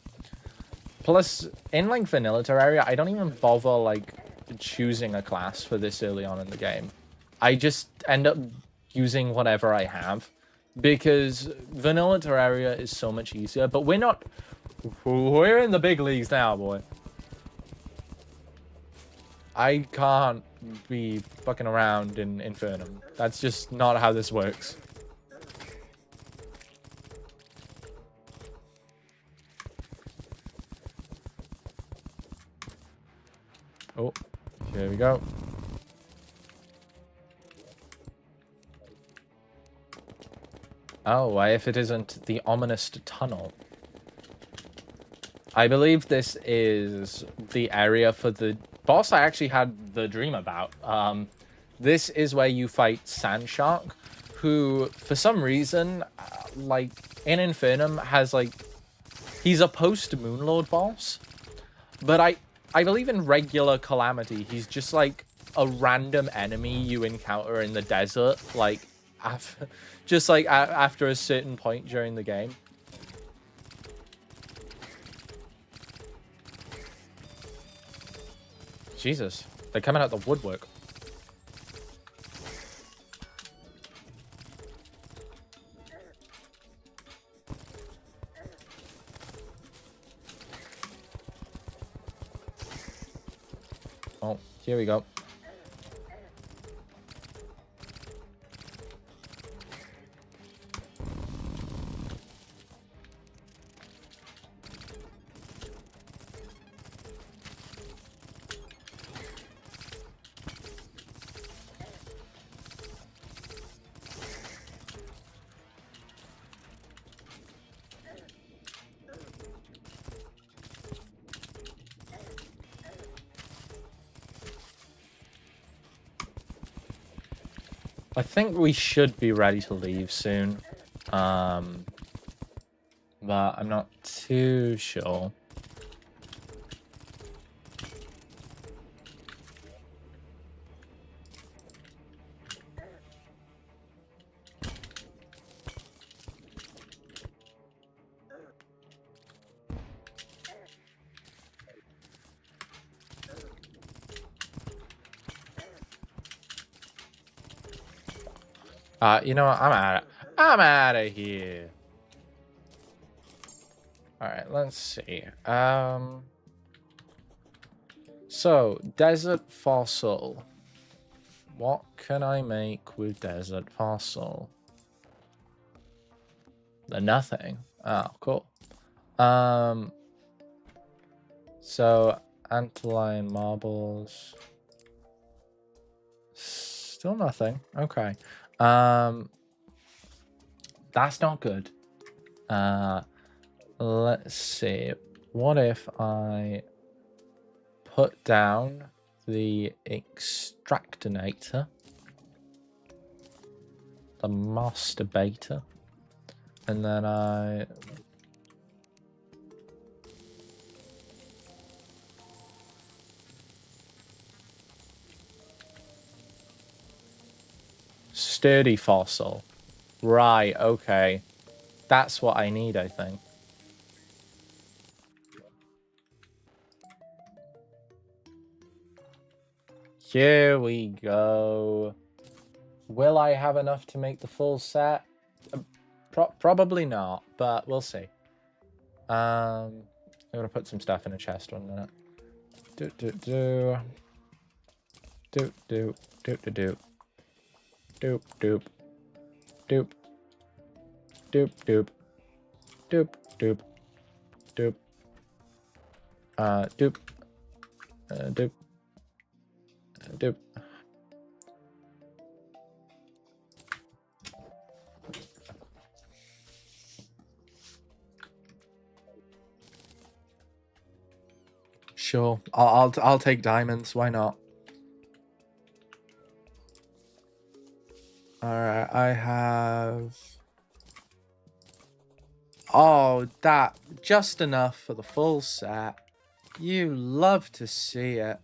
Plus, in, like, vanilla Terraria, I don't even bother, like, choosing a class for this early on in the game. I just end up using whatever I have. Because vanilla Terraria is so much easier, but we're not... We're in the big leagues now, boy. I can't be fucking around in Infernum. That's just not how this works. Oh, here we go. Oh, if it isn't the ominous tunnel. I believe this is the area for the boss I actually had the dream about. This is where you fight Sandshark, who, for some reason, like, in Infernum, has, like... He's a post-Moonlord boss, but I believe in regular Calamity, he's just, like, a random enemy you encounter in the desert, like, just, like, after a certain point during the game. Jesus, they're coming out the woodwork. Oh, here we go. I think we should be ready to leave soon. But I'm not too sure. You know what? I'm out of here. All right, let's see. So desert fossil. What can I make with desert fossil? The nothing. Oh, cool. So antlion marbles. Still nothing. Okay. That's not good. Let's see. What if I put down the extractinator, the masturbator, and then I sturdy fossil. Right, okay. That's what I need, I think. Here we go. Will I have enough to make the full set? Probably not, but we'll see. I'm gonna put some stuff in a chest 1 minute. Do. Doop. Doop. Doop. Doop. Doop. Doop. Doop. Doop. Doop. Doop. Doop. Doop. Doop. Sure, I'll take diamonds. Why not? All right, I have. Oh, that just enough for the full set. You love to see it.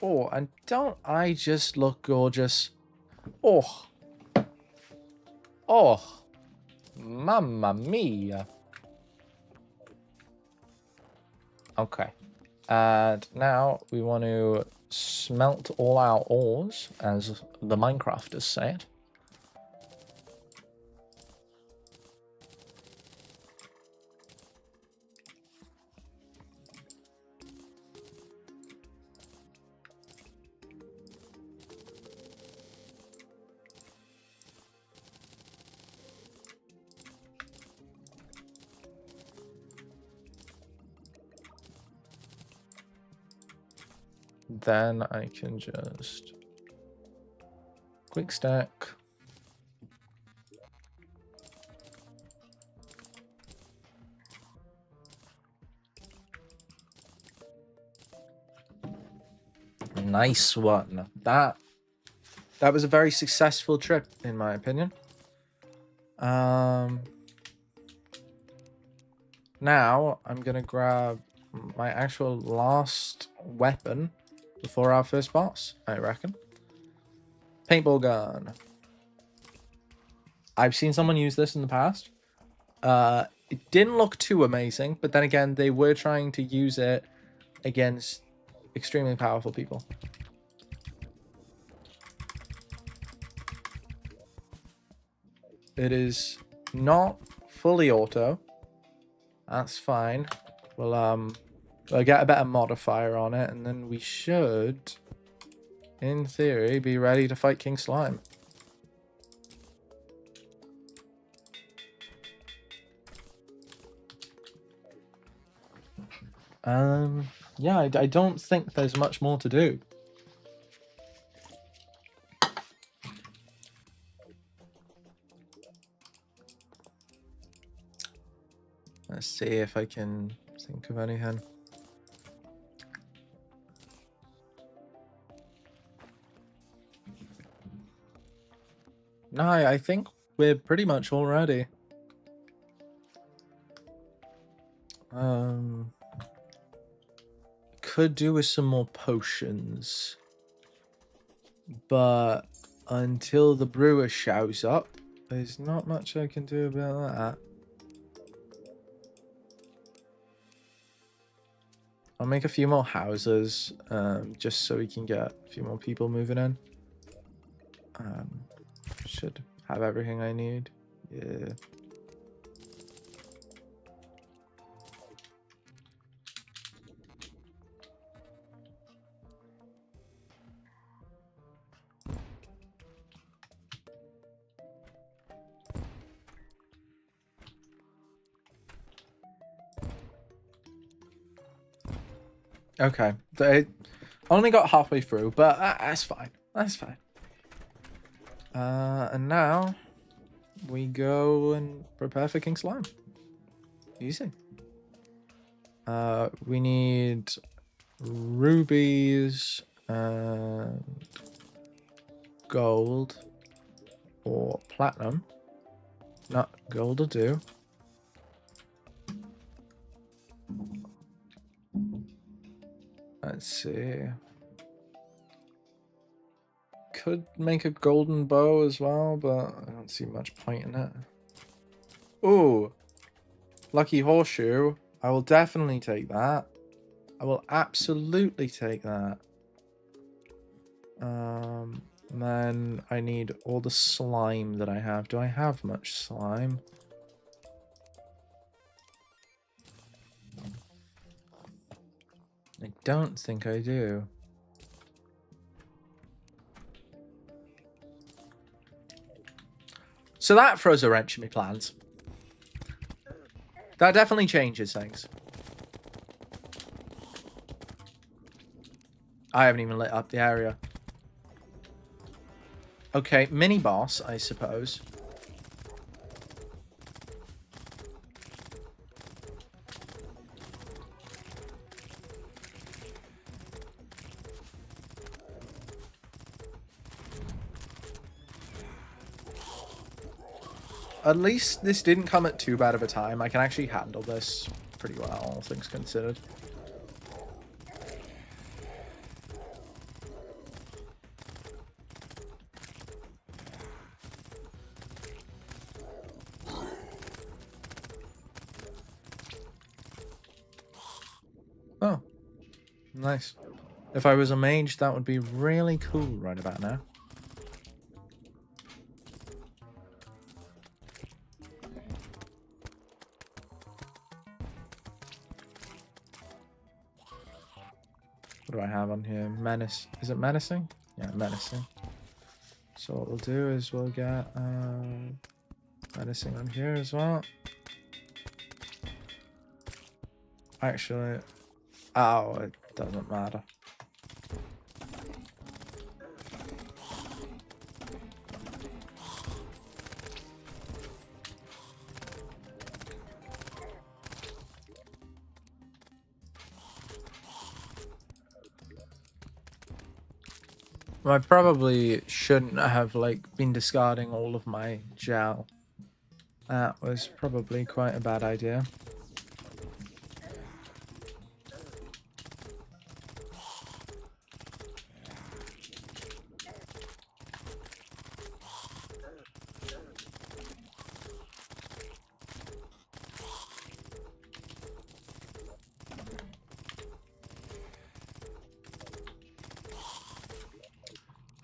Oh, and don't I just look gorgeous? Oh. Oh. Mamma mia. Okay. And now we want to smelt all our ores, as the Minecrafters said. Then I can just quick stack. Nice one. That was a very successful trip, in my opinion. Now I'm gonna grab my actual last weapon before our first boss, I reckon. Paintball gun. I've seen someone use this in the past. It didn't look too amazing, but then again, they were trying to use it against extremely powerful people. It is not fully auto. That's fine. We'll get a better modifier on it, and then we should, in theory, be ready to fight King Slime. Yeah, I don't think there's much more to do. Let's see if I can think of anything. No, I think we're pretty much all ready. Could do with some more potions. But until the brewer shows up, there's not much I can do about that. I'll make a few more houses, just so we can get a few more people moving in. Should have everything I need. Yeah. Okay, I only got halfway through, but that's fine. That's fine. And now we go and prepare for King Slime. Easy. We need rubies and gold or platinum. Not gold will do. Let's see. Could make a golden bow as well, but I don't see much point in it. Ooh, lucky horseshoe. I will definitely take that. I will absolutely take that. Then I need all the slime that I have. Do I have much slime? I don't think I do. So that throws a wrench in my plans. That definitely changes things. I haven't even lit up the area. Okay, mini boss, I suppose. At least this didn't come at too bad of a time. I can actually handle this pretty well, all things considered. Oh, nice. If I was a mage, that would be really cool right about now. What do I have on here? Menace. Is it menacing? Yeah, menacing. So what we'll do is we'll get menacing on here as well. Actually, oh, it doesn't matter. I probably shouldn't have like been discarding all of my gel. That was probably quite a bad idea.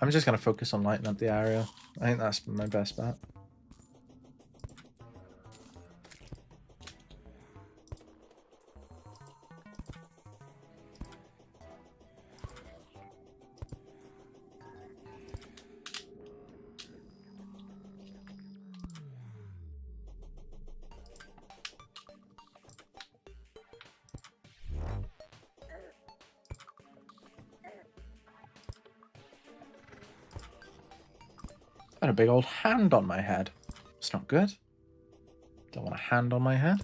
I'm just going to focus on lighting up the area. I think that's my best bet. Got a big old hand on my head. It's not good. Don't want a hand on my head.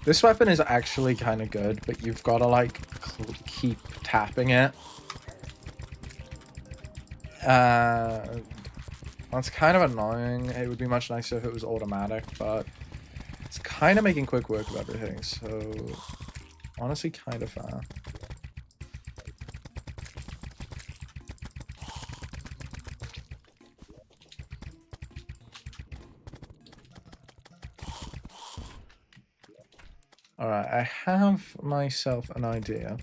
This weapon is actually kind of good, but you've got to like keep tapping it. That's kind of annoying. It would be much nicer if it was automatic, but it's kind of making quick work of everything, so honestly kind of fair. Alright, I have myself an idea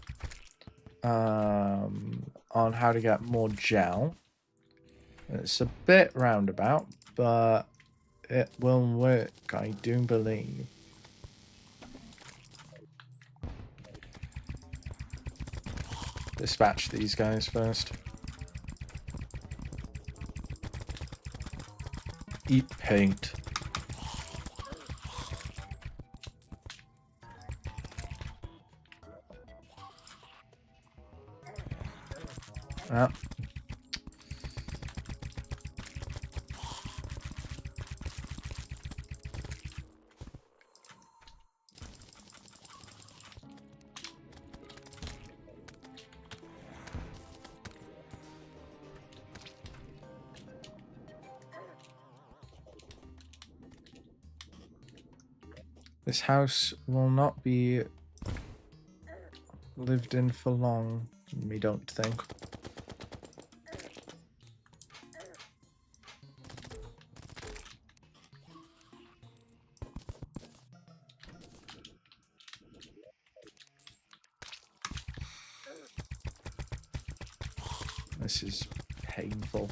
on how to get more gel. It's a bit roundabout, but it will work, I do believe. Dispatch these guys first. Eat paint. Ah. This house will not be lived in for long, we don't think. This is painful.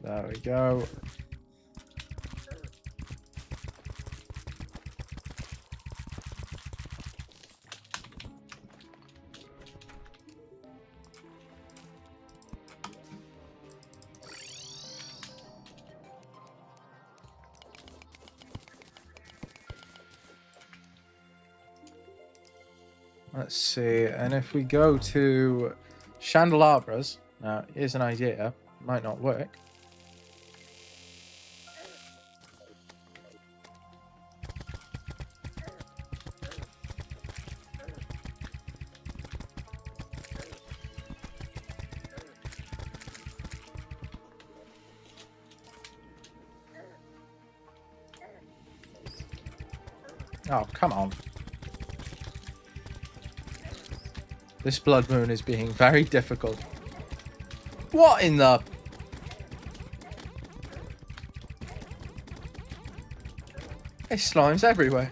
There we go. Let's see, and if we go to candelabras, now here's an idea, might not work. Oh, come on. This blood moon is being very difficult. What in the... There's slimes everywhere.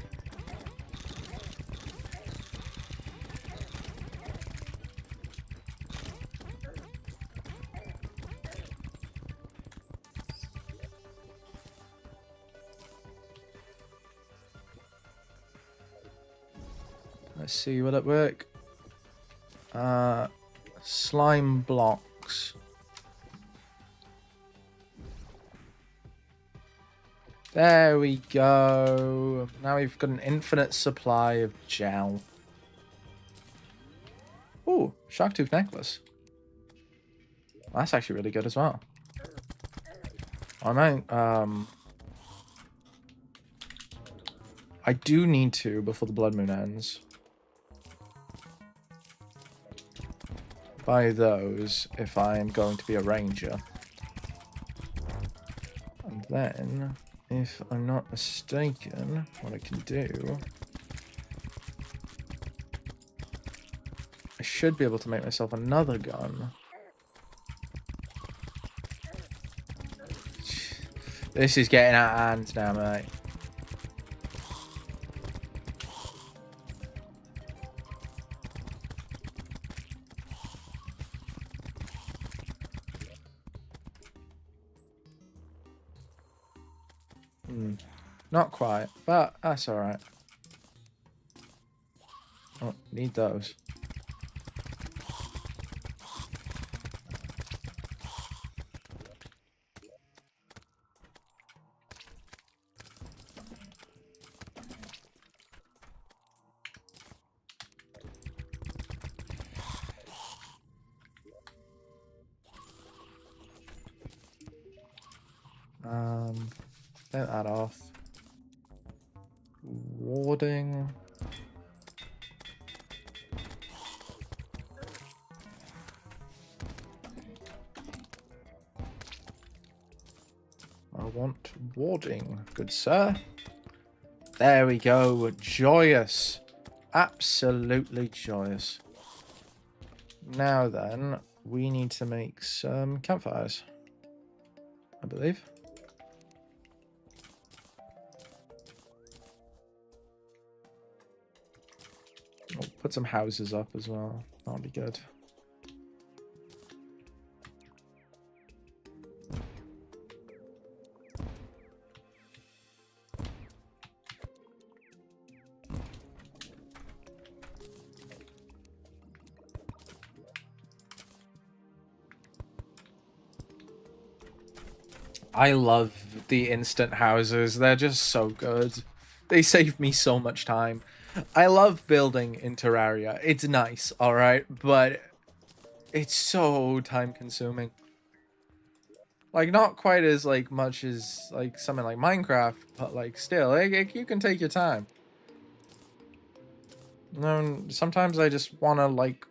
Let's see, will it work? Slime blocks. There we go. Now we've got an infinite supply of gel. Ooh, shark tooth necklace. That's actually really good as well. I might, I do need to, before the blood moon ends, buy those if I'm going to be a ranger. And then, if I'm not mistaken, what I can do... I should be able to make myself another gun. This is getting out of hand now, mate. Not quite, but that's alright. Oh, need those. Get that off. Warding. I want warding, good sir. There we go. Joyous. Absolutely joyous. Now then, we need to make some campfires, I believe. We'll put some houses up as well. That'll be good. I love the instant houses. They're just so good. They save me so much time. I love building in Terraria. It's nice, alright? But it's so time consuming. Like, not quite as like much as like something like Minecraft, but like still, you can take your time. Sometimes I just want to like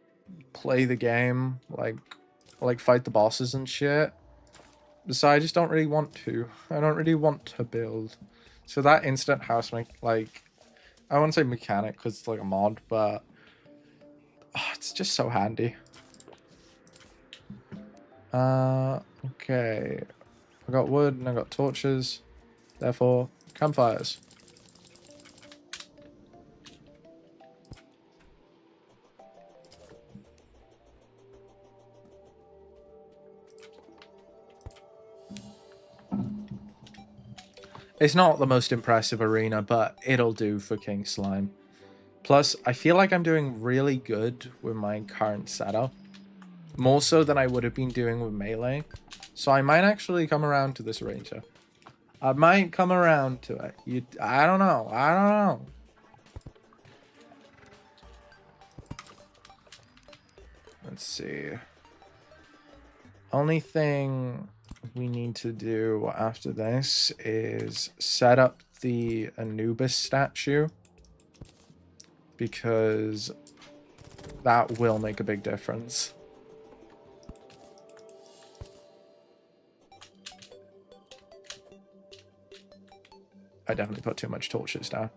play the game, like fight the bosses and shit. So I just don't really want to. I don't really want to build. So that instant house, like, I wouldn't say mechanic because it's like a mod, but it's just so handy. Okay. I got wood and I got torches. Therefore, campfires. It's not the most impressive arena, but it'll do for King Slime. Plus, I feel like I'm doing really good with my current setup. More so than I would have been doing with Melee. So I might actually come around to this Ranger. I might come around to it. I don't know. I don't know. Let's see. Only thing we need to do after this is set up the Anubis statue, because that will make a big difference. I definitely put too much torches down.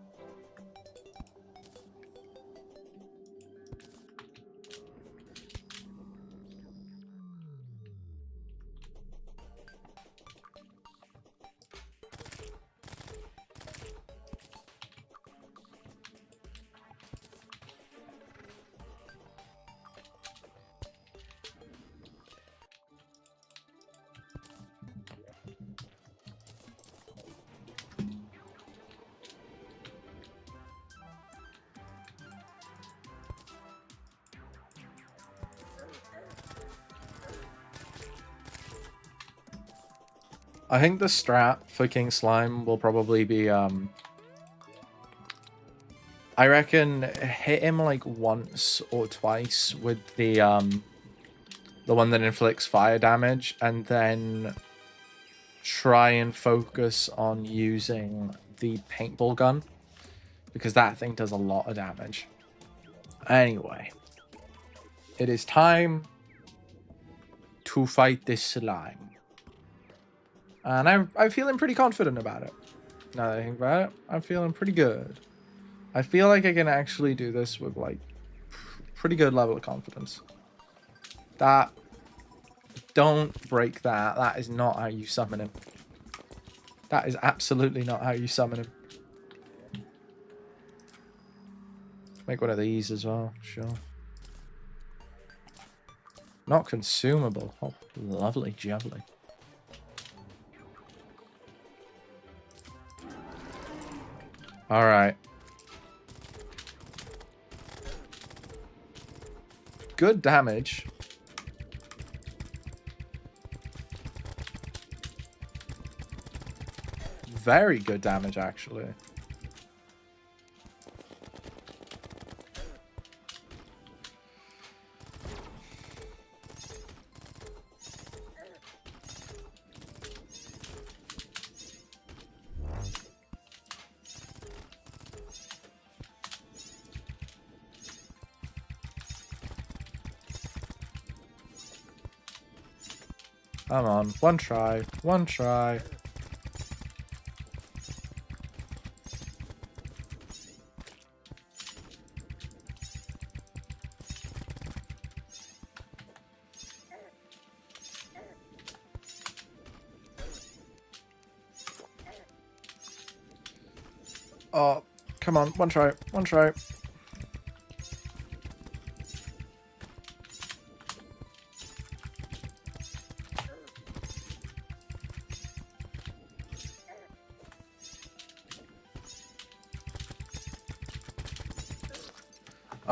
I think the strat for King Slime will probably be, I reckon hit him like once or twice with the one that inflicts fire damage, and then try and focus on using the paintball gun, because that thing does a lot of damage. Anyway, it is time to fight this slime. And I'm feeling pretty confident about it. Now that I think about it, I'm feeling pretty good. I feel like I can actually do this with, like, pretty good level of confidence. That... Don't break that. That is not how you summon him. That is absolutely not how you summon him. Make one of these as well, sure. Not consumable. Oh, lovely jubbly. Alright. Good damage. Very good damage, actually. Come on, one try, one try. Oh, come on, one try, one try.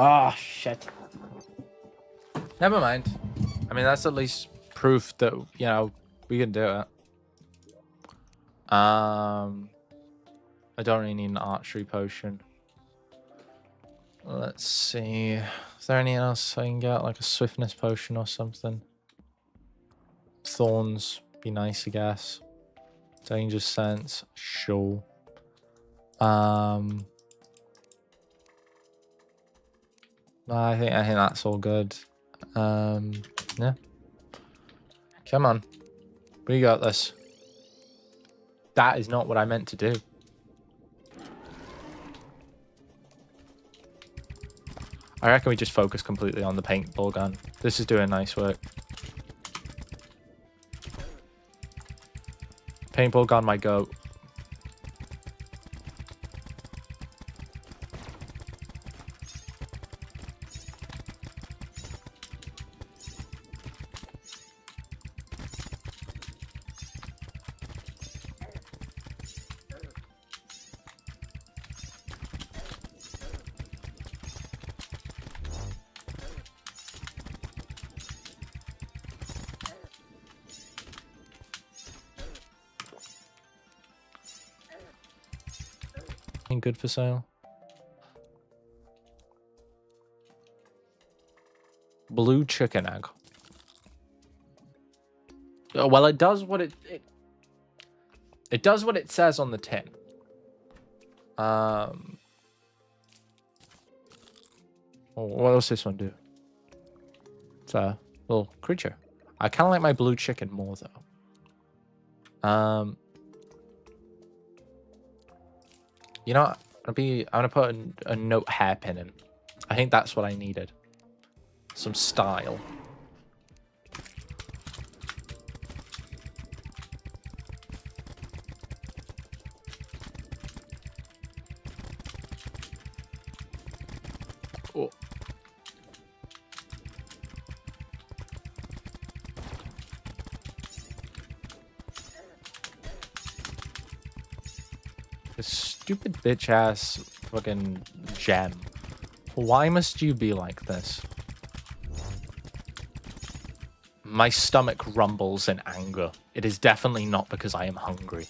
Oh, shit. Never mind. I mean, that's at least proof that, you know, we can do it. I don't really need an archery potion. Let's see. Is there anything else I can get? Like a swiftness potion or something? Thorns. Be nice, I guess. Danger sense. Sure. I think that's all good. Yeah. Come on. We got this. That is not what I meant to do. I reckon we just focus completely on the paintball gun. This is doing nice work. Paintball gun, my goat. Good for sale. Blue chicken egg. Oh, well, it does what it does what it says on the tin. Oh, what else does this one do? It's a little creature. I kind of like my blue chicken more though. You know what? I'm gonna put a note hairpin in. I think that's what I needed. Some style. Oh. This stupid bitch ass fucking gem. Why must you be like this? My stomach rumbles in anger. It is definitely not because I am hungry.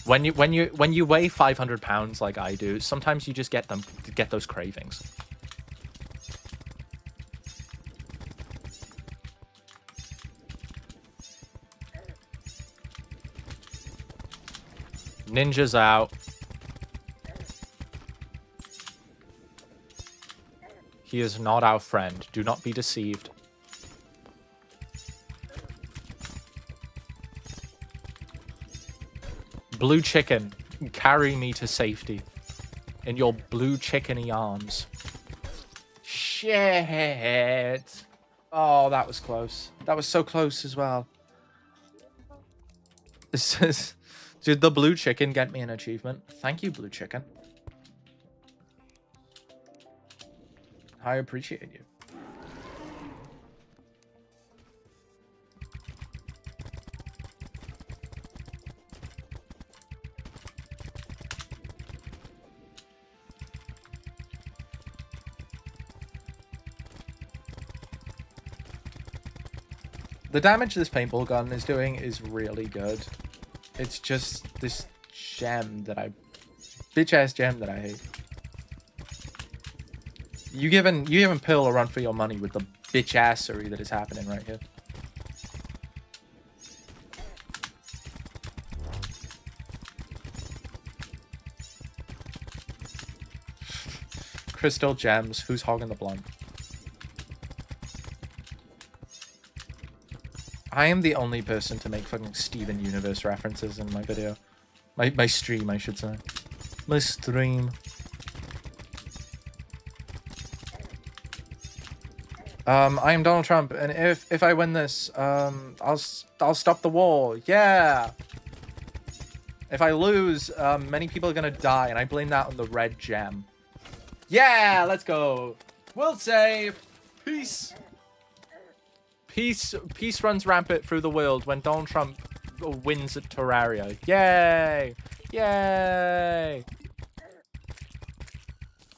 When you weigh 500 pounds like I do, sometimes you just get those cravings. Ninja's out. He is not our friend. Do not be deceived. Blue chicken, carry me to safety in your blue chickeny arms. Shit. Oh, that was close. That was so close as well. This is... Did the blue chicken get me an achievement? Thank you, blue chicken. I appreciate you. The damage this paintball gun is doing is really good. It's just this gem that I... Bitch-ass gem that I hate. You giving Pill a run for your money with the bitch-assery that is happening right here. Crystal gems. Who's hogging the blunt? I am the only person to make fucking Steven Universe references in my video. My stream, I should say. My stream. I am Donald Trump, and if I win this, I'll stop the war. Yeah. If I lose, many people are gonna die, and I blame that on the red gem. Yeah, let's go. World save. Peace. Peace runs rampant through the world when Donald Trump wins at Terraria. Yay! Yay!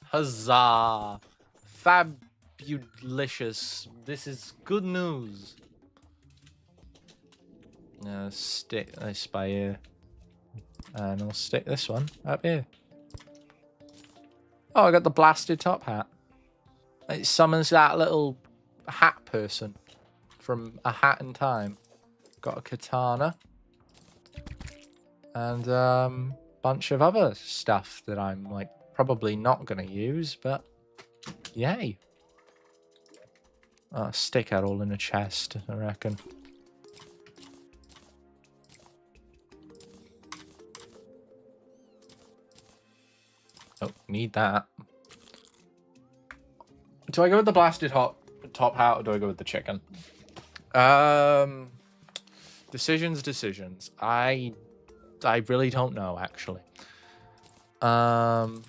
Huzzah! Fabulicious. This is good news. Stick this by here. And I'll stick this one up here. Oh, I got the blasted top hat. It summons that little hat person from A Hat in Time. Got a katana. And bunch of other stuff that I'm like probably not gonna use, but yay. I'll stick that all in a chest, I reckon. Oh, need that. Do I go with the blasted top hat or do I go with the chicken? Decisions. I really don't know actually. I'm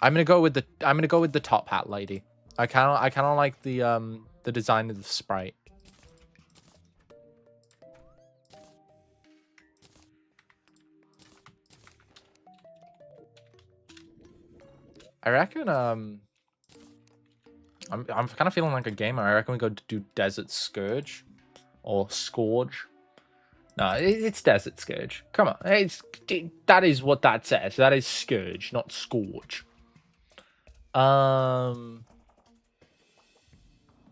gonna go with the top hat lady. I kind of like the design of the sprite. I reckon I'm kind of feeling like a gamer. I reckon we go to do Desert Scourge or Scourge. No, it's Desert Scourge. Come on, that is what that says. That is Scourge, not Scourge.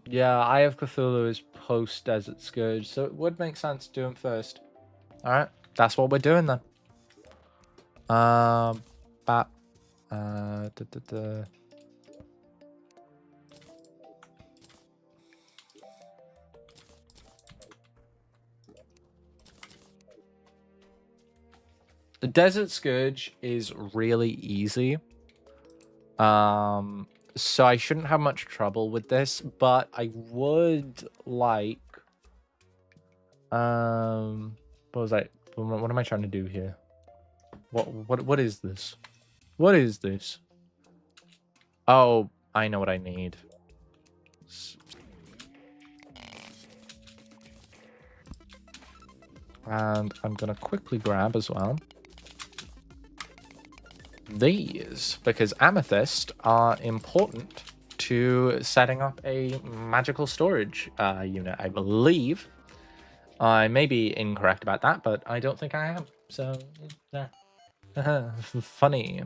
Yeah, Eye of Cthulhu is post Desert Scourge, so it would make sense to do him first. All right, that's what we're doing then. The Desert Scourge is really easy. So I shouldn't have much trouble with this, but I would like what was I what am I trying to do here? What is this? What is this? Oh, I know what I need. And I'm gonna quickly grab as well these, because amethyst are important to setting up a magical storage unit, I believe. I may be incorrect about that, but I don't think I am. So, yeah. Funny.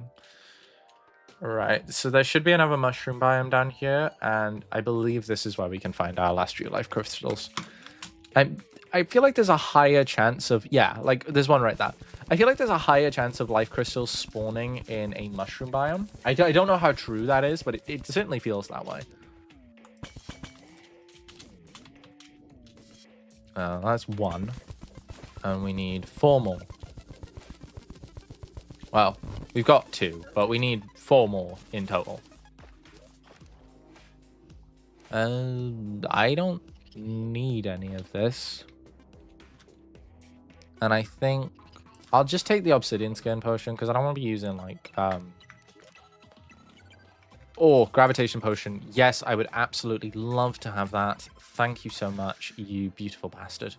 Right, so there should be another mushroom biome down here, and I believe this is where we can find our last few life crystals. I feel like there's a higher chance of... Yeah, like, there's one right there. I feel like there's a higher chance of life crystals spawning in a mushroom biome. I don't know how true that is, but it certainly feels that way. That's one. And we need 4 more. Well, we've got 2, but we need 4 more in total. I don't need any of this. And I think I'll just take the obsidian skin potion because I don't want to be using like oh, gravitation potion. Yes, I would absolutely love to have that. Thank you so much, you beautiful bastard.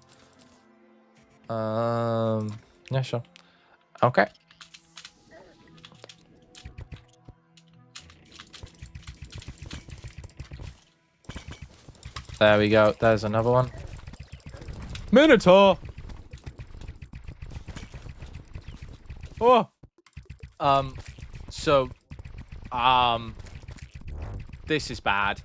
Yeah, sure. Okay. There we go. There's another one. Minotaur! Oh! So, this is bad.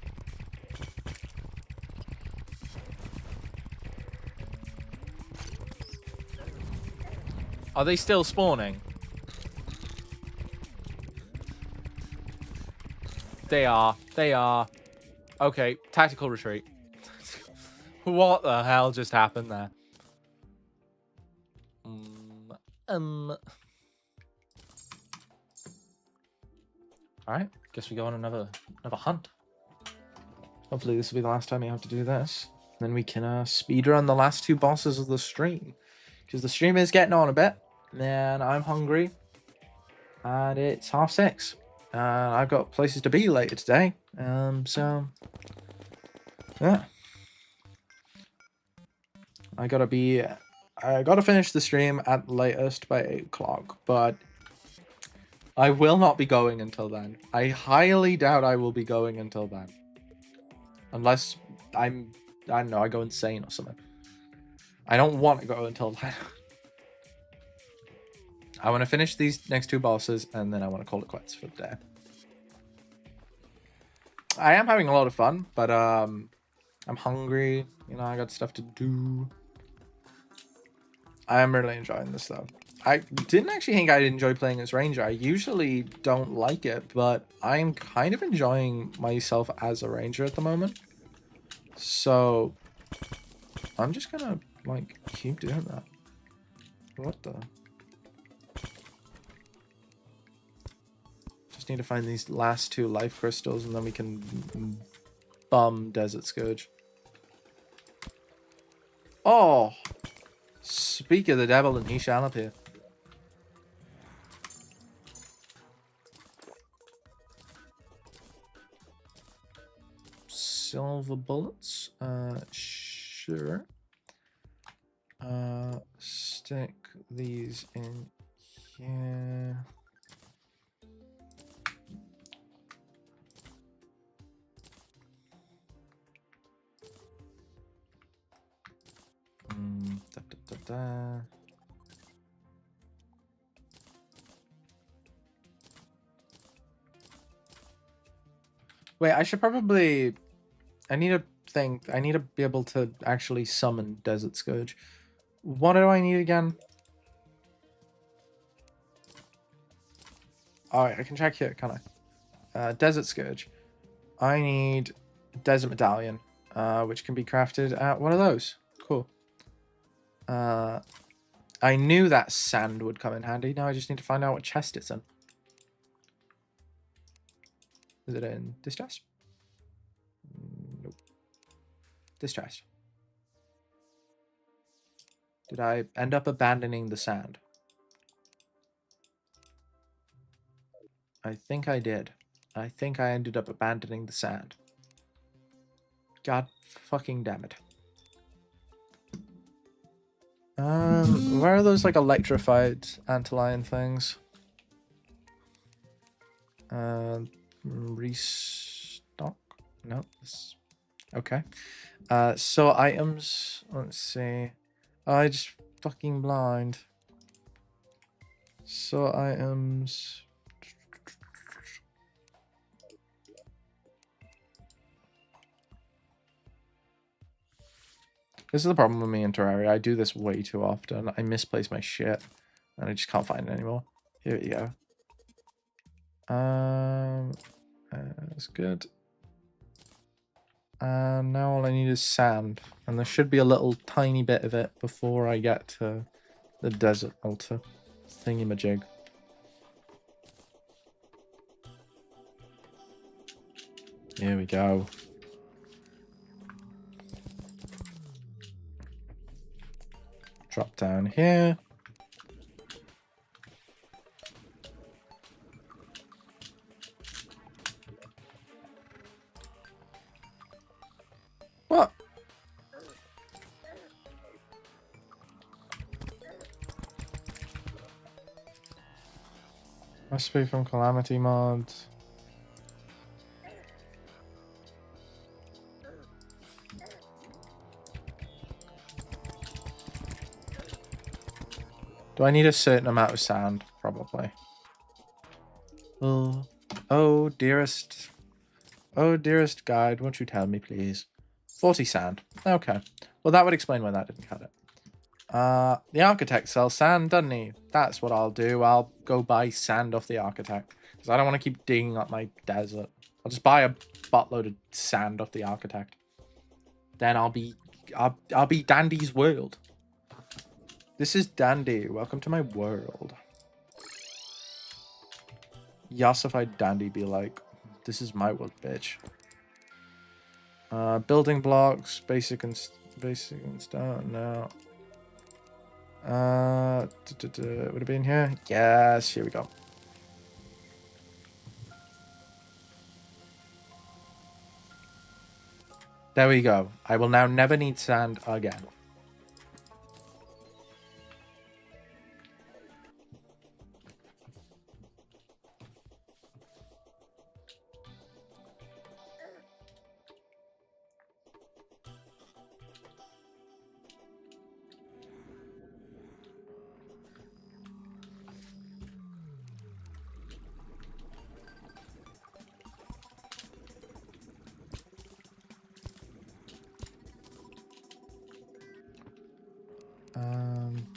Are they still spawning? They are. They are. Okay, tactical retreat. What the hell just happened there? Alright, guess we go on another hunt. Hopefully this will be the last time you have to do this. Then we can speedrun the last 2 bosses of the stream. Because the stream is getting on a bit. And I'm hungry. And it's 6:30. I've got places to be later today. So... yeah. I gotta finish the stream at latest by 8 o'clock, but I will not be going until then. I highly doubt I will be going until then. Unless I don't know, I go insane or something. I don't want to go until then. I want to finish these next 2 bosses, and then I want to call it quits for the day. I am having a lot of fun, but I'm hungry. You know, I got stuff to do. I am really enjoying this, though. I didn't actually think I'd enjoy playing as Ranger. I usually don't like it, but I'm kind of enjoying myself as a Ranger at the moment. So, I'm just gonna, like, keep doing that. What the? Just need to find these last 2 life crystals, and then we can bum Desert Scourge. Oh! Speak of the devil, and he shall appear. Silver bullets? Sure. Stick these in here. Wait, I should probably... I need to be able to actually summon Desert Scourge. What do I need again? Alright, I can check here, can't I? Desert Scourge. I need Desert Medallion, which can be crafted at one of those. Cool. I knew that sand would come in handy. Now I just need to find out what chest it's in. Is it in this chest? Nope. This chest. Did I end up abandoning the sand? I think I did. I think I ended up abandoning the sand. God fucking damn it. Where are those like electrified antlion things? Restock. No. Okay. So items. Let's see. I just fucking blind. So items. This is the problem with me in Terraria. I do this way too often. I misplace my shit, and I just can't find it anymore. Here we go. That's good. And now all I need is sand, and there should be a little tiny bit of it before I get to the desert altar thingy-majig. Here we go. Drop down here. What? Must be from Calamity mods. Do I need a certain amount of sand? Probably. Oh, dearest. Oh, dearest guide, won't you tell me, please? 40 sand. Okay. Well, that would explain why that didn't cut it. The architect sells sand, doesn't he? That's what I'll do. I'll go buy sand off the architect. Because I don't want to keep digging up my desert. I'll just buy a buttload of sand off the architect. Then I'll be Dandy's world. This is Dandy. Welcome to my world. Yassified Dandy be like, this is my world, bitch. Building blocks, basic and stuff. No. Would it be in here? Yes, here we go. There we go. I will now never need sand again.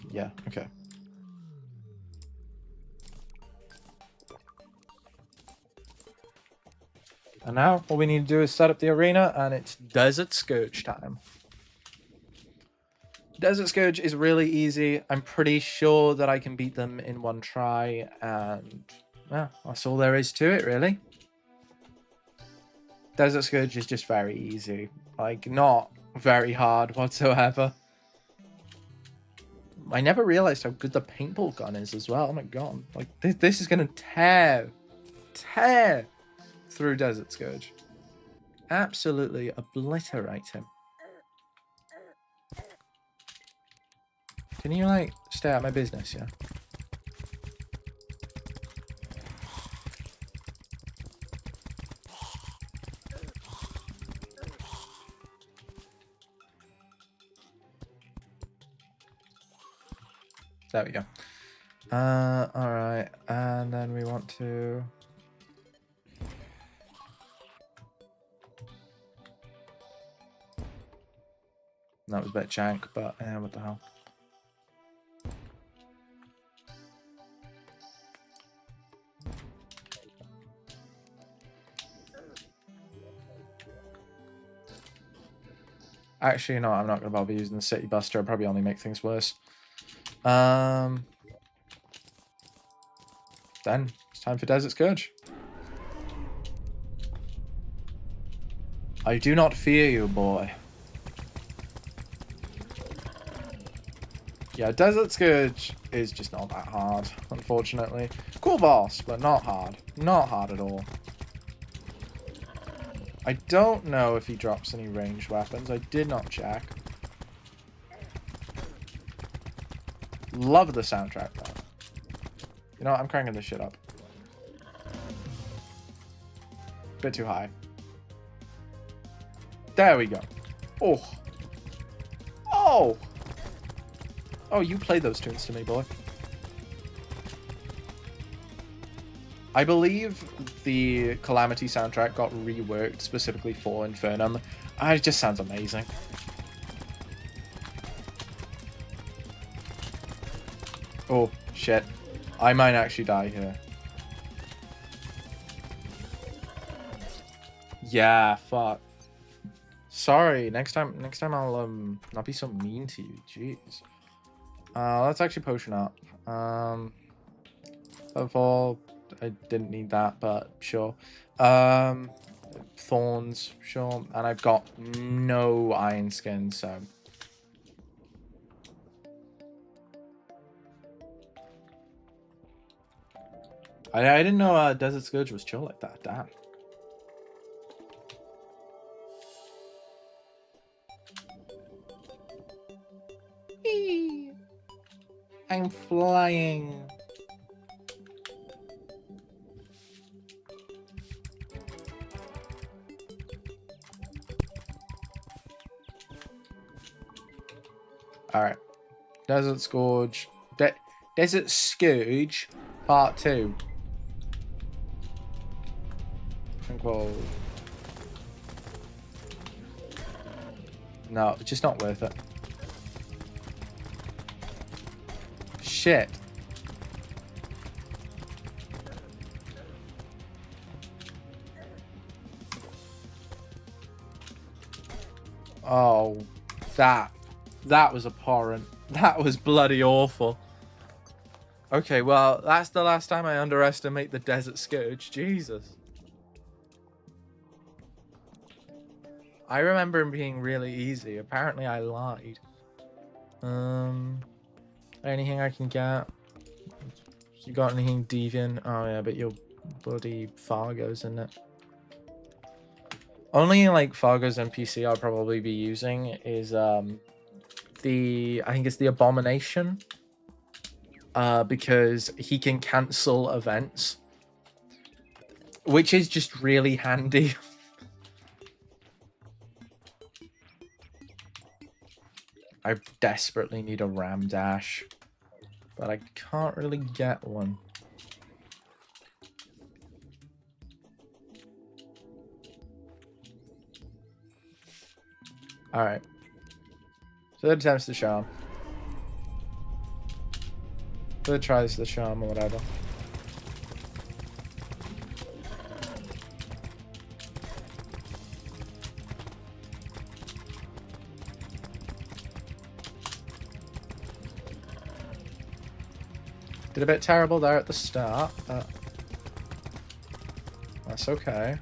Yeah, okay. And now all we need to do is set up the arena, and it's Desert Scourge time. Desert Scourge is really easy. I'm pretty sure that I can beat them in one try, and yeah, that's all there is to it, really. Desert Scourge is just very easy. Like, not very hard whatsoever. I never realized how good the paintball gun is as well. Oh my god. Like, this is going to tear through Desert Scourge. Absolutely obliterate him. Can you, like, stay out of my business, yeah? There we go. Alright. And then we want to... That was a bit jank, but what the hell. Actually, no, I'm not going to bother using the City Buster. It'll probably only make things worse. Then it's time for Desert Scourge. I do not fear you, boy. Yeah, Desert Scourge is just not that hard, unfortunately. Cool boss, but not hard. Not hard at all. I don't know if he drops any ranged weapons. I did not check. Love the soundtrack, though. You know what? I'm cranking this shit up. Bit too high. There we go. Oh. Oh. Oh, you play those tunes to me, boy. I believe the Calamity soundtrack got reworked specifically for Infernum. It just sounds amazing. Oh, shit. I might actually die here. Yeah, fuck. Sorry, next time I'll not be so mean to you. Jeez. Let's actually potion up. Of all, I didn't need that, but sure. Thorns, sure. And I've got no iron skin, so. I didn't know Desert Scourge was chill like that. Damn. I'm flying. All right. Desert Scourge. Desert Scourge Part 2. Well, no, it's just not worth it. Shit. Oh, that was abhorrent. That was bloody awful. Okay, well, that's the last time I underestimate the Desert Scourge. Jesus. I remember him being really easy. Apparently I lied. Anything I can get? You got anything deviant? Oh yeah, but you're bloody Fargo's in it. Only like Fargo's NPC I'll probably be using is I think it's the Abomination. Because he can cancel events. Which is just really handy. I desperately need a ram dash, but I can't really get one. Alright. Third attempt's the charm. Third tries the charm or whatever. Did a bit terrible there at the start, but that's okay.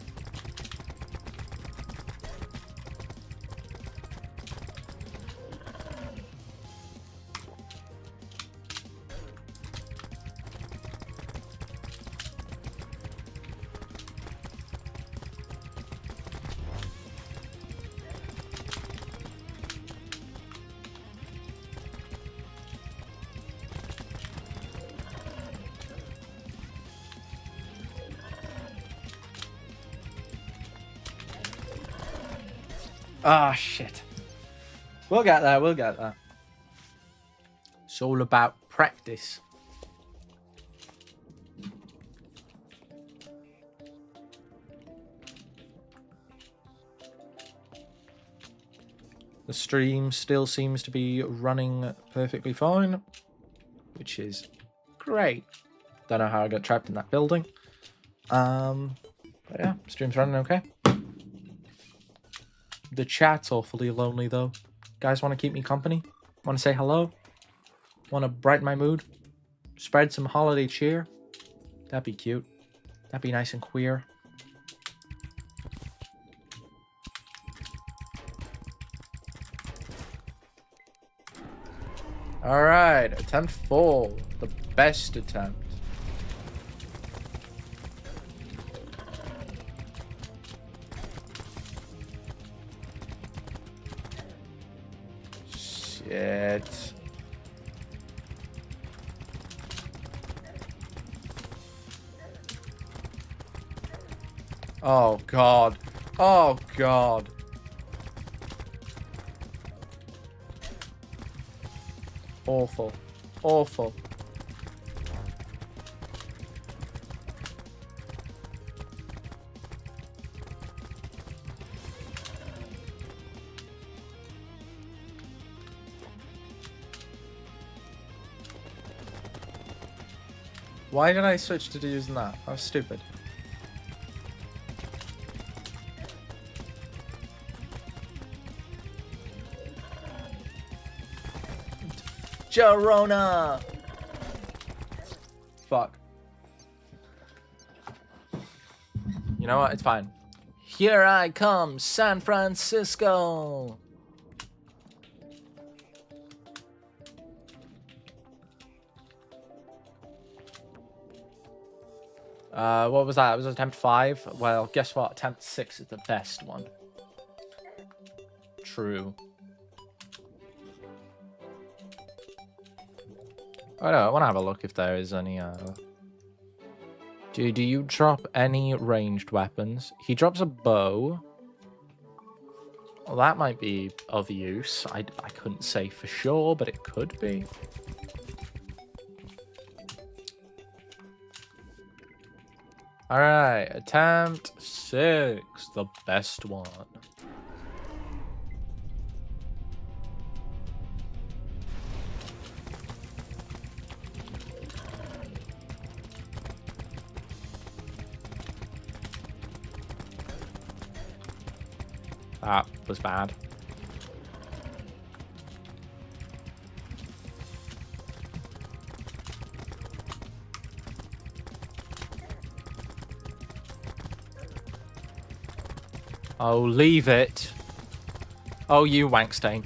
Ah, shit. We'll get there, we'll get there. It's all about practice. The stream still seems to be running perfectly fine, which is great. Don't know how I got trapped in that building. But yeah, stream's running okay. The chat's awfully lonely though. Guys want to keep me company? Want to say hello? Want to brighten my mood? Spread some holiday cheer? That'd be cute. That'd be nice and queer. Alright, attempt 4. The best attempt. Shit. Oh god. Oh god. Awful. Awful. Why did I switch to using that? That was stupid. Jarona! Fuck. You know what? It's fine. Here I come, San Francisco! What was that? It was attempt 5? Well, guess what? Attempt 6 is the best one. True. Oh no, I want to have a look if there is any, Do you drop any ranged weapons? He drops a bow. Well, that might be of use. I couldn't say for sure, but it could be. Alright, attempt 6, the best one. That was bad. Oh, leave it. Oh, you wankstain.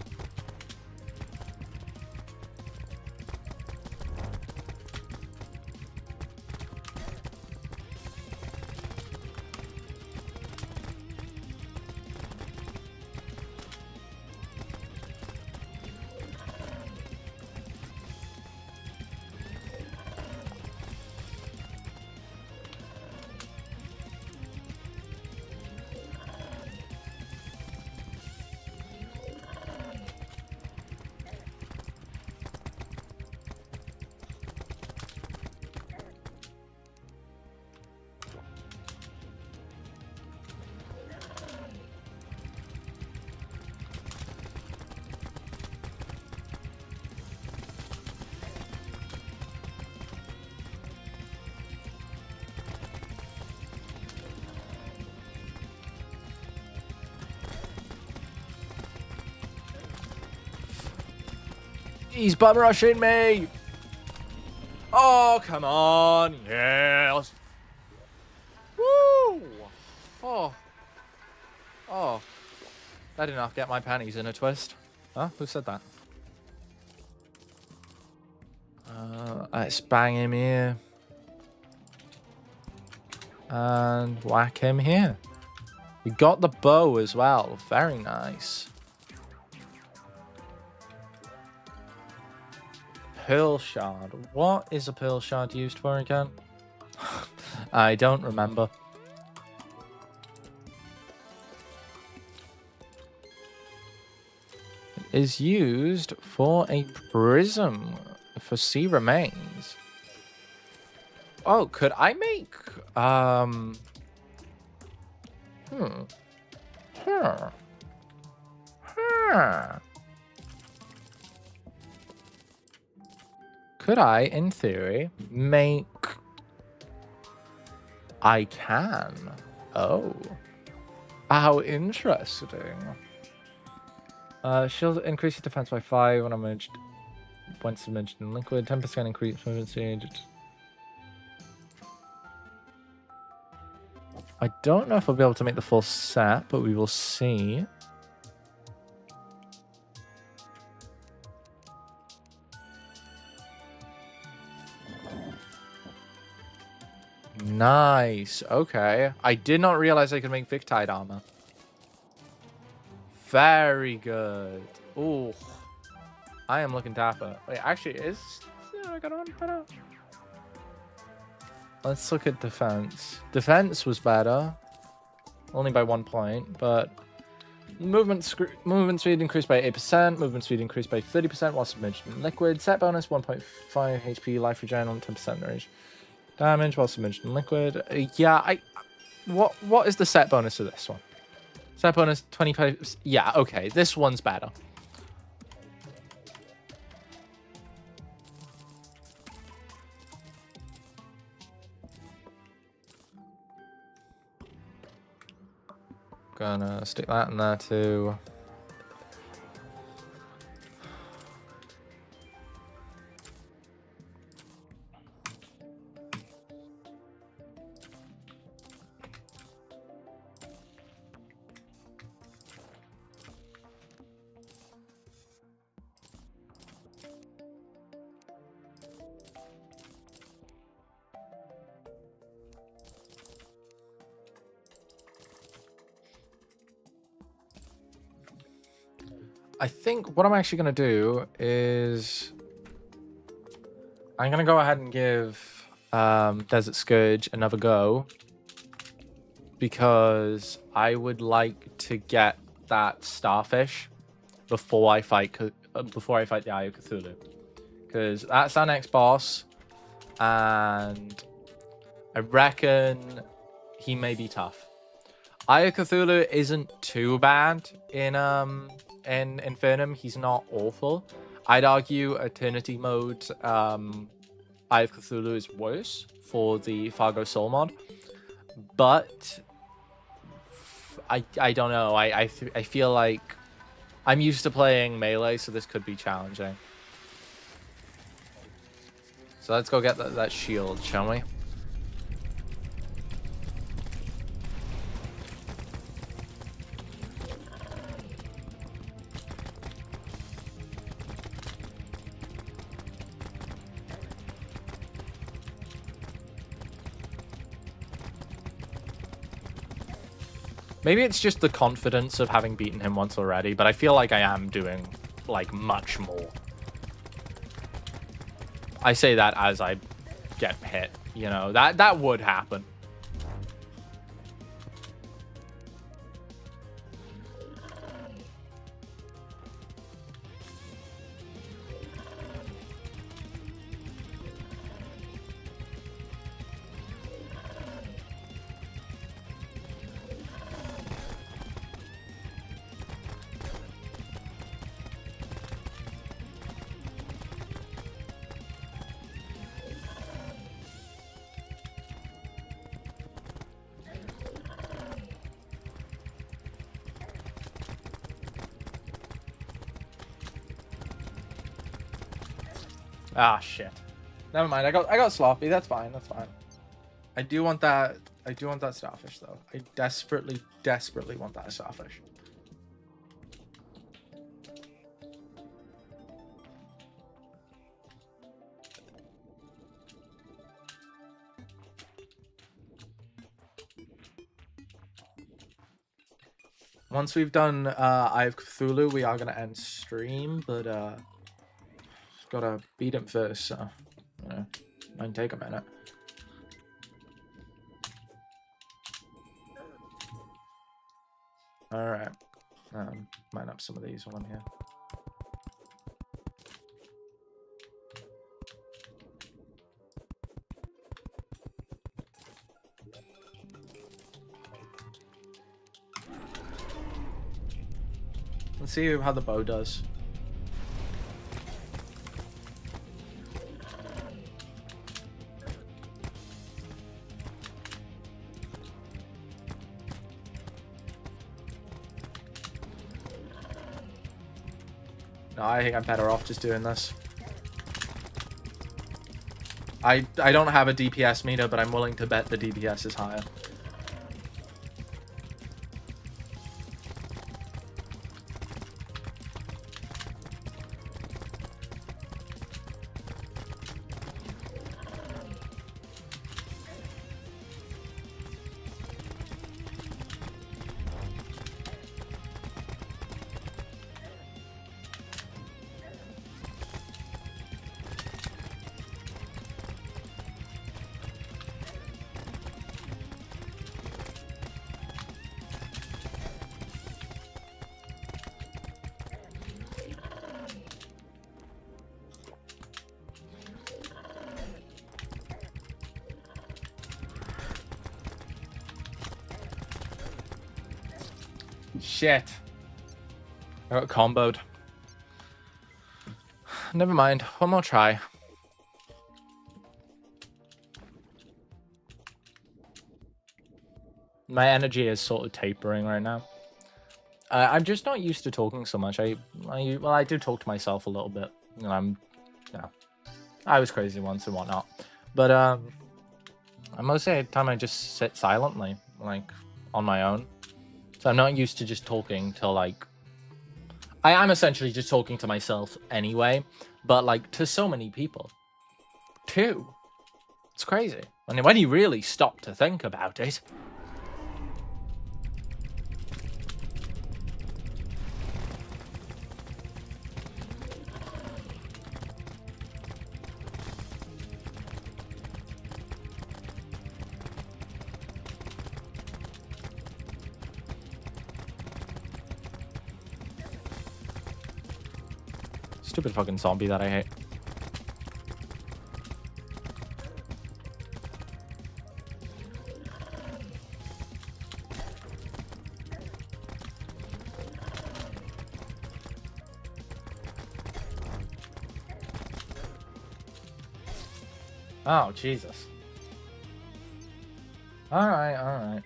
He's bum rushing me. Oh, come on. Yes. Woo. Oh. Oh. That did not get my panties in a twist. Huh? Who said that? Let's bang him here. And whack him here. We got the bow as well. Very nice. Pearl shard. What is a pearl shard used for again? I don't remember. It is used for a prism for sea remains. Oh, could I make Could I, in theory, make... I can. Oh. How interesting. Shield increases defense by 5 when immersed. When submerged in liquid. 10% increase frequency. I don't know if I'll be able to make the full set, but we will see. Nice. Okay. I did not realize I could make Victide armor. Very good. Ooh. I am looking dapper. Wait, actually, is... Yeah, I got on better. Let's look at defense. Defense was better. Only by 1 point, but Movement speed increased by 8%. Movement speed increased by 30% while submerged in liquid. Set bonus 1.5 HP. Life regen on 10% range damage while submerged in liquid. Yeah, what is the set bonus of this one? Set bonus 25. Yeah, okay. This one's better. Gonna stick that in there too. I think what I'm actually going to do is I'm going to go ahead and give Desert Scourge another go because I would like to get that starfish before I fight the Eye of Cthulhu, because that's our next boss, and I reckon he may be tough. Eye of Cthulhu isn't too bad in Infernum. He's not awful. I'd argue Eternity mode Eye of Cthulhu is worse for the Fargo Soul mod, but I don't know. I feel like I'm used to playing melee, so this could be challenging. So let's go get that shield, shall we? Maybe it's just the confidence of having beaten him once already, but I feel like I am doing, like, much more. I say that as I get hit, you know, that would happen. Ah, shit. Never mind. I got sloppy. That's fine. That's fine. I do want that starfish though. I desperately want that starfish. Once we've done Eye of Cthulhu, we are gonna end stream, but gotta beat him first, so might take a minute. All right, mine up some of these while I'm here. Let's see how the bow does. No, I think I'm better off just doing this. I don't have a DPS meter, but I'm willing to bet the DPS is higher. Shit. I got comboed. Never mind. One more try. My energy is sort of tapering right now. I'm just not used to talking so much. I do talk to myself a little bit. I was crazy once and whatnot. But most of the time I just sit silently, like, on my own. So I'm not used to just talking to, like... I'm essentially just talking to myself anyway, but, like, to so many people. Too. It's crazy. I mean, when you really stop to think about it... Stupid fucking zombie that I hate. Oh, Jesus. Alright, alright.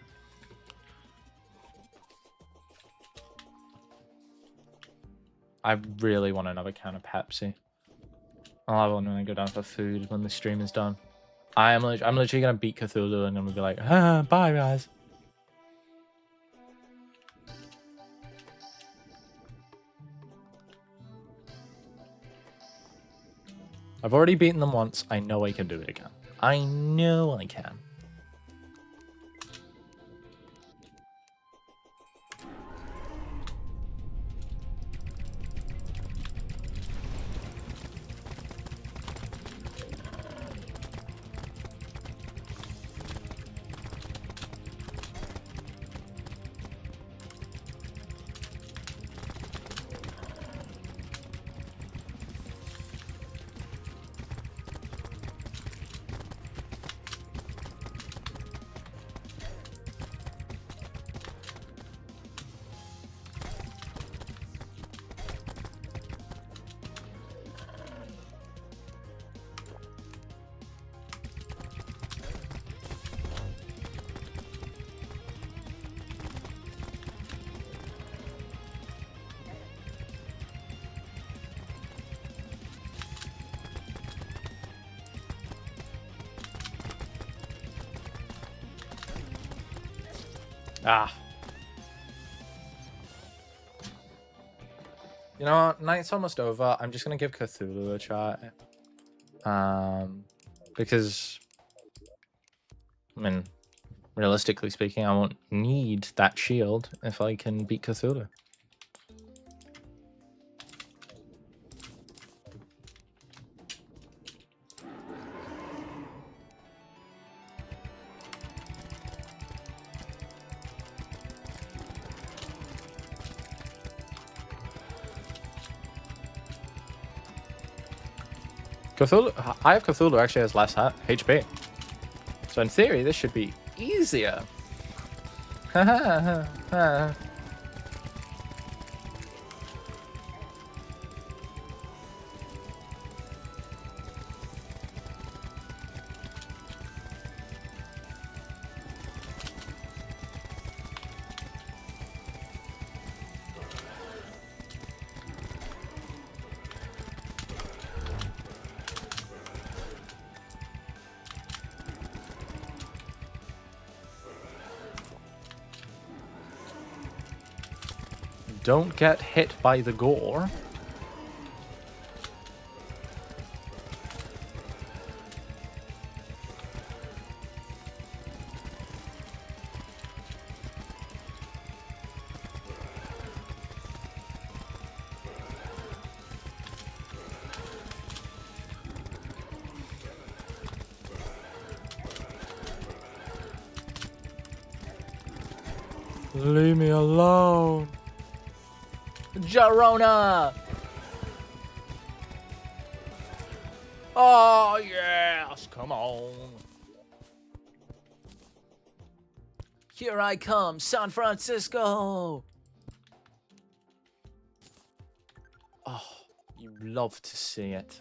I really want another can of Pepsi. I'll have one when I go down for food when the stream is done. I'm literally gonna beat Cthulhu and I'm gonna be like, bye guys. I've already beaten them once. I know I can do it again. I know I can. Ah. You know what? Night's almost over. I'm just gonna give Cthulhu a try. Because, I mean, realistically speaking, I won't need that shield if I can beat Cthulhu. Cthulhu, I have Cthulhu actually has less HP. So in theory, this should be easier. Don't get hit by the gore. Leave me alone. Jarona! Oh, yes! Come on. Here I come, San Francisco! You love to see it.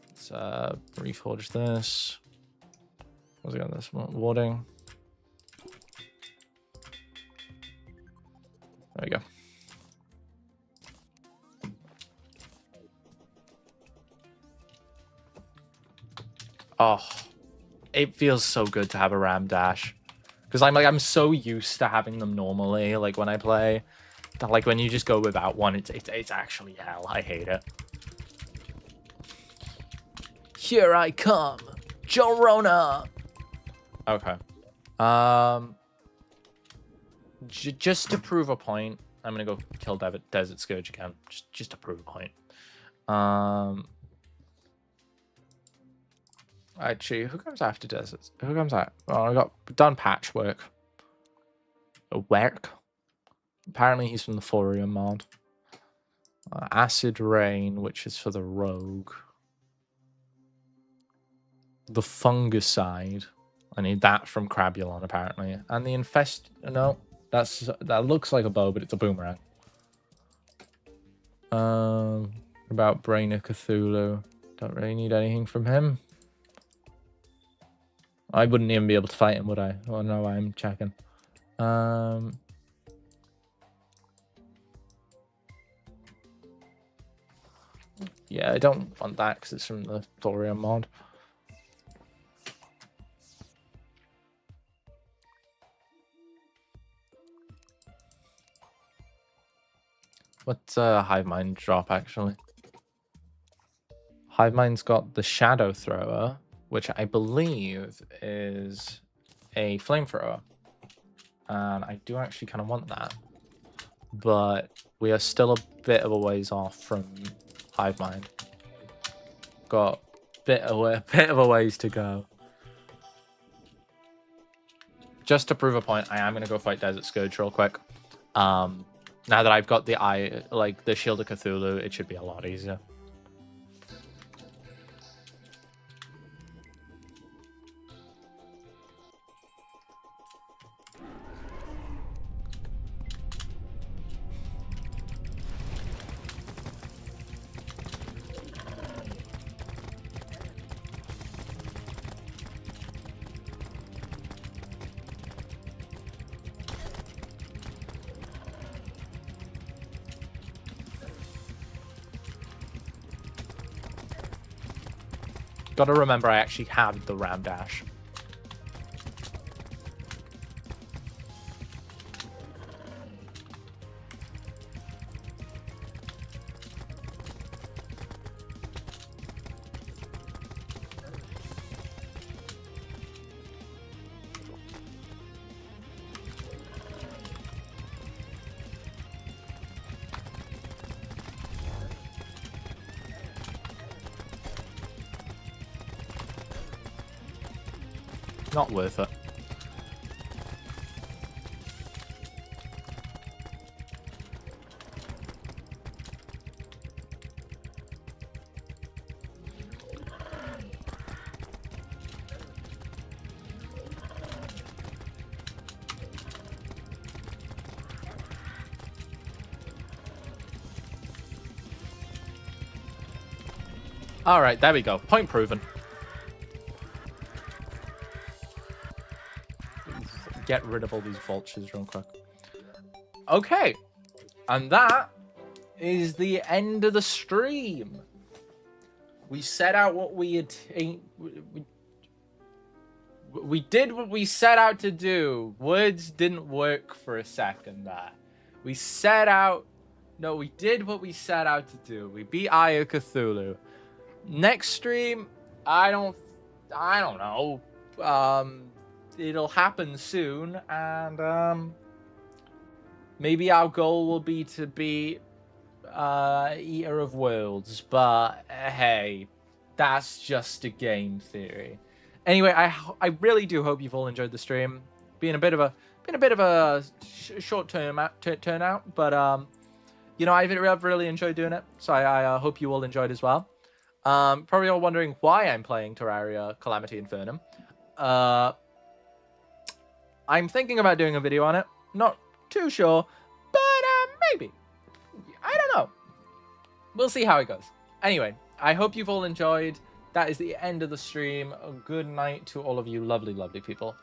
Let's reforge this. What's it got? This one? Warding. There we go. Oh, it feels so good to have a ram dash. Because I'm so used to having them normally, like when I play. That, like when you just go without one, it's actually hell. I hate it. Here I come, Jorona. Okay. Just to prove a point, I'm gonna go kill Desert Scourge again. Just to prove a point. Actually, who comes after Desert? Who comes out? Oh, I got done patchwork. A work. Apparently, he's from the Thorium mod. Acid Rain, which is for the Rogue. The Fungicide. I need that from Crabulon, apparently. And the Infest... No, that looks like a bow, but it's a boomerang. About Brain of Cthulhu. Don't really need anything from him. I wouldn't even be able to fight him, would I? Oh, no, I'm checking. Yeah, I don't want that because it's from the Thorium mod. What's Hive Mind drop, actually? Hive Mind's got the Shadow Thrower, which I believe is a Flamethrower. And I do actually kind of want that. But we are still a bit of a ways off from Hive Mind. Got a bit of a ways to go. Just to prove a point, I am going to go fight Desert Scourge real quick. Now that I've got the the Shield of Cthulhu, it should be a lot easier. Gotta remember I actually have the Ram Dash. Not worth it. All right, there we go. Point proven. Get rid of all these vultures real quick. Okay, and that is the end of the stream. We set out what we had. We did what we set out to do. Words didn't work for a second there. We set out. No, we did what we set out to do. We beat Eye of Cthulhu. Next stream, I don't know. It'll happen soon, and maybe our goal will be to beat Eater of Worlds. But hey, that's just a game theory. Anyway, I really do hope you've all enjoyed the stream. Been a bit of a short turnout, but you know, I've really enjoyed doing it. So I hope you all enjoyed as well. Probably all wondering why I'm playing Terraria Calamity Infernum. I'm thinking about doing a video on it. Not too sure, but maybe. I don't know. we'll see how it goes. Anyway, I hope you've all enjoyed. That is the end of the stream. A good night to all of you lovely, lovely people.